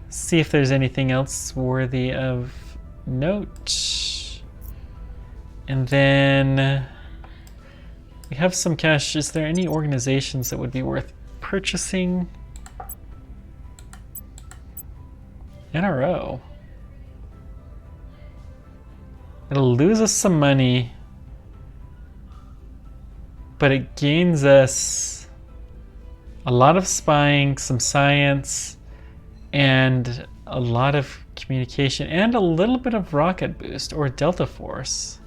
S1: See if there's anything else worthy of note. And then we have some cash. Is there any organizations that would be worth purchasing? NRO. It'll lose us some money, but it gains us a lot of spying, some science, and a lot of communication and a little bit of rocket boost or delta force.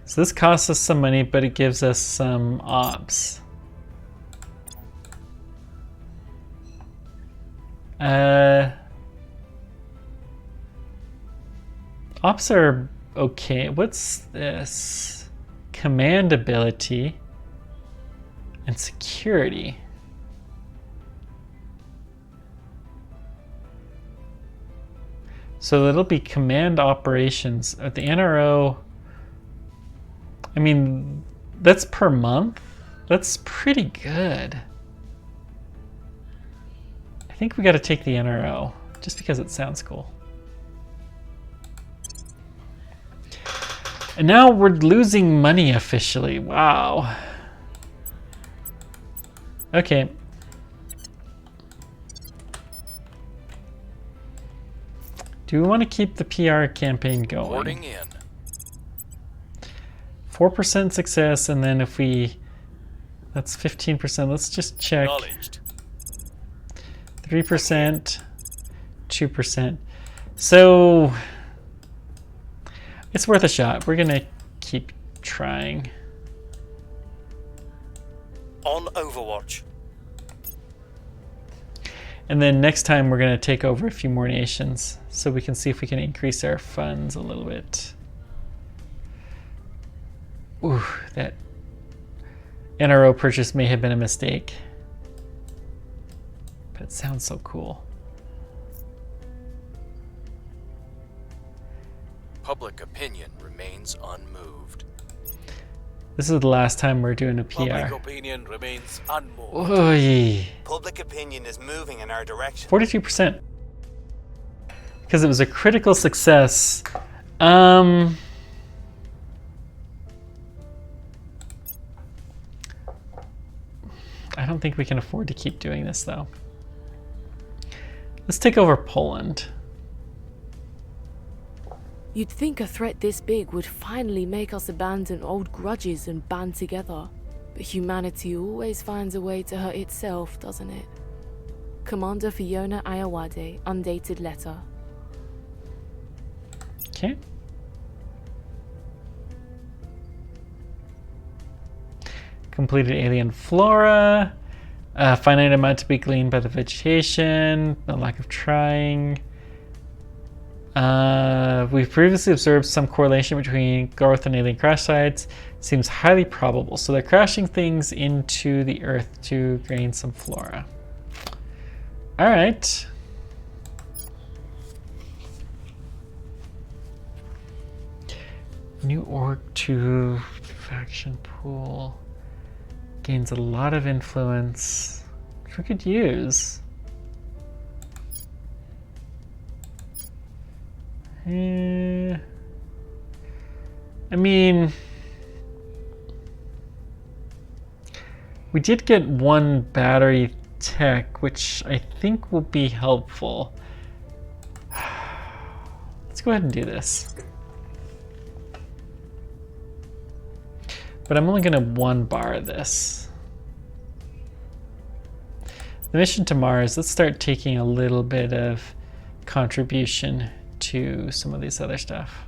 S1: So this costs us some money, but it gives us some ops. Ops are okay. What's this? Command ability and security. So it'll be command operations. At the NRO, I mean, that's per month. That's pretty good. I think we got to take the NRO just because it sounds cool. And now we're losing money officially. Wow. Okay. Do we want to keep the PR campaign going?
S6: Boarding in.
S1: 4% success, and then if we... That's 15%. Let's just check. 3%, 2%. So... it's worth a shot. We're gonna keep trying.
S14: On Overwatch.
S1: And then next time we're gonna take over a few more nations so we can see if we can increase our funds a little bit. Ooh, that NRO purchase may have been a mistake. But it sounds so cool.
S6: Public opinion remains unmoved.
S1: This is the last time we're doing a PR.
S7: Public opinion remains unmoved.
S1: Oy.
S13: Public opinion is moving in our direction.
S1: 42%. Because it was a critical success. I don't think we can afford to keep doing this though. Let's take over Poland.
S9: You'd think a threat this big would finally make us abandon old grudges and band together. But humanity always finds a way to hurt itself, doesn't it? Commander Fiona Ayawade, undated letter.
S1: Okay. Completed alien flora. Finite amount to be gleaned by the vegetation. No lack of trying. We've previously observed some correlation between growth and alien crash sites. Seems highly probable. So they're crashing things into the Earth to gain some flora. All right. New org to faction pool. Gains a lot of influence, which we could use. I mean, we did get one battery tech, which I think will be helpful. Let's go ahead and do this. But I'm only gonna 1-bar this. The mission to Mars, let's start taking a little bit of contribution to some of these other stuff.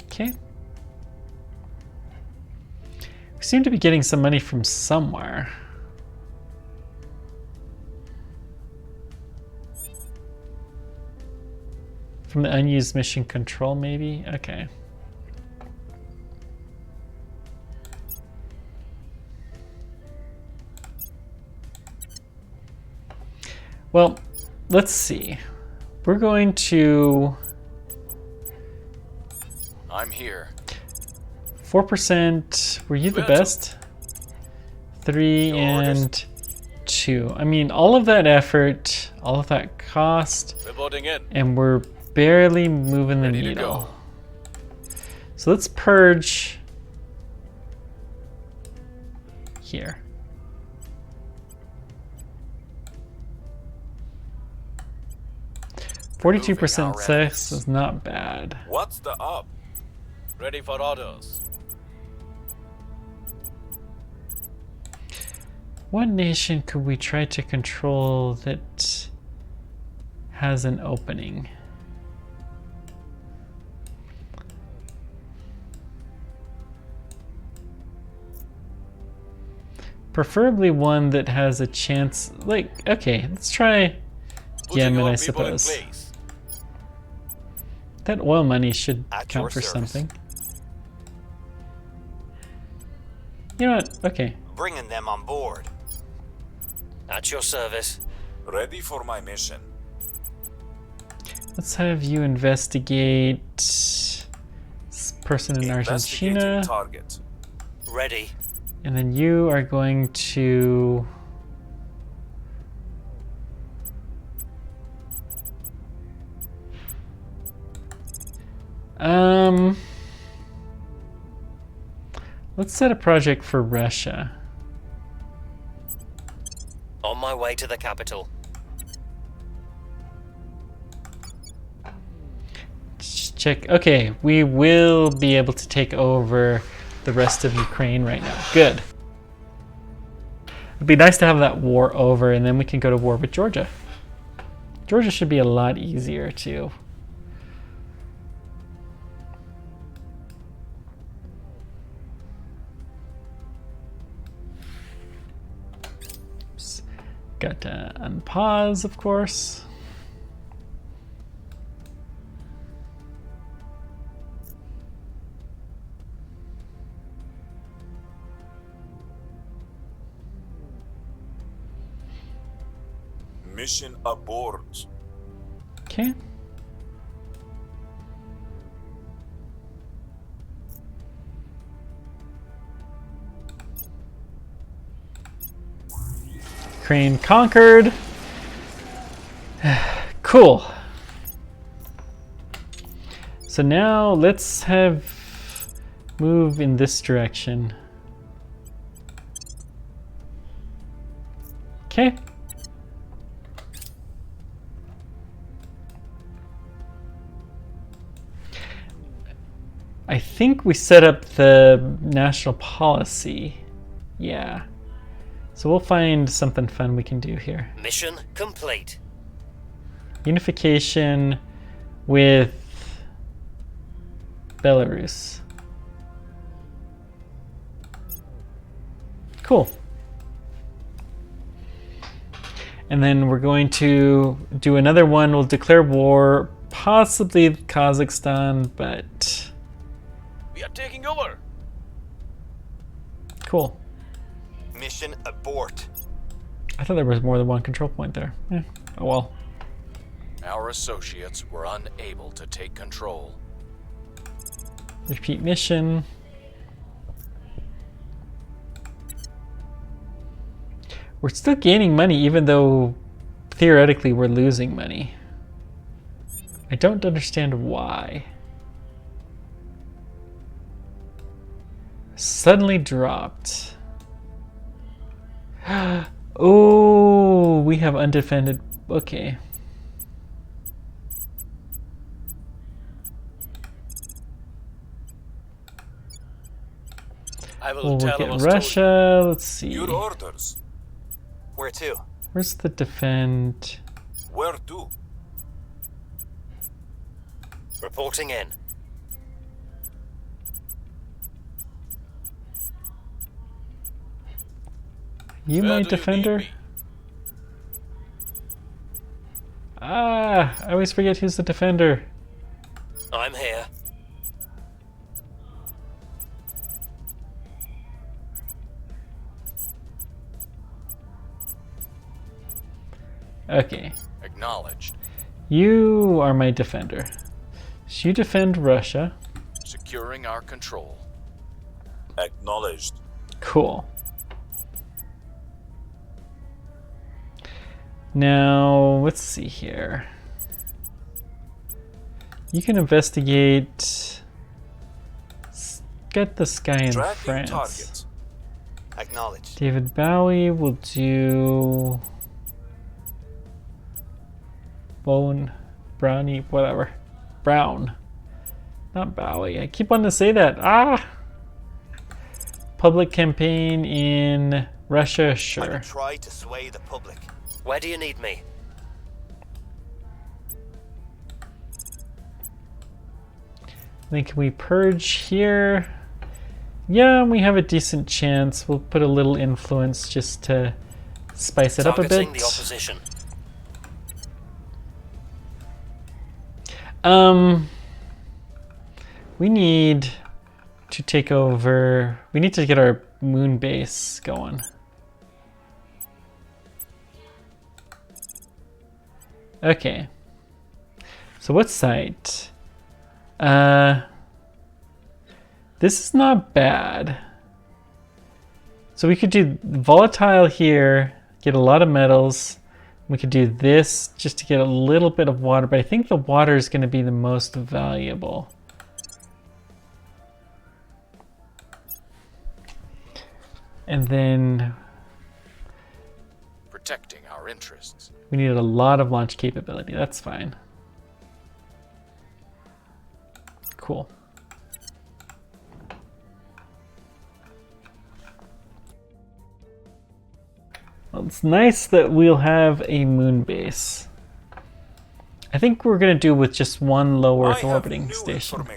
S1: Okay. We seem to be getting some money from somewhere. From the unused mission control, maybe? Okay. Well, let's see. We're going to...
S6: I'm here.
S1: 4%. Were you the best? 3 and 2. I mean, all of that effort, all of that cost,
S7: Reporting in.
S1: and we're barely moving the needle. So let's purge here. 42% success is not bad.
S8: What's the up?
S7: Ready for orders.
S1: What nation could we try to control that has an opening? Preferably one that has a chance, like, okay, let's try Yemen, I suppose. That oil money should count for something. You know what, okay.
S13: Bringing them on board.
S14: At your service.
S8: Ready for my mission.
S1: Let's have you investigate this person in Argentina.
S8: Target.
S14: Ready.
S1: And then you are going to let's set a project for Russia.
S14: On my way to the capital.
S1: Just check. Okay, we will be able to take over the rest of Ukraine right now. Good. It'd be nice to have that war over, and then we can go to war with Georgia. Georgia should be a lot easier too. Oops. Got to unpause, of course.
S8: Mission aboard.
S1: Okay. Ukraine conquered. Cool. So now let's have move in this direction. Okay. I think we set up the national policy. Yeah. So we'll find something fun we can do here.
S14: Mission complete.
S1: Unification with Belarus. Cool. And then we're going to do another one. We'll declare war, possibly Kazakhstan, but...
S7: We are taking over.
S1: Cool.
S13: Mission abort.
S1: I thought there was more than one control point there. Oh well.
S6: Our associates were unable to take control.
S1: Repeat mission. We're still gaining money even though theoretically we're losing money. I don't understand why. Suddenly dropped. Oh, we have undefended. Okay.
S7: I will
S1: We'll
S7: tell
S1: look
S7: them
S1: at
S7: a
S1: Russia.
S7: story.
S1: Let's see.
S8: Your orders.
S13: Where to?
S1: Where's the defend?
S8: Where to?
S14: Reporting in.
S1: You
S7: Where
S1: my
S7: do you
S1: defender?
S7: need me?
S1: Ah, I always forget who's the defender.
S14: I'm here.
S1: Okay.
S6: Acknowledged.
S1: You are my defender. So you defend Russia.
S6: Securing our control.
S8: Acknowledged.
S1: Cool. Now, let's see here. You can investigate. Get this guy in
S8: Tracking
S1: France.
S8: target.
S13: Acknowledged.
S1: David Bowie will do. Brownie, whatever. Brown. Not Bowie. I keep wanting to say that. Ah! Public campaign in Russia,
S13: I
S1: sure.
S13: would try to sway the public.
S14: Where do you need me?
S1: Then can we purge here? Yeah, we have a decent chance. We'll put a little influence just to spice it up a bit.
S14: Targeting the opposition.
S1: We need to take over. We need to get our moon base going. Okay. So what site? This is not bad. So we could do volatile here, get a lot of metals. We could do this just to get a little bit of water, but I think the water is going to be the most valuable. And then
S6: Protecting our interests.
S1: we needed a lot of launch capability. That's fine. Cool. Well, it's nice that we'll have a moon base. I think we're going to do with just one low Earth orbiting station.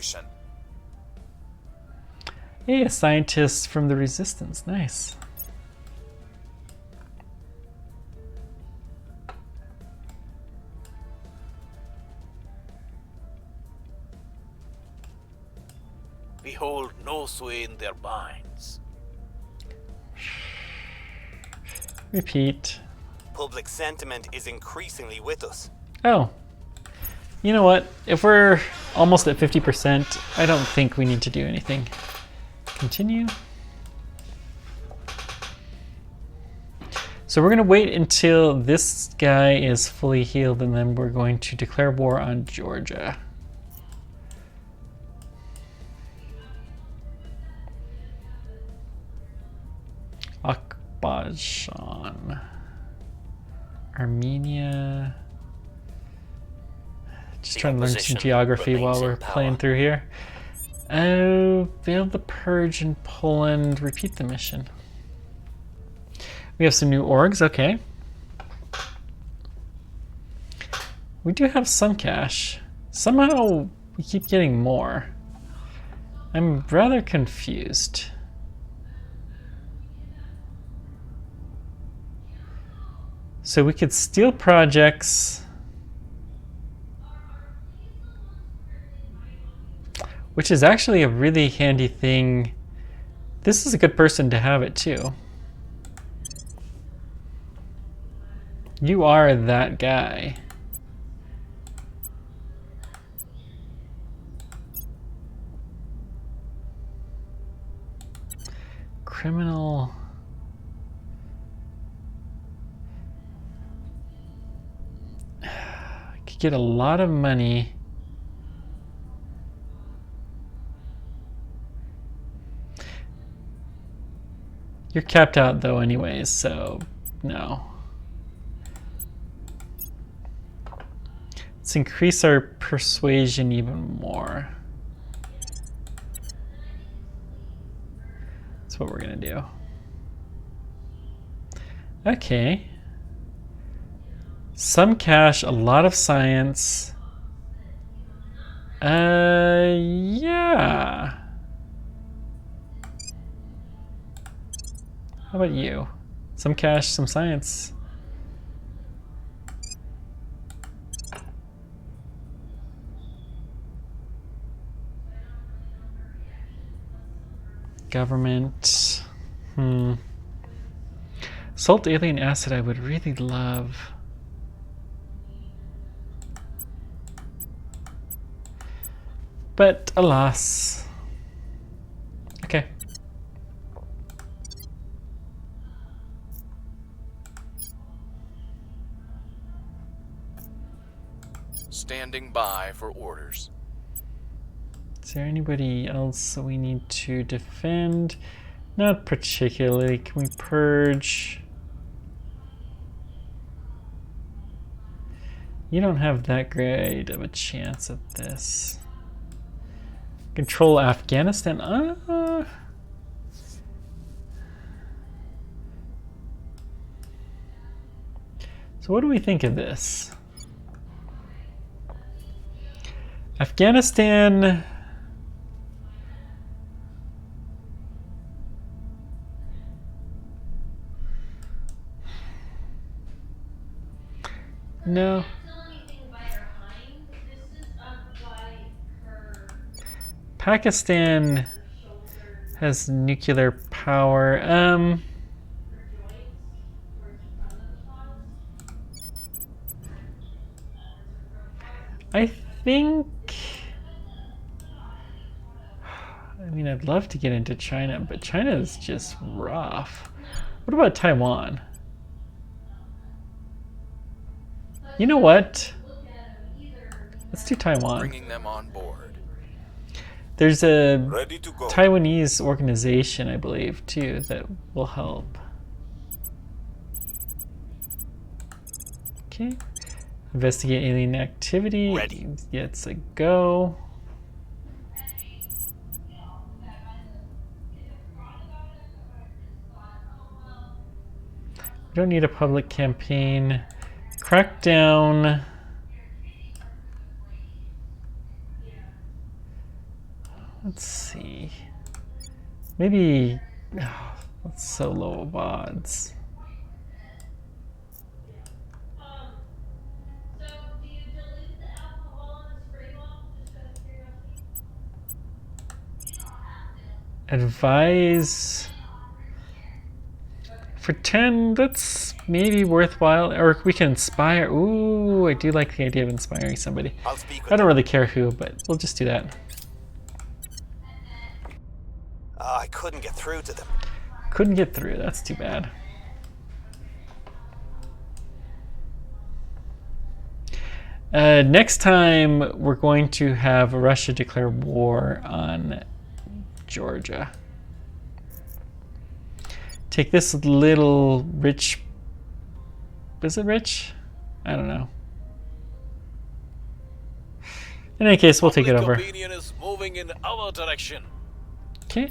S1: Hey, a scientist from the Resistance. Nice.
S15: We hold no sway in their minds.
S1: Repeat.
S13: Public sentiment is increasingly with us.
S1: Oh. You know what? If we're almost at 50%, I don't think we need to do anything. Continue. So we're going to wait until this guy is fully healed, and then we're going to declare war on Georgia. Azerbaijan. Armenia. Just trying to learn some geography while we're playing through here. Fail the purge in Poland. Repeat the mission. We have some new orgs. Okay. We do have some cash. Somehow we keep getting more. I'm rather confused. So we could steal projects, which is actually a really handy thing. This is a good person to have it too. You are that guy. Criminal. I could get a lot of money. You're capped out though anyways, so no. Let's increase our persuasion even more. That's what we're gonna do. Okay. Some cash, a lot of science. Yeah. How about you? Some cash, some science. Government. Salt alien acid I would really love. But alas. Okay.
S6: Standing by for orders.
S1: Is there anybody else that we need to defend? Not particularly. Can we purge? You don't have that great of a chance at this. Control Afghanistan. So what do we think of this? Afghanistan. No. Pakistan has nuclear power. I think, I mean, I'd love to get into China, but China is just rough. What about Taiwan? You know what? Let's do Taiwan.
S6: Bringing them on board.
S1: There's a
S8: Ready to go.
S1: Taiwanese organization, I believe, too, that will help. Okay. Investigate alien activity.
S13: Ready.
S1: It's a go. We don't need a public campaign. Crackdown. Let's see. Maybe. Oh, that's so low of odds. Advise for 10. That's maybe worthwhile, or we can inspire. Ooh, I do like the idea of inspiring somebody. I don't really care who, but we'll just do that.
S13: I couldn't get through to them.
S1: Couldn't get through. That's too bad. Next time, we're going to have Russia declare war on Georgia. Take this little rich. Is it rich? I don't know. In any case, we'll take it over.
S15: Opinion is moving in our direction.
S1: Okay.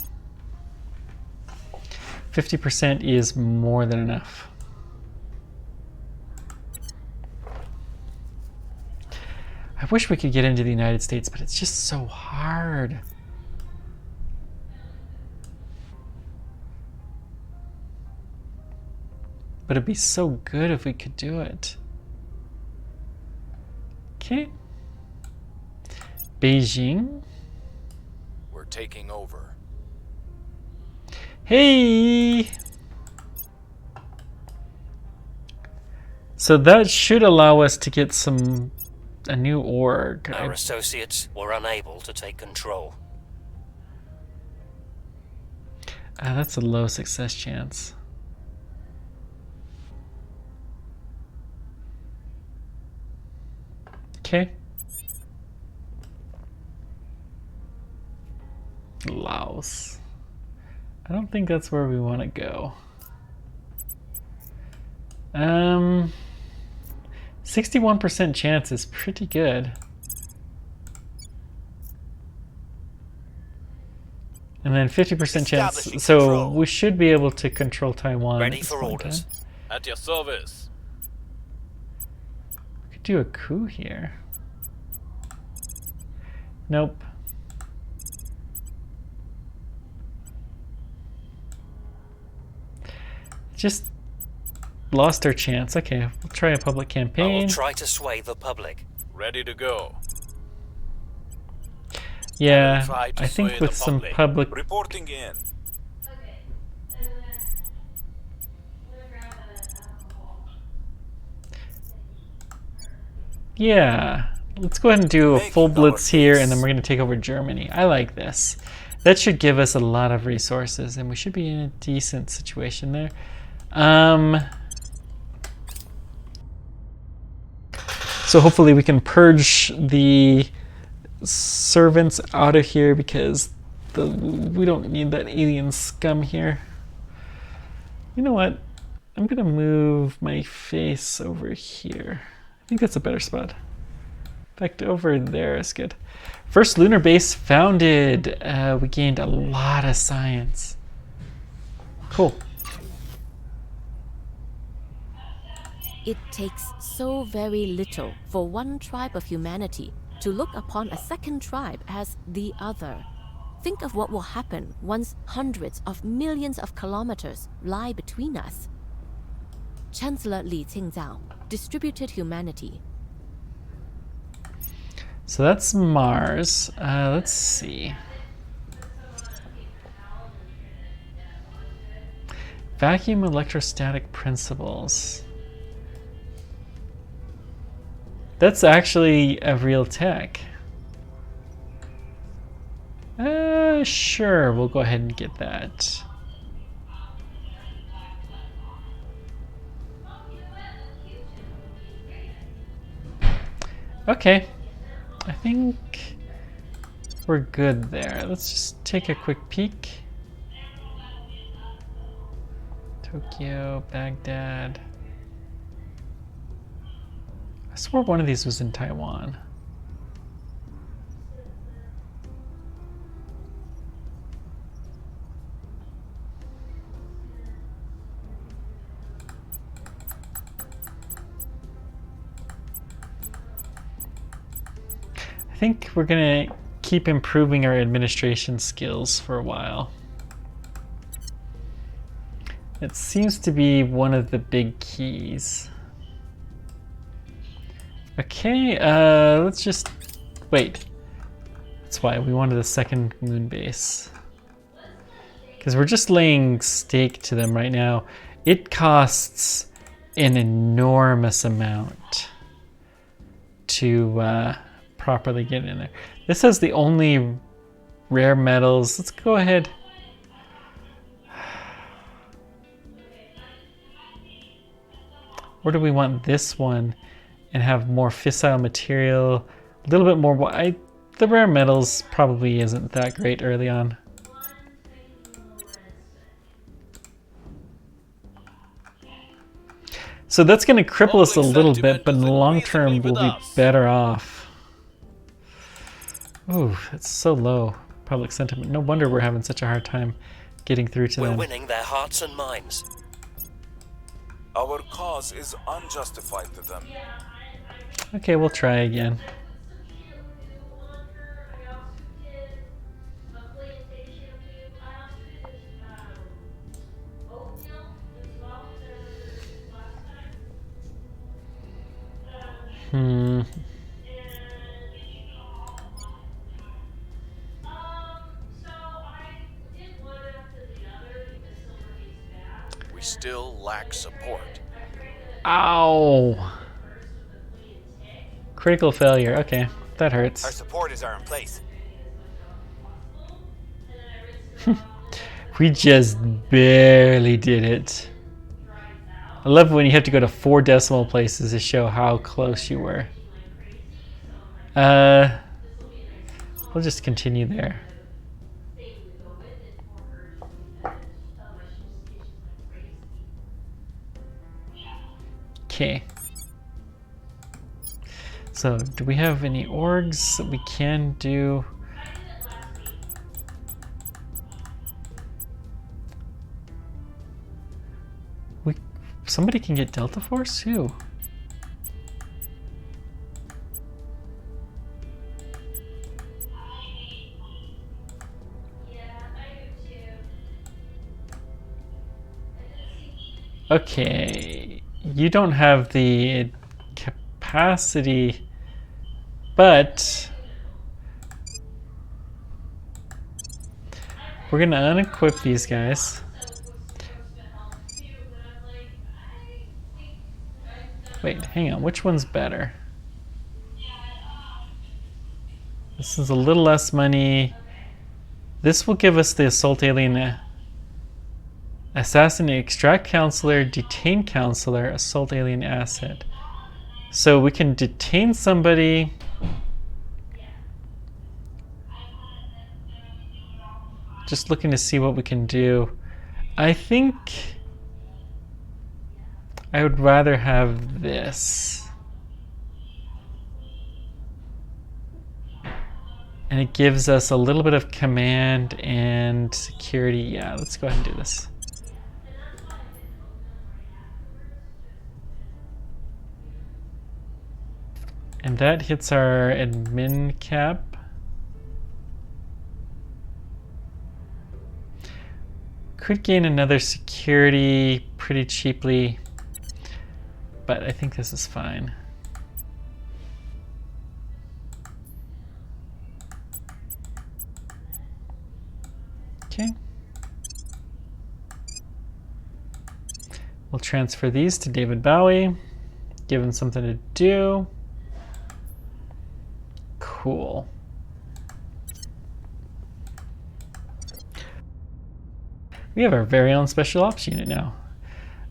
S1: 50% is more than enough. I wish we could get into the United States, but it's just so hard. But it'd be so good if we could do it. Okay. Beijing.
S6: We're taking over.
S1: Hey! So that should allow us to get a new org.
S14: Our associates were unable to take control.
S1: That's a low success chance. Okay. Laos. I don't think that's where we want to go. 61% chance is pretty good. And then 50% chance. So we should be able to control Taiwan.
S14: Ready for orders.
S15: At your service.
S1: We could do a coup here. Nope. Just lost our chance. Okay, we'll try a public
S14: I
S1: campaign.
S14: will try to sway the public.
S15: Ready to go.
S1: Yeah, I think with some public.
S8: Reporting in.
S1: Yeah, let's go ahead and do a full blitz here, and then we're going to take over Germany. I like this. That should give us a lot of resources, and we should be in a decent situation there. So hopefully we can purge the servants out of here, because we don't need that alien scum here. You know what? I'm gonna move my face over here. I think that's a better spot. In fact, over there is good. First lunar base founded. We gained a lot of science. Cool.
S5: It takes so very little for one tribe of humanity to look upon a second tribe as the other. Think of what will happen once hundreds of millions of kilometers lie between us. Chancellor Li Qingzao, Distributed Humanity.
S1: So that's Mars. Let's see. Vacuum electrostatic principles. That's actually a real tech. Sure, we'll go ahead and get that. Okay, I think we're good there. Let's just take a quick peek. Tokyo, Baghdad. I swore one of these was in Taiwan. I think we're gonna keep improving our administration skills for a while. It seems to be one of the big keys. Okay, let's just wait. That's why we wanted a second moon base. Because we're just laying stake to them right now. It costs an enormous amount to properly get in there. This has the only rare metals. Let's go ahead. Or do we want this one and have more fissile material? A little bit more. The rare metals probably isn't that great early on. So that's going to cripple us a little bit, but in the long term we'll be better off. Ooh, it's so low, public sentiment. No wonder we're having such a hard time getting through to them.
S14: We're winning their hearts and minds.
S8: Our cause is unjustified to them.
S1: Okay, we'll try again.
S6: We still lack support.
S1: Ow! Critical failure. Okay, that hurts.
S13: Our supporters are in place.
S1: We just barely did it. I love when you have to go to 4 decimal places to show how close you were. We'll just continue there. Okay. So, do we have any orgs that we can do? Somebody can get Delta Force? Who? Okay, you don't have the capacity, but we're gonna unequip these guys. Wait, hang on, which one's better? This is a little less money. This will give us the assault alien, assassinate, extract counselor, detain counselor, assault alien asset. So we can detain somebody. Just looking to see what we can do. I think I would rather have this. And it gives us a little bit of command and security. Yeah, let's go ahead and do this. And that hits our admin cap. Could gain another security pretty cheaply, but I think this is fine. Okay. We'll transfer these to David Bowie, give him something to do. Cool. We have our very own special ops unit now.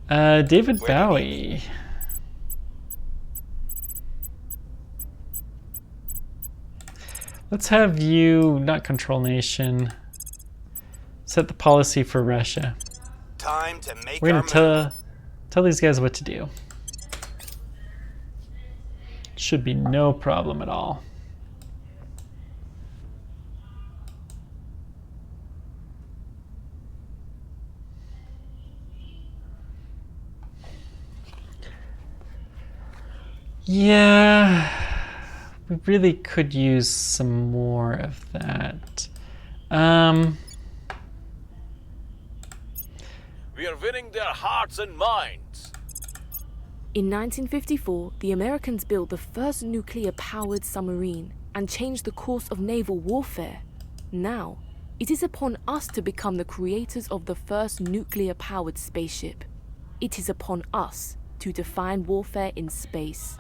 S1: David Bowie. Let's have you not control nation. Set the policy for Russia.
S13: Time to make
S1: We're gonna tell these guys what to do. Should be no problem at all. Yeah, we really could use some more of that.
S15: We are winning their hearts and minds.
S9: In 1954, the Americans built the first nuclear-powered submarine and changed the course of naval warfare. Now, it is upon us to become the creators of the first nuclear-powered spaceship. It is upon us to define warfare in space.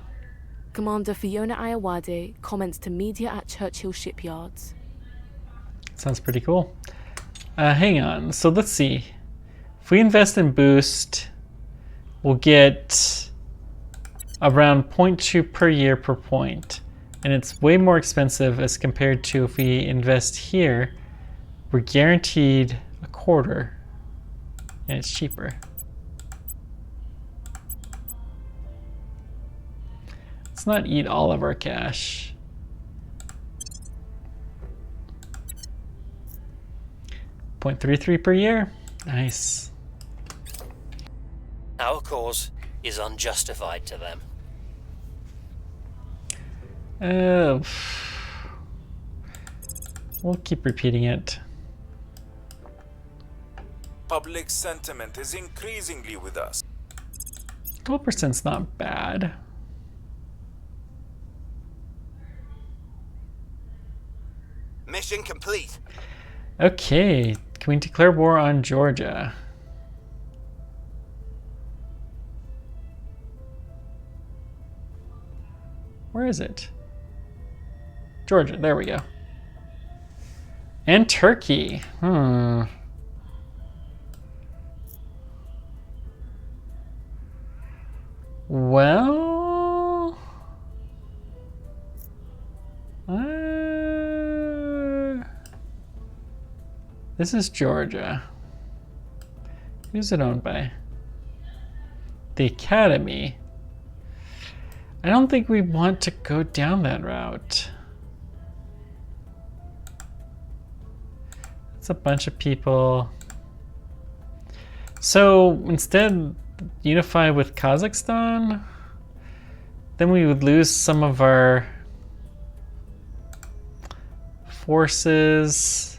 S9: Commander Fiona Ayawade comments to media at Churchill Shipyards.
S1: Sounds pretty cool. Hang on, so let's see. If we invest in Boost, we'll get around 0.2 per year per point. And it's way more expensive as compared to if we invest here, we're guaranteed a quarter and it's cheaper. Let's not eat all of our cash. .33 per year. Nice.
S14: Our cause is unjustified to them.
S1: We'll keep repeating it.
S8: Public sentiment is increasingly with us.
S1: 12%'s not bad.
S13: Mission complete.
S1: Okay, can we declare war on Georgia? Where is it? Georgia, there we go. And Turkey. Well, this is Georgia. Who's it owned by? The Academy. I don't think we want to go down that route. It's a bunch of people. So instead, unify with Kazakhstan, then we would lose some of our forces.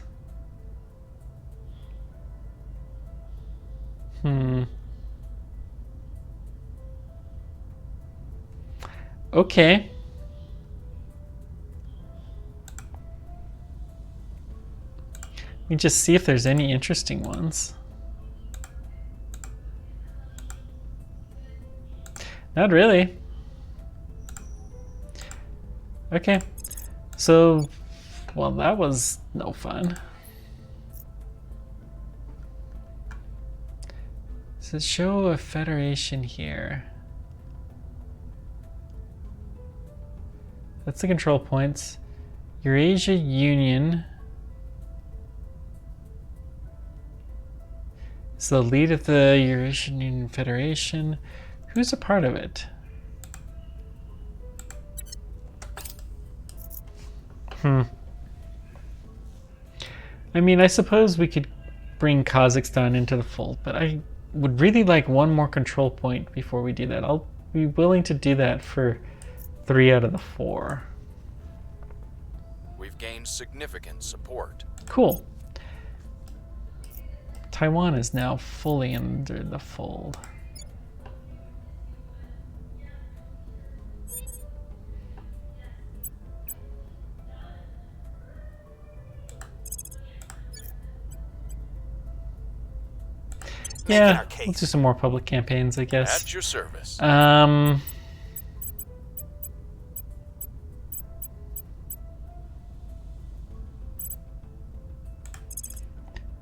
S1: Okay. Let me just see if there's any interesting ones. Not really. Okay. So, well, that was no fun. Does it show a federation here? That's the control points. Eurasia Union is the lead of the Eurasian Union Federation. Who's a part of it? I mean, I suppose we could bring Kazakhstan into the fold, but I would really like one more control point before we do that. I'll be willing to do that for 3 out of the 4.
S6: We've gained significant support.
S1: Cool. Taiwan is now fully under the fold. Yeah, let's do some more public campaigns, I guess.
S6: At your service.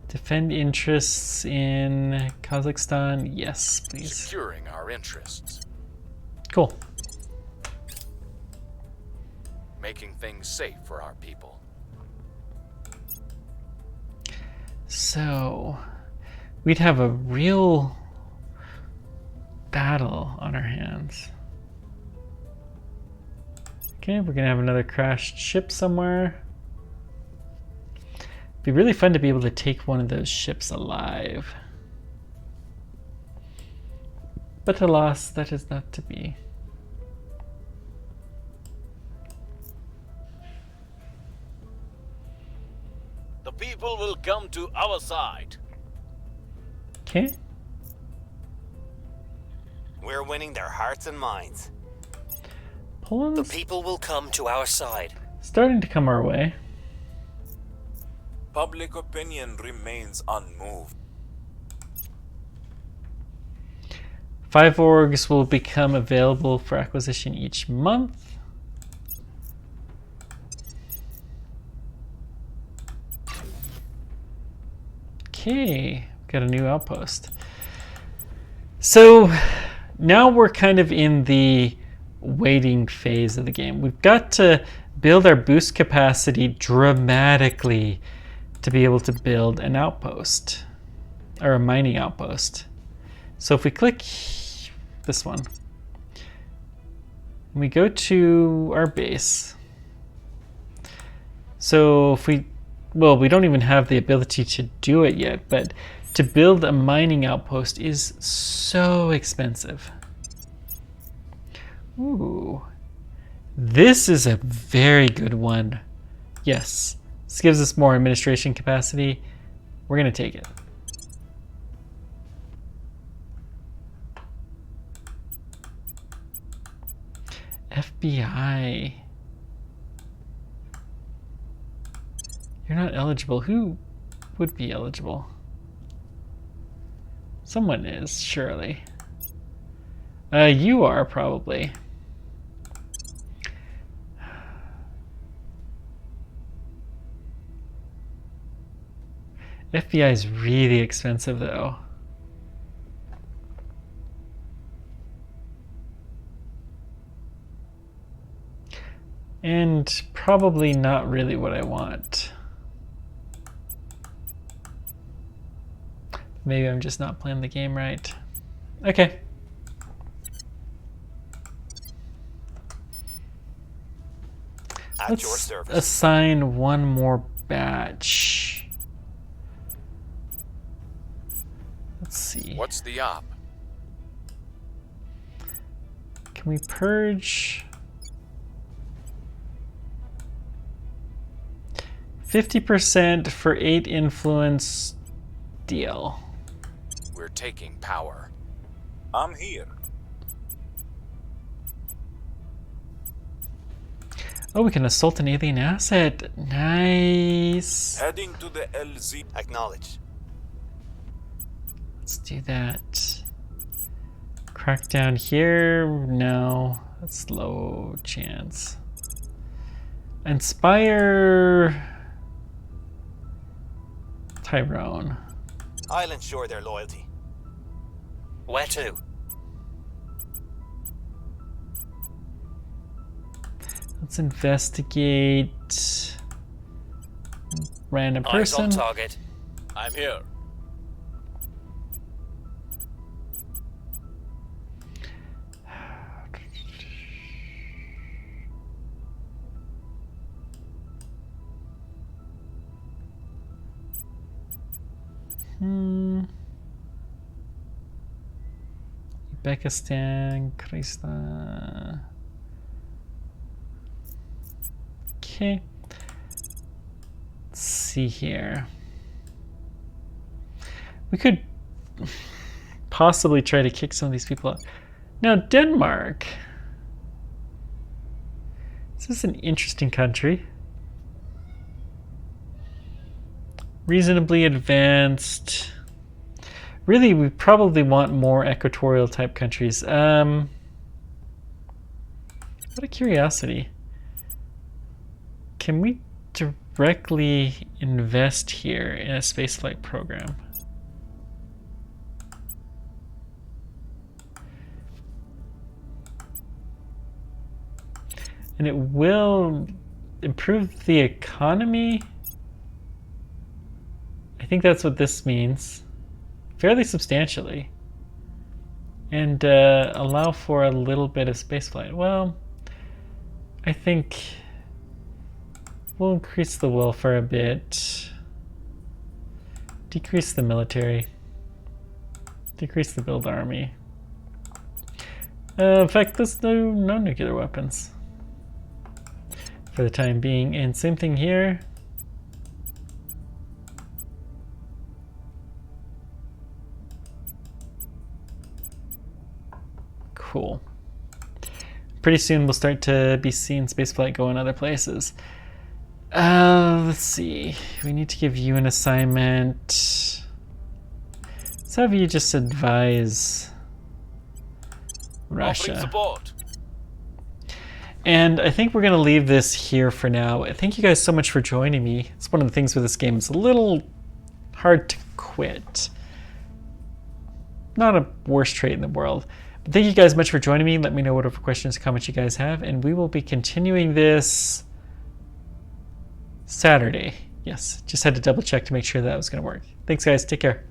S1: Defend interests in Kazakhstan. Yes, please.
S6: Securing our interests.
S1: Cool.
S6: Making things safe for our people.
S1: So, we'd have a real battle on our hands. Okay, we're gonna have another crashed ship somewhere. Be really fun to be able to take one of those ships alive. But alas, that is not to be.
S15: The people will come to our side.
S1: Okay.
S13: We're winning their hearts and minds.
S1: Poland's
S14: The people will come to our side.
S1: starting to come our way.
S8: Public opinion remains unmoved.
S1: 5 orgs will become available for acquisition each month. Okay, got a new outpost. So now we're kind of in the waiting phase of the game. We've got to build our boost capacity dramatically to be able to build an outpost, or a mining outpost. So if we click this one, and we go to our base. So if we, well, we don't even have the ability to do it yet, but to build a mining outpost is so expensive. Ooh, this is a very good one. Yes, this gives us more administration capacity. We're gonna take it. FBI. You're not eligible. Who would be eligible? Someone is, surely. You are, probably. FBI is really expensive, though. And probably not really what I want. Maybe I'm just not playing the game right. Okay.
S13: At your service.
S1: Let's assign one more batch. Let's see.
S6: What's the op?
S1: Can we purge 50% for 8 influence deal?
S6: We're taking power.
S8: I'm here.
S1: Oh, we can assault an alien asset. Nice.
S8: Heading to the LZ.
S13: Acknowledged.
S1: Let's do that. Crack down here. No, that's low chance. Inspire Tyrone.
S13: I'll ensure their loyalty.
S14: Where to?
S1: Let's investigate random person.
S14: Eyes on target.
S15: I'm here.
S1: Uzbekistan, Kyrgyzstan. Okay. Let's see here. We could possibly try to kick some of these people out. Now, Denmark. This is an interesting country. Reasonably advanced. Really, we probably want more equatorial type countries. Out of curiosity, can we directly invest here in a spaceflight program? And it will improve the economy. I think that's what this means. Fairly substantially. And allow for a little bit of spaceflight. Well, I think we'll increase the welfare a bit. Decrease the military. Decrease the build army. In fact, there's no nuclear weapons for the time being. And same thing here. Cool. Pretty soon we'll start to be seeing spaceflight go in other places. Let's see. We need to give you an assignment. Let's have you just advise Russia.
S15: Offering support.
S1: And I think we're going to leave this here for now. Thank you guys so much for joining me. It's one of the things with this game. It's a little hard to quit. Not a worst trait in the world. But thank you guys much for joining me. Let me know whatever questions, comments you guys have. And we will be continuing this Saturday. Yes, just had to double check to make sure that was going to work. Thanks guys. Take care.